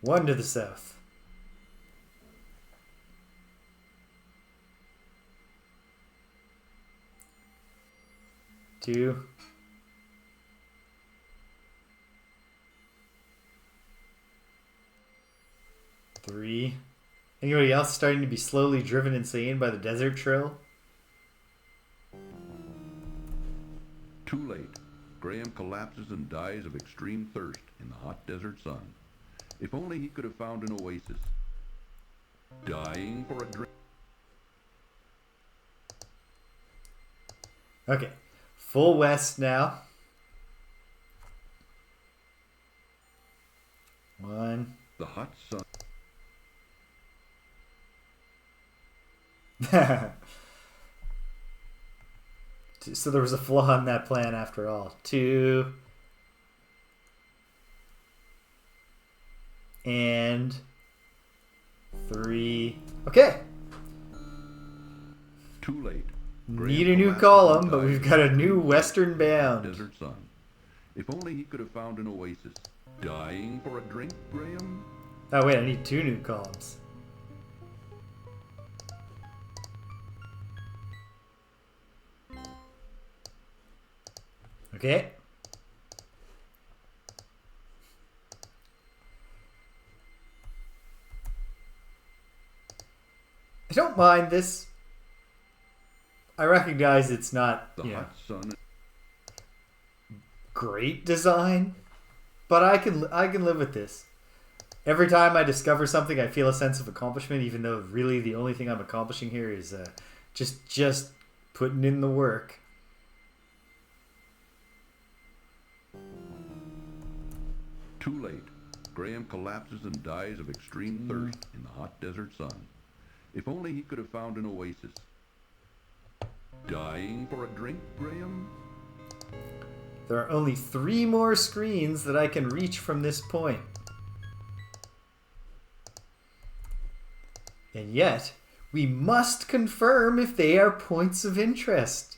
One to the south. Two. Three. Anybody else starting to be slowly driven insane by the desert trail? Too late. Graham collapses and dies of extreme thirst in the hot desert sun. If only he could have found an oasis. Dying for a drink. Okay. Full west now. One. The hot sun. So there was a flaw in that plan after all. Two. And three. Okay. Too late. Need a new column, but we've got a new western bound. Desert sun. If only he could have found an oasis. Dying for a drink, Graham? Oh wait, I need two new columns. Okay. I don't mind this. I recognize it's not, The hot sun. great design, but I can live with this. Every time I discover something, I feel a sense of accomplishment, even though really the only thing I'm accomplishing here is just putting in the work. Too late. Graham collapses and dies of extreme thirst in the hot desert sun. If only he could have found an oasis. Dying for a drink, Graham? There are only 3 more screens that I can reach from this point. And yet, we must confirm if they are points of interest.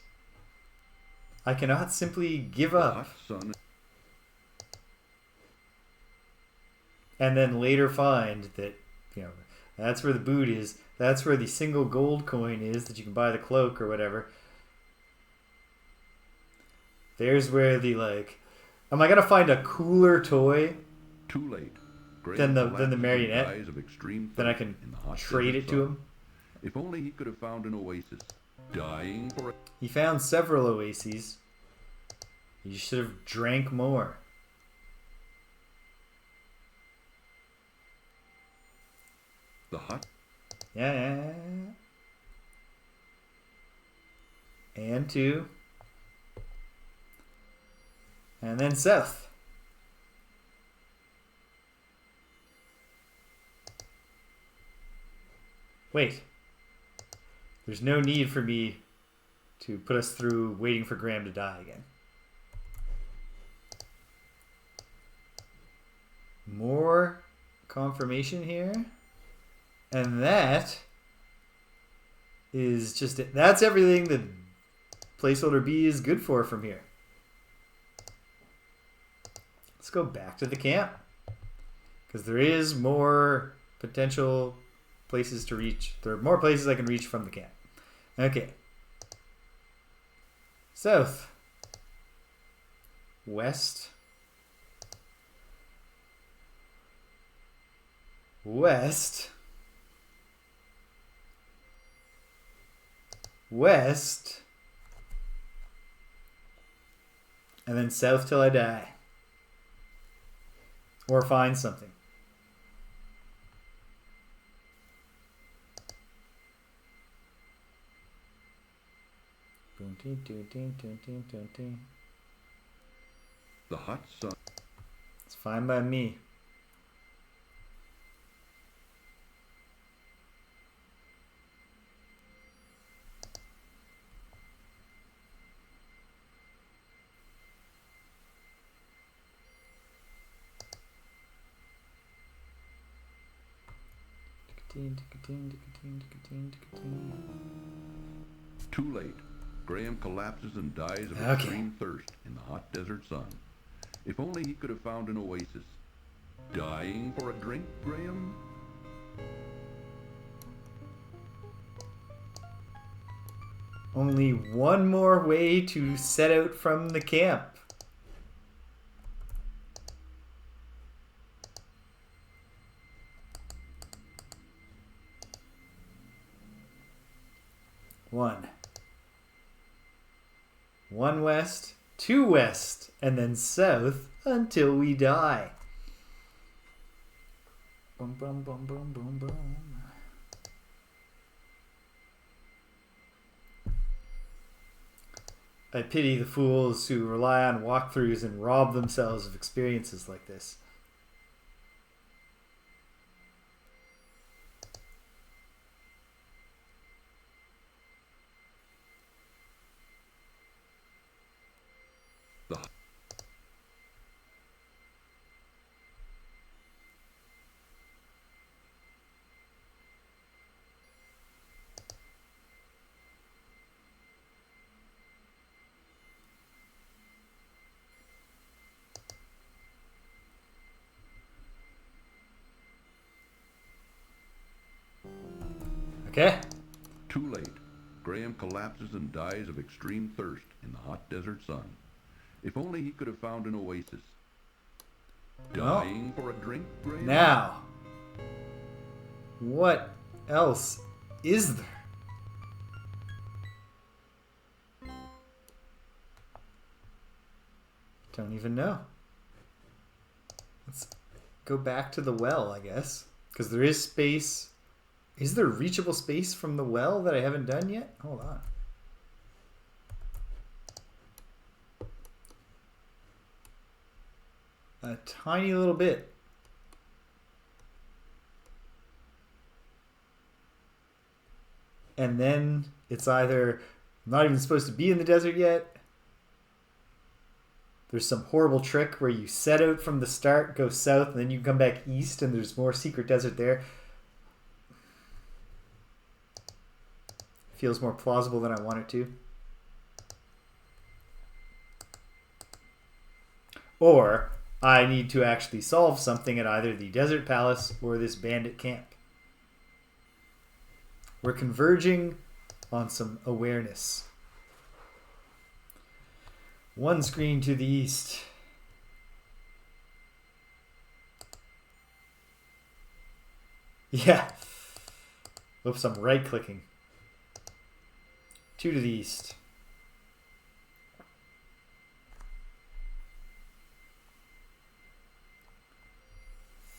I cannot simply give The up. hot sun. And then later find that, that's where the boot is. That's where the single gold coin is that you can buy the cloak or whatever. There's where the, am I going to find a cooler toy Too late. than the collapses and marionette? dies of extreme Then I thirst can in the hot trade desert it to sun. him. If only he could have found an oasis. Dying for a... He found several oases. He should have drank more. The hot... Yeah. And 2. And then south. Wait. There's no need for me to put us through waiting for Graham to die again. More confirmation here. And that is just it. That's everything that placeholder B is good for from here. Let's go back to the camp. Because there is more potential places to reach. There are more places I can reach from the camp. Okay. South. West. West. West. And then south till I die. Or find something. The hot sun. It's fine by me. Too late. Graham collapses and dies of extreme thirst in the hot desert sun. If only he could have found an oasis. Dying for a drink, Graham? Only one more way to set out from the camp. One west, two west, and then south until we die. Boom, boom, boom, boom, boom, boom. I pity the fools who rely on walkthroughs and rob themselves of experiences like this. Okay. Too late. Graham collapses and dies of extreme thirst in the hot desert sun. If only he could have found an oasis. Dying for a drink, Graham? Now, what else is there? Don't even know. Let's go back to the well, I guess. Because there is space. Is there reachable space from the well that I haven't done yet? Hold on. A tiny little bit. And then it's either I'm not even supposed to be in the desert yet. There's some horrible trick where you set out from the start, go south, and then you come back east, and there's more secret desert there. Feels more plausible than I want it to. Or I need to actually solve something at either the desert palace or this bandit camp. We're converging on some awareness. One screen to the east. Yeah. Oops, I'm right clicking. 2 to the east.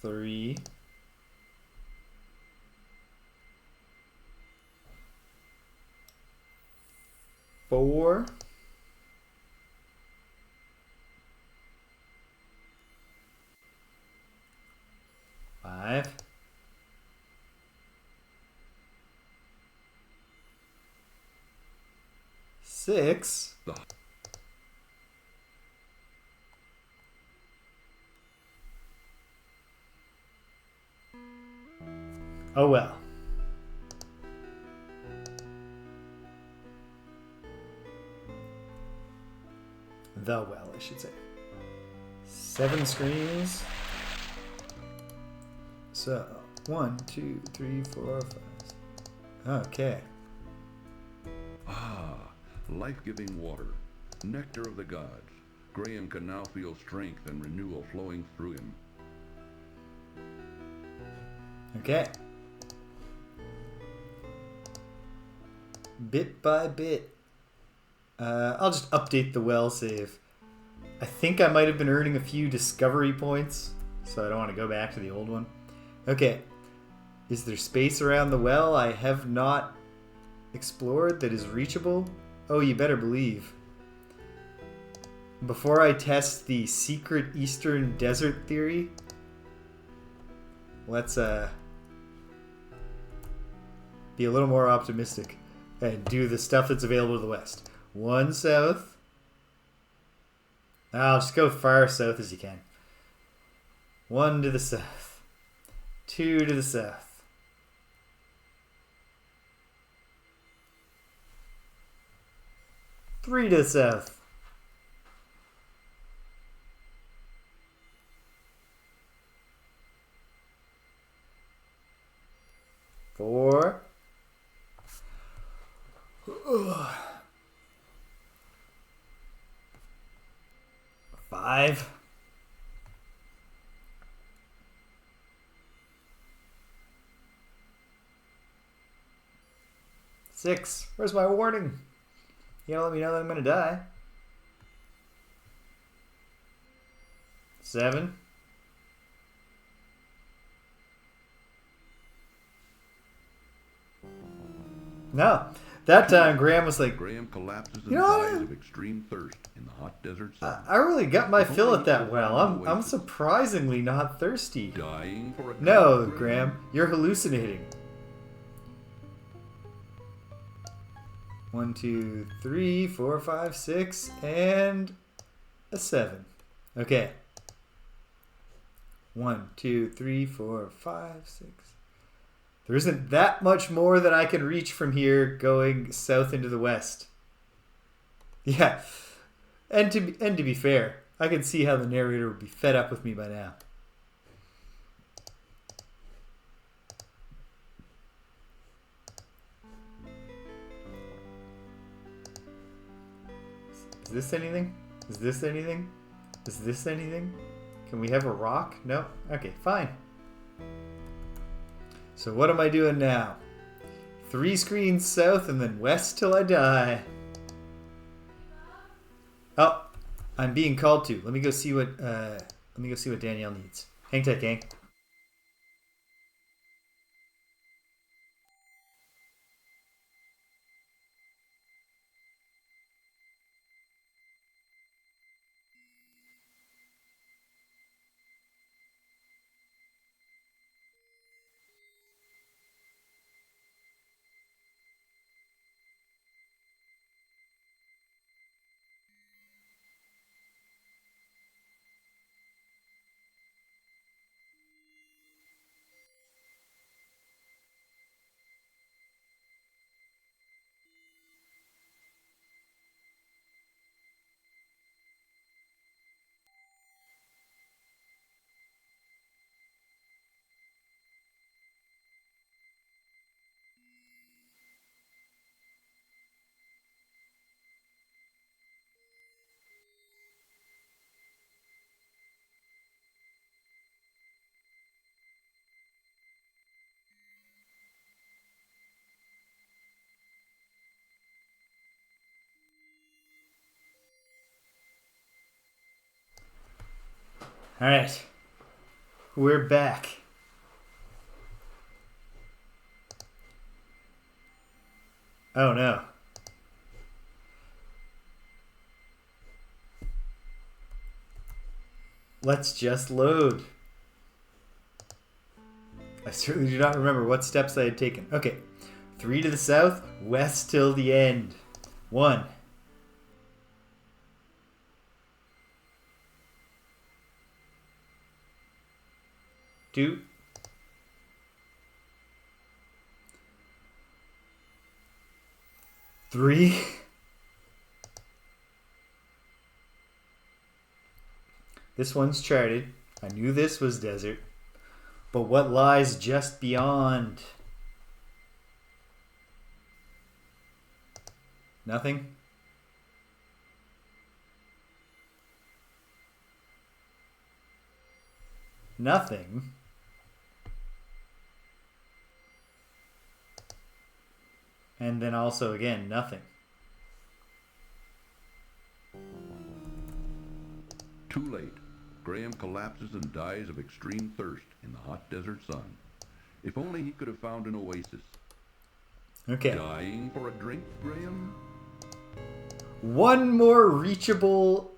Three. 4. 5. 6. Oh well. The well, I should say. 7 screens. So, 1, 2, 3, 4, 5. Okay. Ah, life-giving water, nectar of the gods. Graham can now feel strength and renewal flowing through him. Okay. Bit by bit. I'll just update the well save. I think I might have been earning a few discovery points, so I don't want to go back to the old one. Okay. Is there space around the well I have not explored that is reachable? Oh, you better believe. Before I test the secret eastern desert theory, let's be a little more optimistic and do the stuff that's available to the west. 1 south. I'll just go far south as you can. 1 to the south. 2 to the south. 3 to the south. 4. 5. 6. Where's my warning? You gotta let me know that I'm gonna die. 7. No. That time Graham was like, Graham collapses you and know dies of extreme thirst in the hot desert sun. I really got my fill at that well. I'm surprisingly not thirsty. Dying for a No, Graham, you're hallucinating. 1, 2, 3, 4, 5, 6, and a 7. Okay. 1, 2, 3, 4, 5, 6. There isn't that much more that I can reach from here going south into the west. Yeah. And to be fair, I can see how the narrator would be fed up with me by now. Is this anything? Is this anything? Is this anything? Can we have a rock? No? Okay, fine. So what am I doing now? 3 screens south and then west till I die. Oh, I'm being called to. Let me go see what Danielle needs. Hang tight, gang. All right, we're back. Oh no. Let's just load. I certainly do not remember what steps I had taken. Okay, 3 to the south, west till the end. 1, 2. Three. This one's charted. I knew this was desert. But what lies just beyond? Nothing? Nothing? And then also, again, nothing. Too late. Graham collapses and dies of extreme thirst in the hot desert sun. If only he could have found an oasis. Okay. Dying for a drink, Graham? One more reachable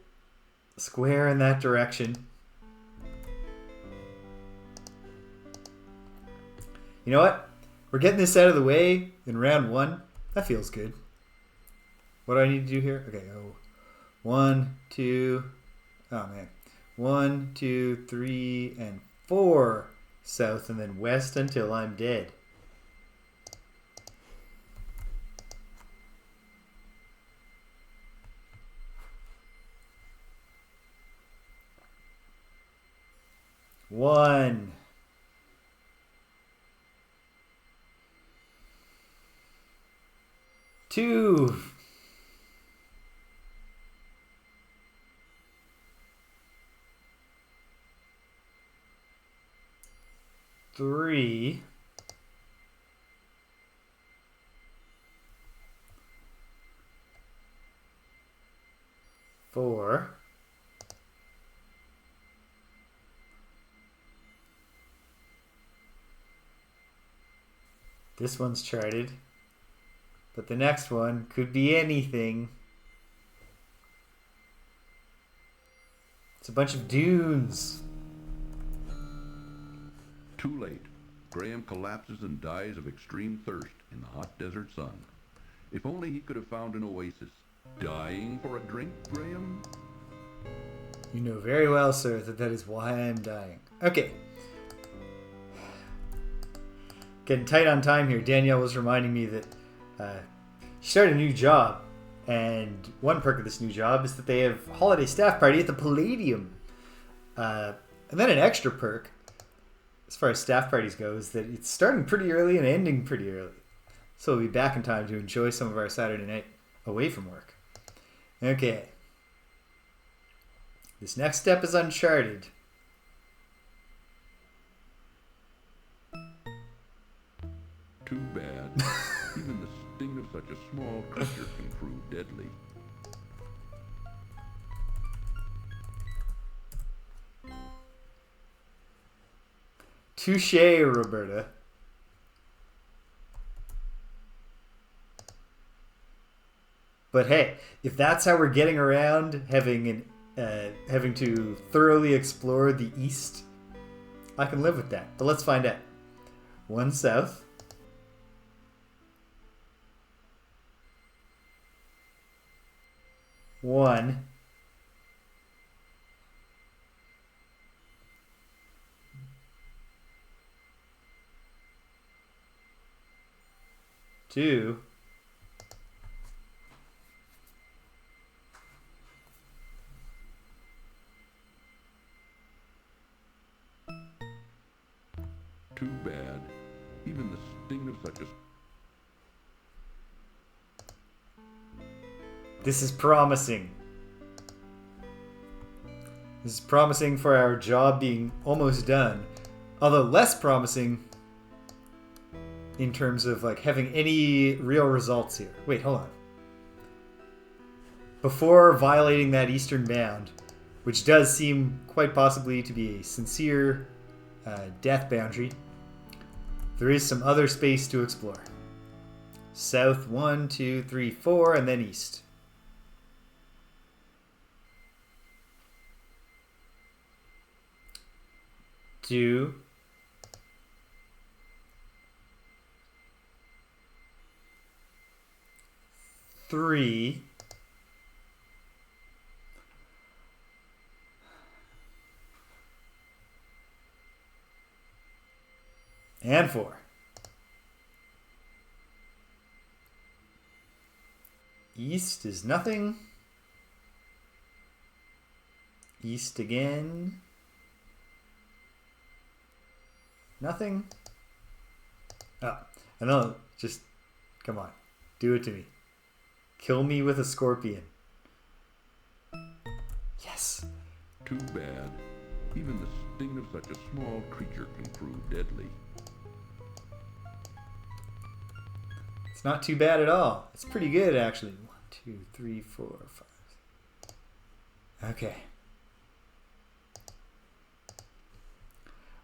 square in that direction. You know what? We're getting this out of the way in round 1. That feels good. What do I need to do here? Okay, oh. 1, 2. Oh, man. 1, 2, 3, and 4 south, and then west until I'm dead. One. Two. Three. Four. This one's charted, but the next one could be anything. It's a bunch of dunes. Too late. Graham collapses and dies of extreme thirst in the hot desert sun. If only he could have found an oasis. Dying for a drink, Graham? You know very well, sir, that is why I am dying. Okay. Getting tight on time here. Danielle was reminding me that she started a new job, and one perk of this new job is that they have holiday staff party at the Palladium. And then an extra perk, as far as staff parties go, is that it's starting pretty early and ending pretty early. So we'll be back in time to enjoy some of our Saturday night away from work. Okay. This next step is uncharted. Too bad. Even the sting of such a small creature can prove deadly. Touche, Roberta. But hey, if that's how we're getting around having to thoroughly explore the east, I can live with that. But let's find out. 1 south. 1. 2. 'Too bad. Even the sting of such a... This is promising. This is promising for our job being almost done. Although less promising in terms of like having any real results here. Wait, hold on. Before violating that eastern bound, which does seem quite possibly to be a sincere death boundary, there is some other space to explore. South 1, 2, 3, 4, and then east. Two. 3. And 4. East is nothing. East again. Nothing. Oh, I know. Just, come on. Do it to me. Kill me with a scorpion. Yes. Too bad. Even the sting of such a small creature can prove deadly. It's not too bad at all. It's pretty good, actually. 1, 2, 3, 4, 5. Okay.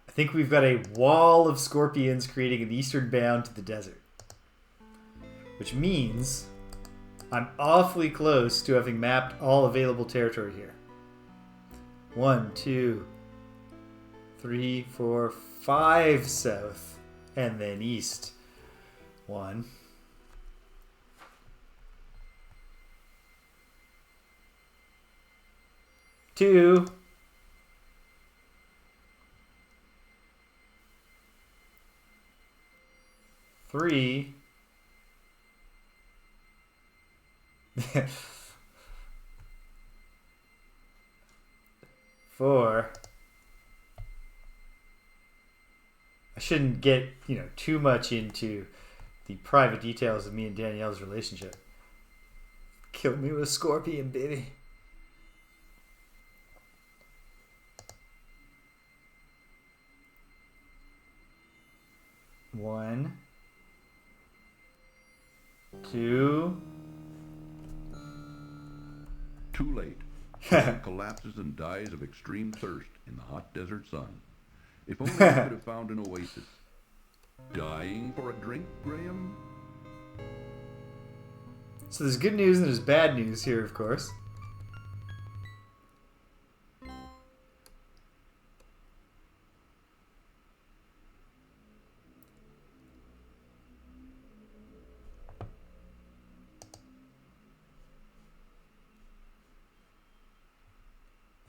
I think we've got a wall of scorpions creating an eastern bound to the desert. Which means I'm awfully close to having mapped all available territory here. 1, 2, 3, 4, 5 south, and then east. 1. 2. 3. 4. I shouldn't get, too much into the private details of me and Danielle's relationship. Kill me with a scorpion, baby. One, 2. Too late. Graham collapses and dies of extreme thirst in the hot desert sun. If only he could have found an oasis. Dying for a drink, Graham? So there's good news and there's bad news here, of course.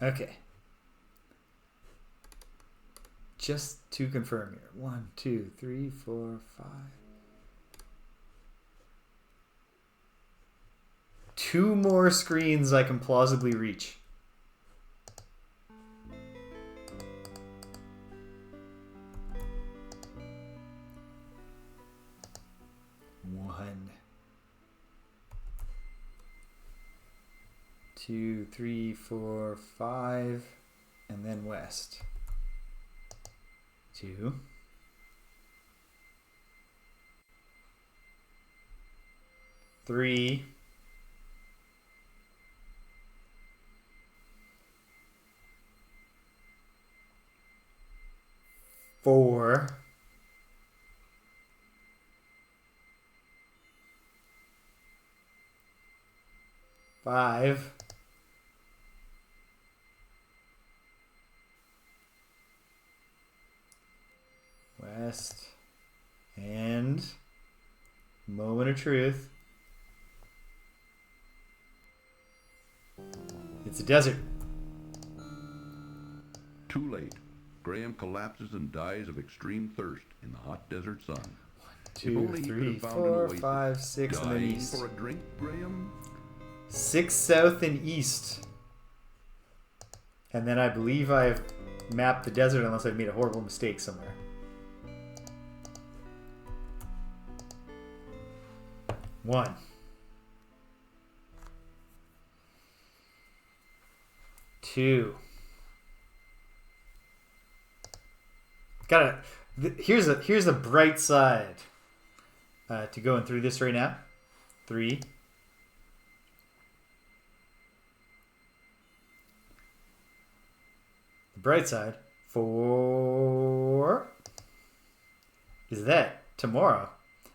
Okay. Just to confirm here. 1, 2, 3, 4, 5. 2 more screens I can plausibly reach. One, 2, 3, 4, 5, and then west. 2. 3. 4. 5. West. And moment of truth. It's a desert. Too late. Graham collapses and dies of extreme thirst in the hot desert sun. 1, 2, 3, 4, 5, 6, and then east. For a drink, Graham? 6 south and east. And then I believe I've mapped the desert unless I've made a horrible mistake somewhere. One. Two. Here's a bright side to going through this right now. 3. The bright side. 4 is that tomorrow,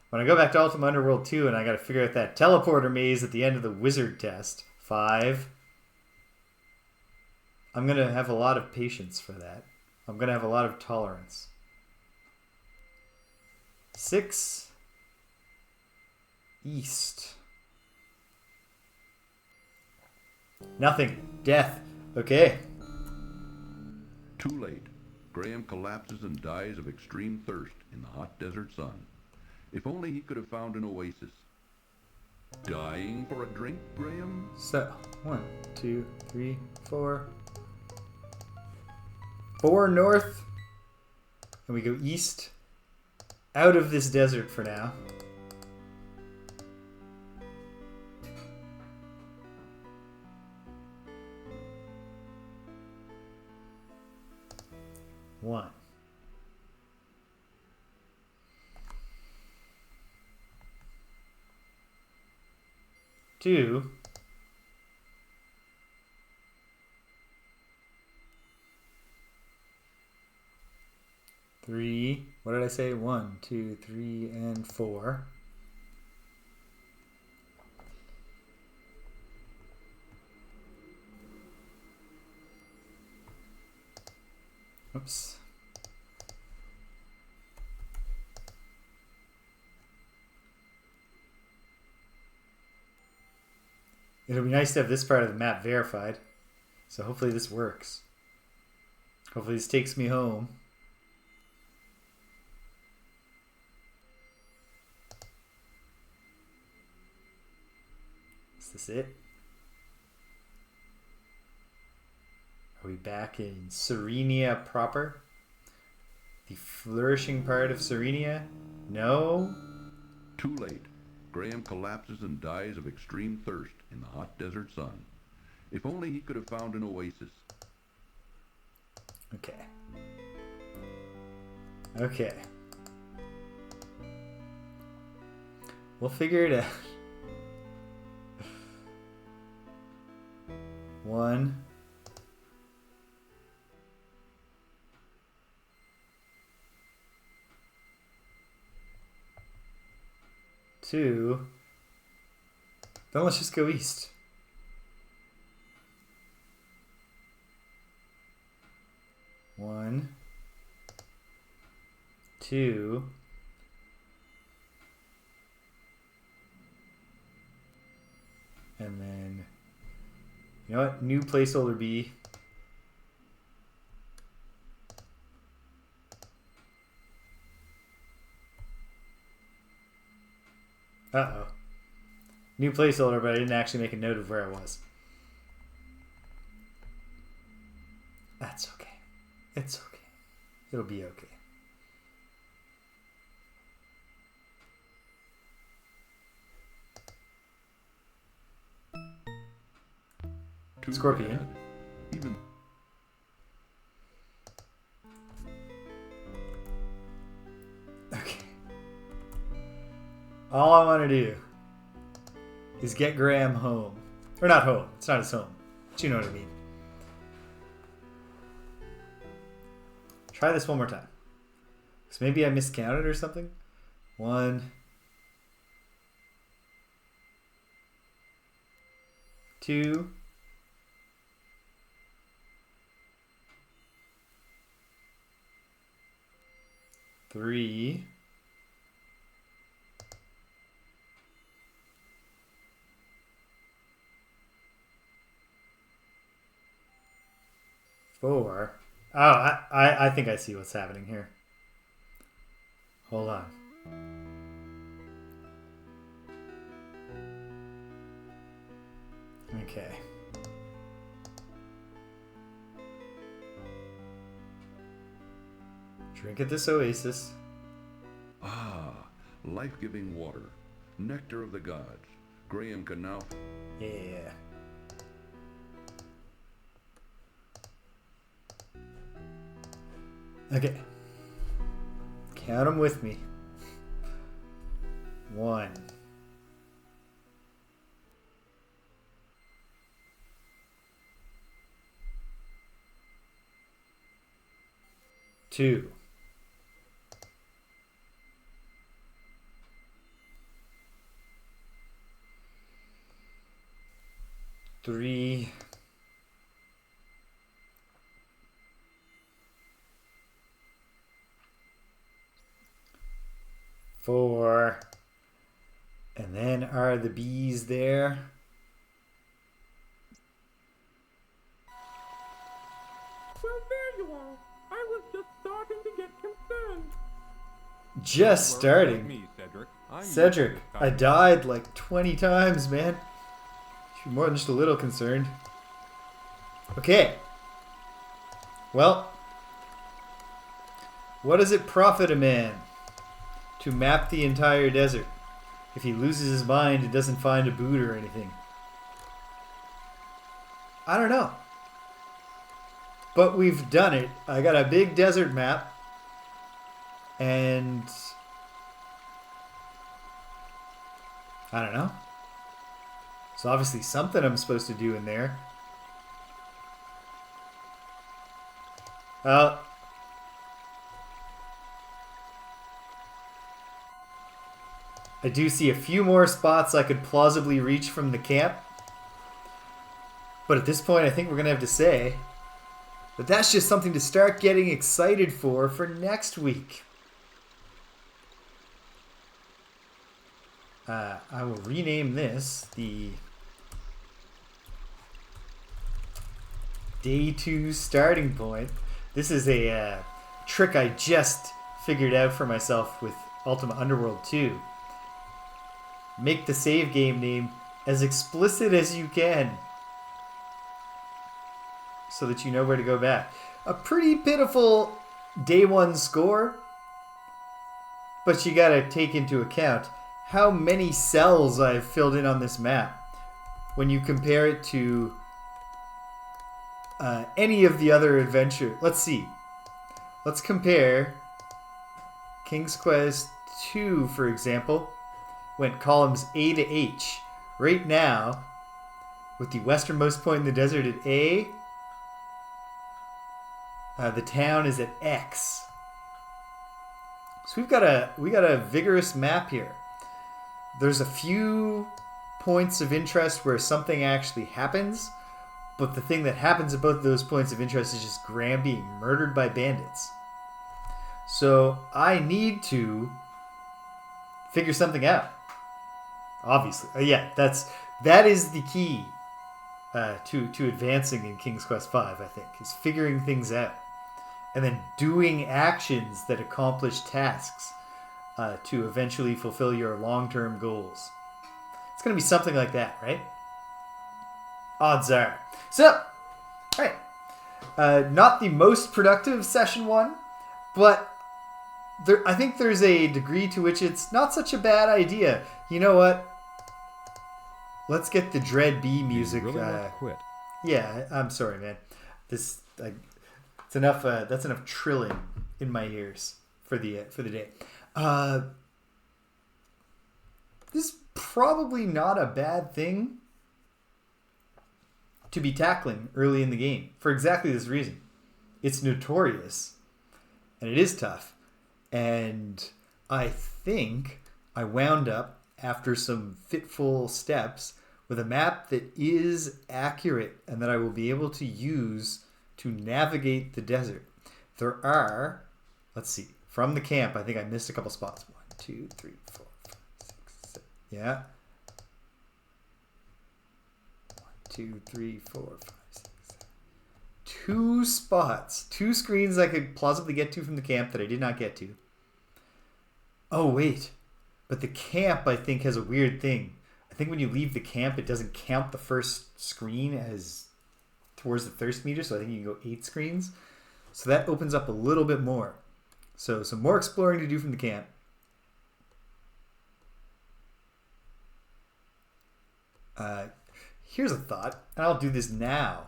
when I go back to Ultima Underworld 2 and I got to figure out that teleporter maze at the end of the wizard test. 5. I'm going to have a lot of patience for that. I'm going to have a lot of tolerance. 6. East. Nothing. Death. Okay. Too late. Graham collapses and dies of extreme thirst in the hot desert sun. If only he could have found an oasis. Dying for a drink, Graham? So, 1, 2, 3, 4. 4 north. And we go east. Out of this desert for now. One. Two. Three. What did I say? 1, 2, 3, and 4. Oops. It'll be nice to have this part of the map verified. So hopefully this works. Hopefully this takes me home. Is this it? Are we back in Serenia proper? The flourishing part of Serenia? No? Too late. Graham collapses and dies of extreme thirst in the hot desert sun. If only he could have found an oasis. Okay. Okay. We'll figure it out. 1. 2. Then let's just go east. 1, 2. And then, you know what? New placeholder B. Uh-oh. New placeholder, but I didn't actually make a note of where I was. That's okay. It's okay. It'll be okay. Scorpion. Bad. Even Okay. All I want to do is get Graham home. Or not home. It's not his home. But you know what I mean. Try this one more time. So maybe I miscounted or something. 1, 2. 3. 4. Oh, I think I see what's happening here. Hold on. Okay. Drink at this oasis. Ah, life-giving water. Nectar of the gods. Graham can now... Yeah. Okay. Count them with me. 1. 2. 3. 4. And then are the bees there? Well, there you are. I was just just Don't worry about starting. me, Cedric. I'm used to Cedric, this I kind of- died like 20 times, man. Should be more than just a little concerned. Okay. Well, what does it profit a man to map the entire desert if he loses his mind and doesn't find a boot or anything? I don't know. But we've done it. I got a big desert map. And I don't know. It's obviously something I'm supposed to do in there. I do see a few more spots I could plausibly reach from the camp. But at this point, I think we're going to have to say that that's just something to start getting excited for next week. I will rename this the Day 2 starting point. This is a trick I just figured out for myself with Ultima Underworld 2. Make the save game name as explicit as you can so that you know where to go back. A pretty pitiful Day 1 score, but you gotta take into account how many cells I've filled in on this map when you compare it to any of the other adventure. Let's see. Let's compare King's Quest 2, for example. Went columns A to H. Right now, with the westernmost point in the desert at A, the town is at X. So we got a vigorous map here. There's a few points of interest where something actually happens, but the thing that happens at both of those points of interest is just Graham being murdered by bandits. So I need to figure something out. Obviously, that is the key to advancing in King's Quest V. I think is figuring things out, and then doing actions that accomplish tasks to eventually fulfill your long-term goals. It's going to be something like that, right? Odds are. So, all right. Not the most productive session 1, but I think there's a degree to which it's not such a bad idea. You know what? Let's get the Dread B music. You really want to quit? Yeah, I'm sorry, man. It's enough. That's enough trilling in my ears for the day. This is probably not a bad thing to be tackling early in the game for exactly this reason. It's notorious, and it is tough. And I think I wound up, after some fitful steps, with a map that is accurate and that I will be able to use to navigate the desert. There are, let's see, from the camp, I think I missed a couple spots. 1, 2, 3, 4, 5, 6, 7. Yeah. 1, 2, 3, 4, 5, 6, 7. 2 spots, 2 screens I could plausibly get to from the camp that I did not get to. Oh, wait. But the camp, I think, has a weird thing. I think when you leave the camp, it doesn't count the first screen as towards the thirst meter, so I think you can go 8 screens. So that opens up a little bit more. So some more exploring to do from the camp. Here's a thought, and I'll do this now.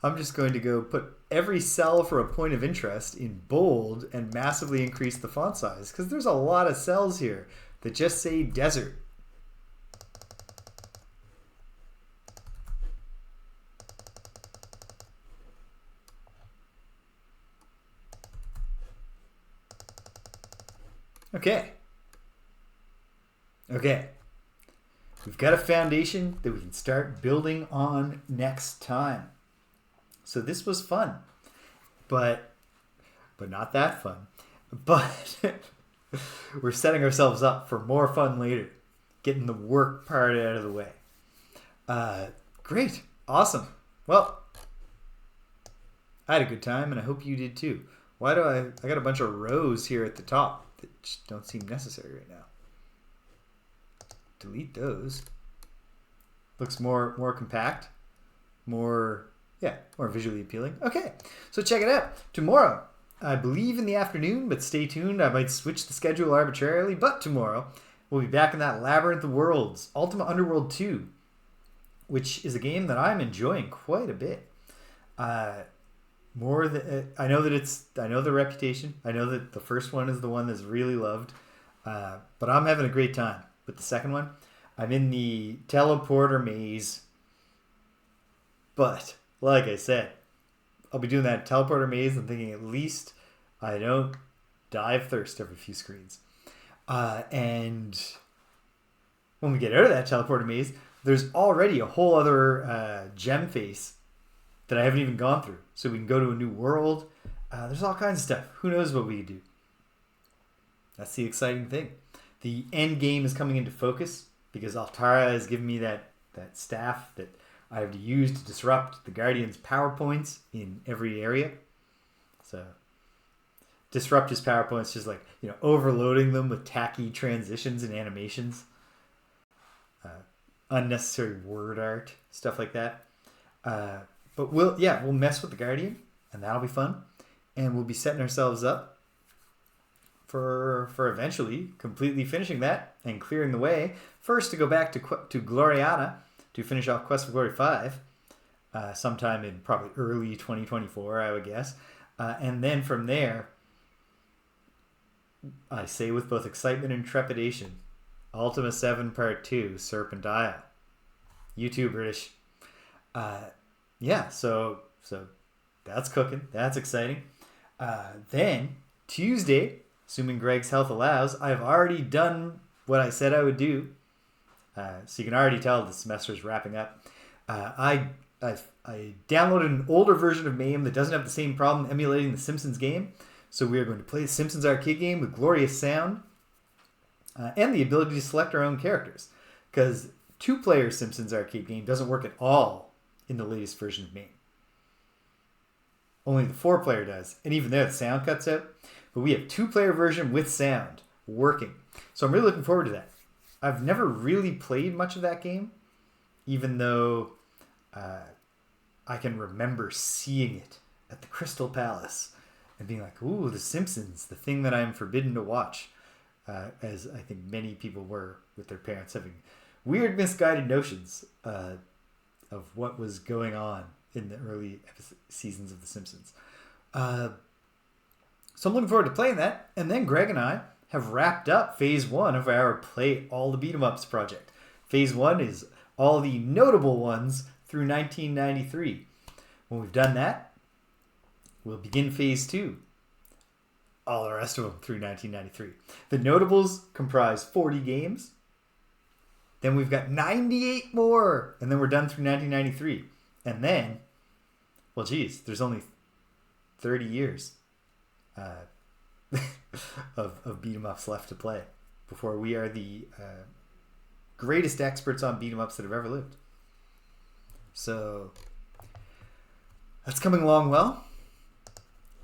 I'm just going to go put every cell for a point of interest in bold and massively increase the font size, because there's a lot of cells here that just say desert. Okay. We've got a foundation that we can start building on next time. So this was fun, but not that fun. But we're setting ourselves up for more fun later, getting the work part out of the way. Great, awesome. Well, I had a good time, and I hope you did too. Why do I got a bunch of rows here at the top that just don't seem necessary right now. Delete those. Looks more compact, more visually appealing. Okay, so check it out. Tomorrow, I believe in the afternoon, but stay tuned. I might switch the schedule arbitrarily, but tomorrow we'll be back in that Labyrinth of Worlds, Ultima Underworld 2, which is a game that I'm enjoying quite a bit. More than I know the reputation. I know that the first one is the one that's really loved, but I'm having a great time with the second one. I'm in the teleporter maze, but like I said, I'll be doing that teleporter maze and thinking at least I don't die of thirst every few screens. And when we get out of that teleporter maze, there's already a whole other gem face that I haven't even gone through. So we can go to a new world. There's all kinds of stuff. Who knows what we could do? That's the exciting thing. The end game is coming into focus because Altara has given me that staff that I have to use to disrupt the Guardian's power points in every area. So disrupt his power points, just like, overloading them with tacky transitions and animations, unnecessary word art, stuff like that. But we'll mess with the Guardian, and that'll be fun. And we'll be setting ourselves up for eventually completely finishing that and clearing the way. First, to go back to Gloriana to finish off Quest for Glory 5, sometime in probably early 2024, I would guess. And then from there, I say with both excitement and trepidation, Ultima 7 Part 2, Serpent Isle. You too, British. So that's cooking. That's exciting. Then, Tuesday, assuming Greg's health allows, I've already done what I said I would do. So you can already tell the semester's wrapping up. I downloaded an older version of MAME that doesn't have the same problem emulating the Simpsons game. So we are going to play the Simpsons arcade game with glorious sound and the ability to select our own characters. Because 2-player Simpsons arcade game doesn't work at all in the latest version of MAME. Only the 4-player does. And even there, the sound cuts out. But we have 2-player version with sound working. So I'm really looking forward to that. I've never really played much of that game, even though I can remember seeing it at the Crystal Palace and being like, ooh, The Simpsons, the thing that I'm forbidden to watch, as I think many people were with their parents, having weird misguided notions of what was going on in the early seasons of The Simpsons. So I'm looking forward to playing that. And then Greg and I have wrapped up Phase 1 of our Play All the Beat-em-Ups project. Phase 1 is all the notable ones through 1993. When we've done that, we'll begin Phase 2. All the rest of them through 1993. The notables comprise 40 games. Then we've got 98 more. And then we're done through 1993. And then, well, geez, there's only 30 years of beat-em-ups left to play before we are the greatest experts on beat-em-ups that have ever lived. So that's coming along well,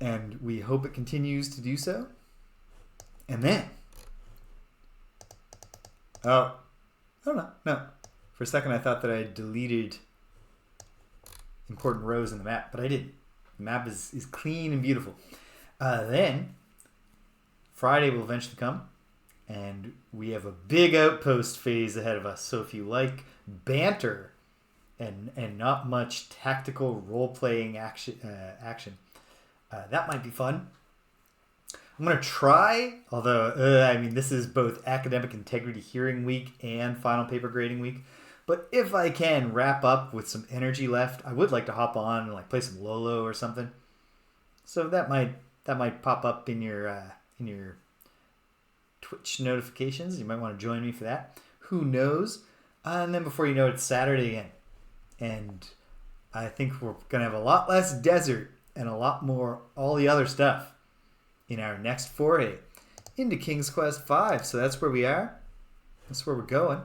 and we hope it continues to do so. And then, no. For a second I thought that I had deleted important rows in the map, but I didn't. The map is clean and beautiful. Then Friday will eventually come, and we have a big outpost phase ahead of us. So if you like banter and not much tactical role-playing action, that might be fun. I'm going to try, although, this is both Academic Integrity Hearing Week and Final Paper Grading Week. But if I can wrap up with some energy left, I would like to hop on and play some Lolo or something. So that might pop up in your Twitch notifications. You might want to join me for that. Who knows? And then before you know it, it's Saturday again. And I think we're going to have a lot less desert and a lot more all the other stuff in our next foray into King's Quest V. So that's where we are. That's where we're going.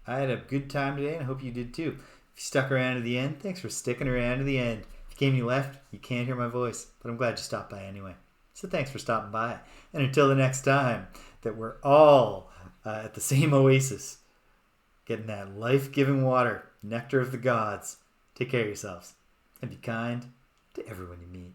I had a good time today, and I hope you did too. If you stuck around to the end, thanks for sticking around to the end. If If you came and you left, you can't hear my voice, but I'm glad you stopped by anyway. So thanks for stopping by. And until the next time that we're all at the same oasis, getting that life-giving water, nectar of the gods, take care of yourselves and be kind to everyone you meet.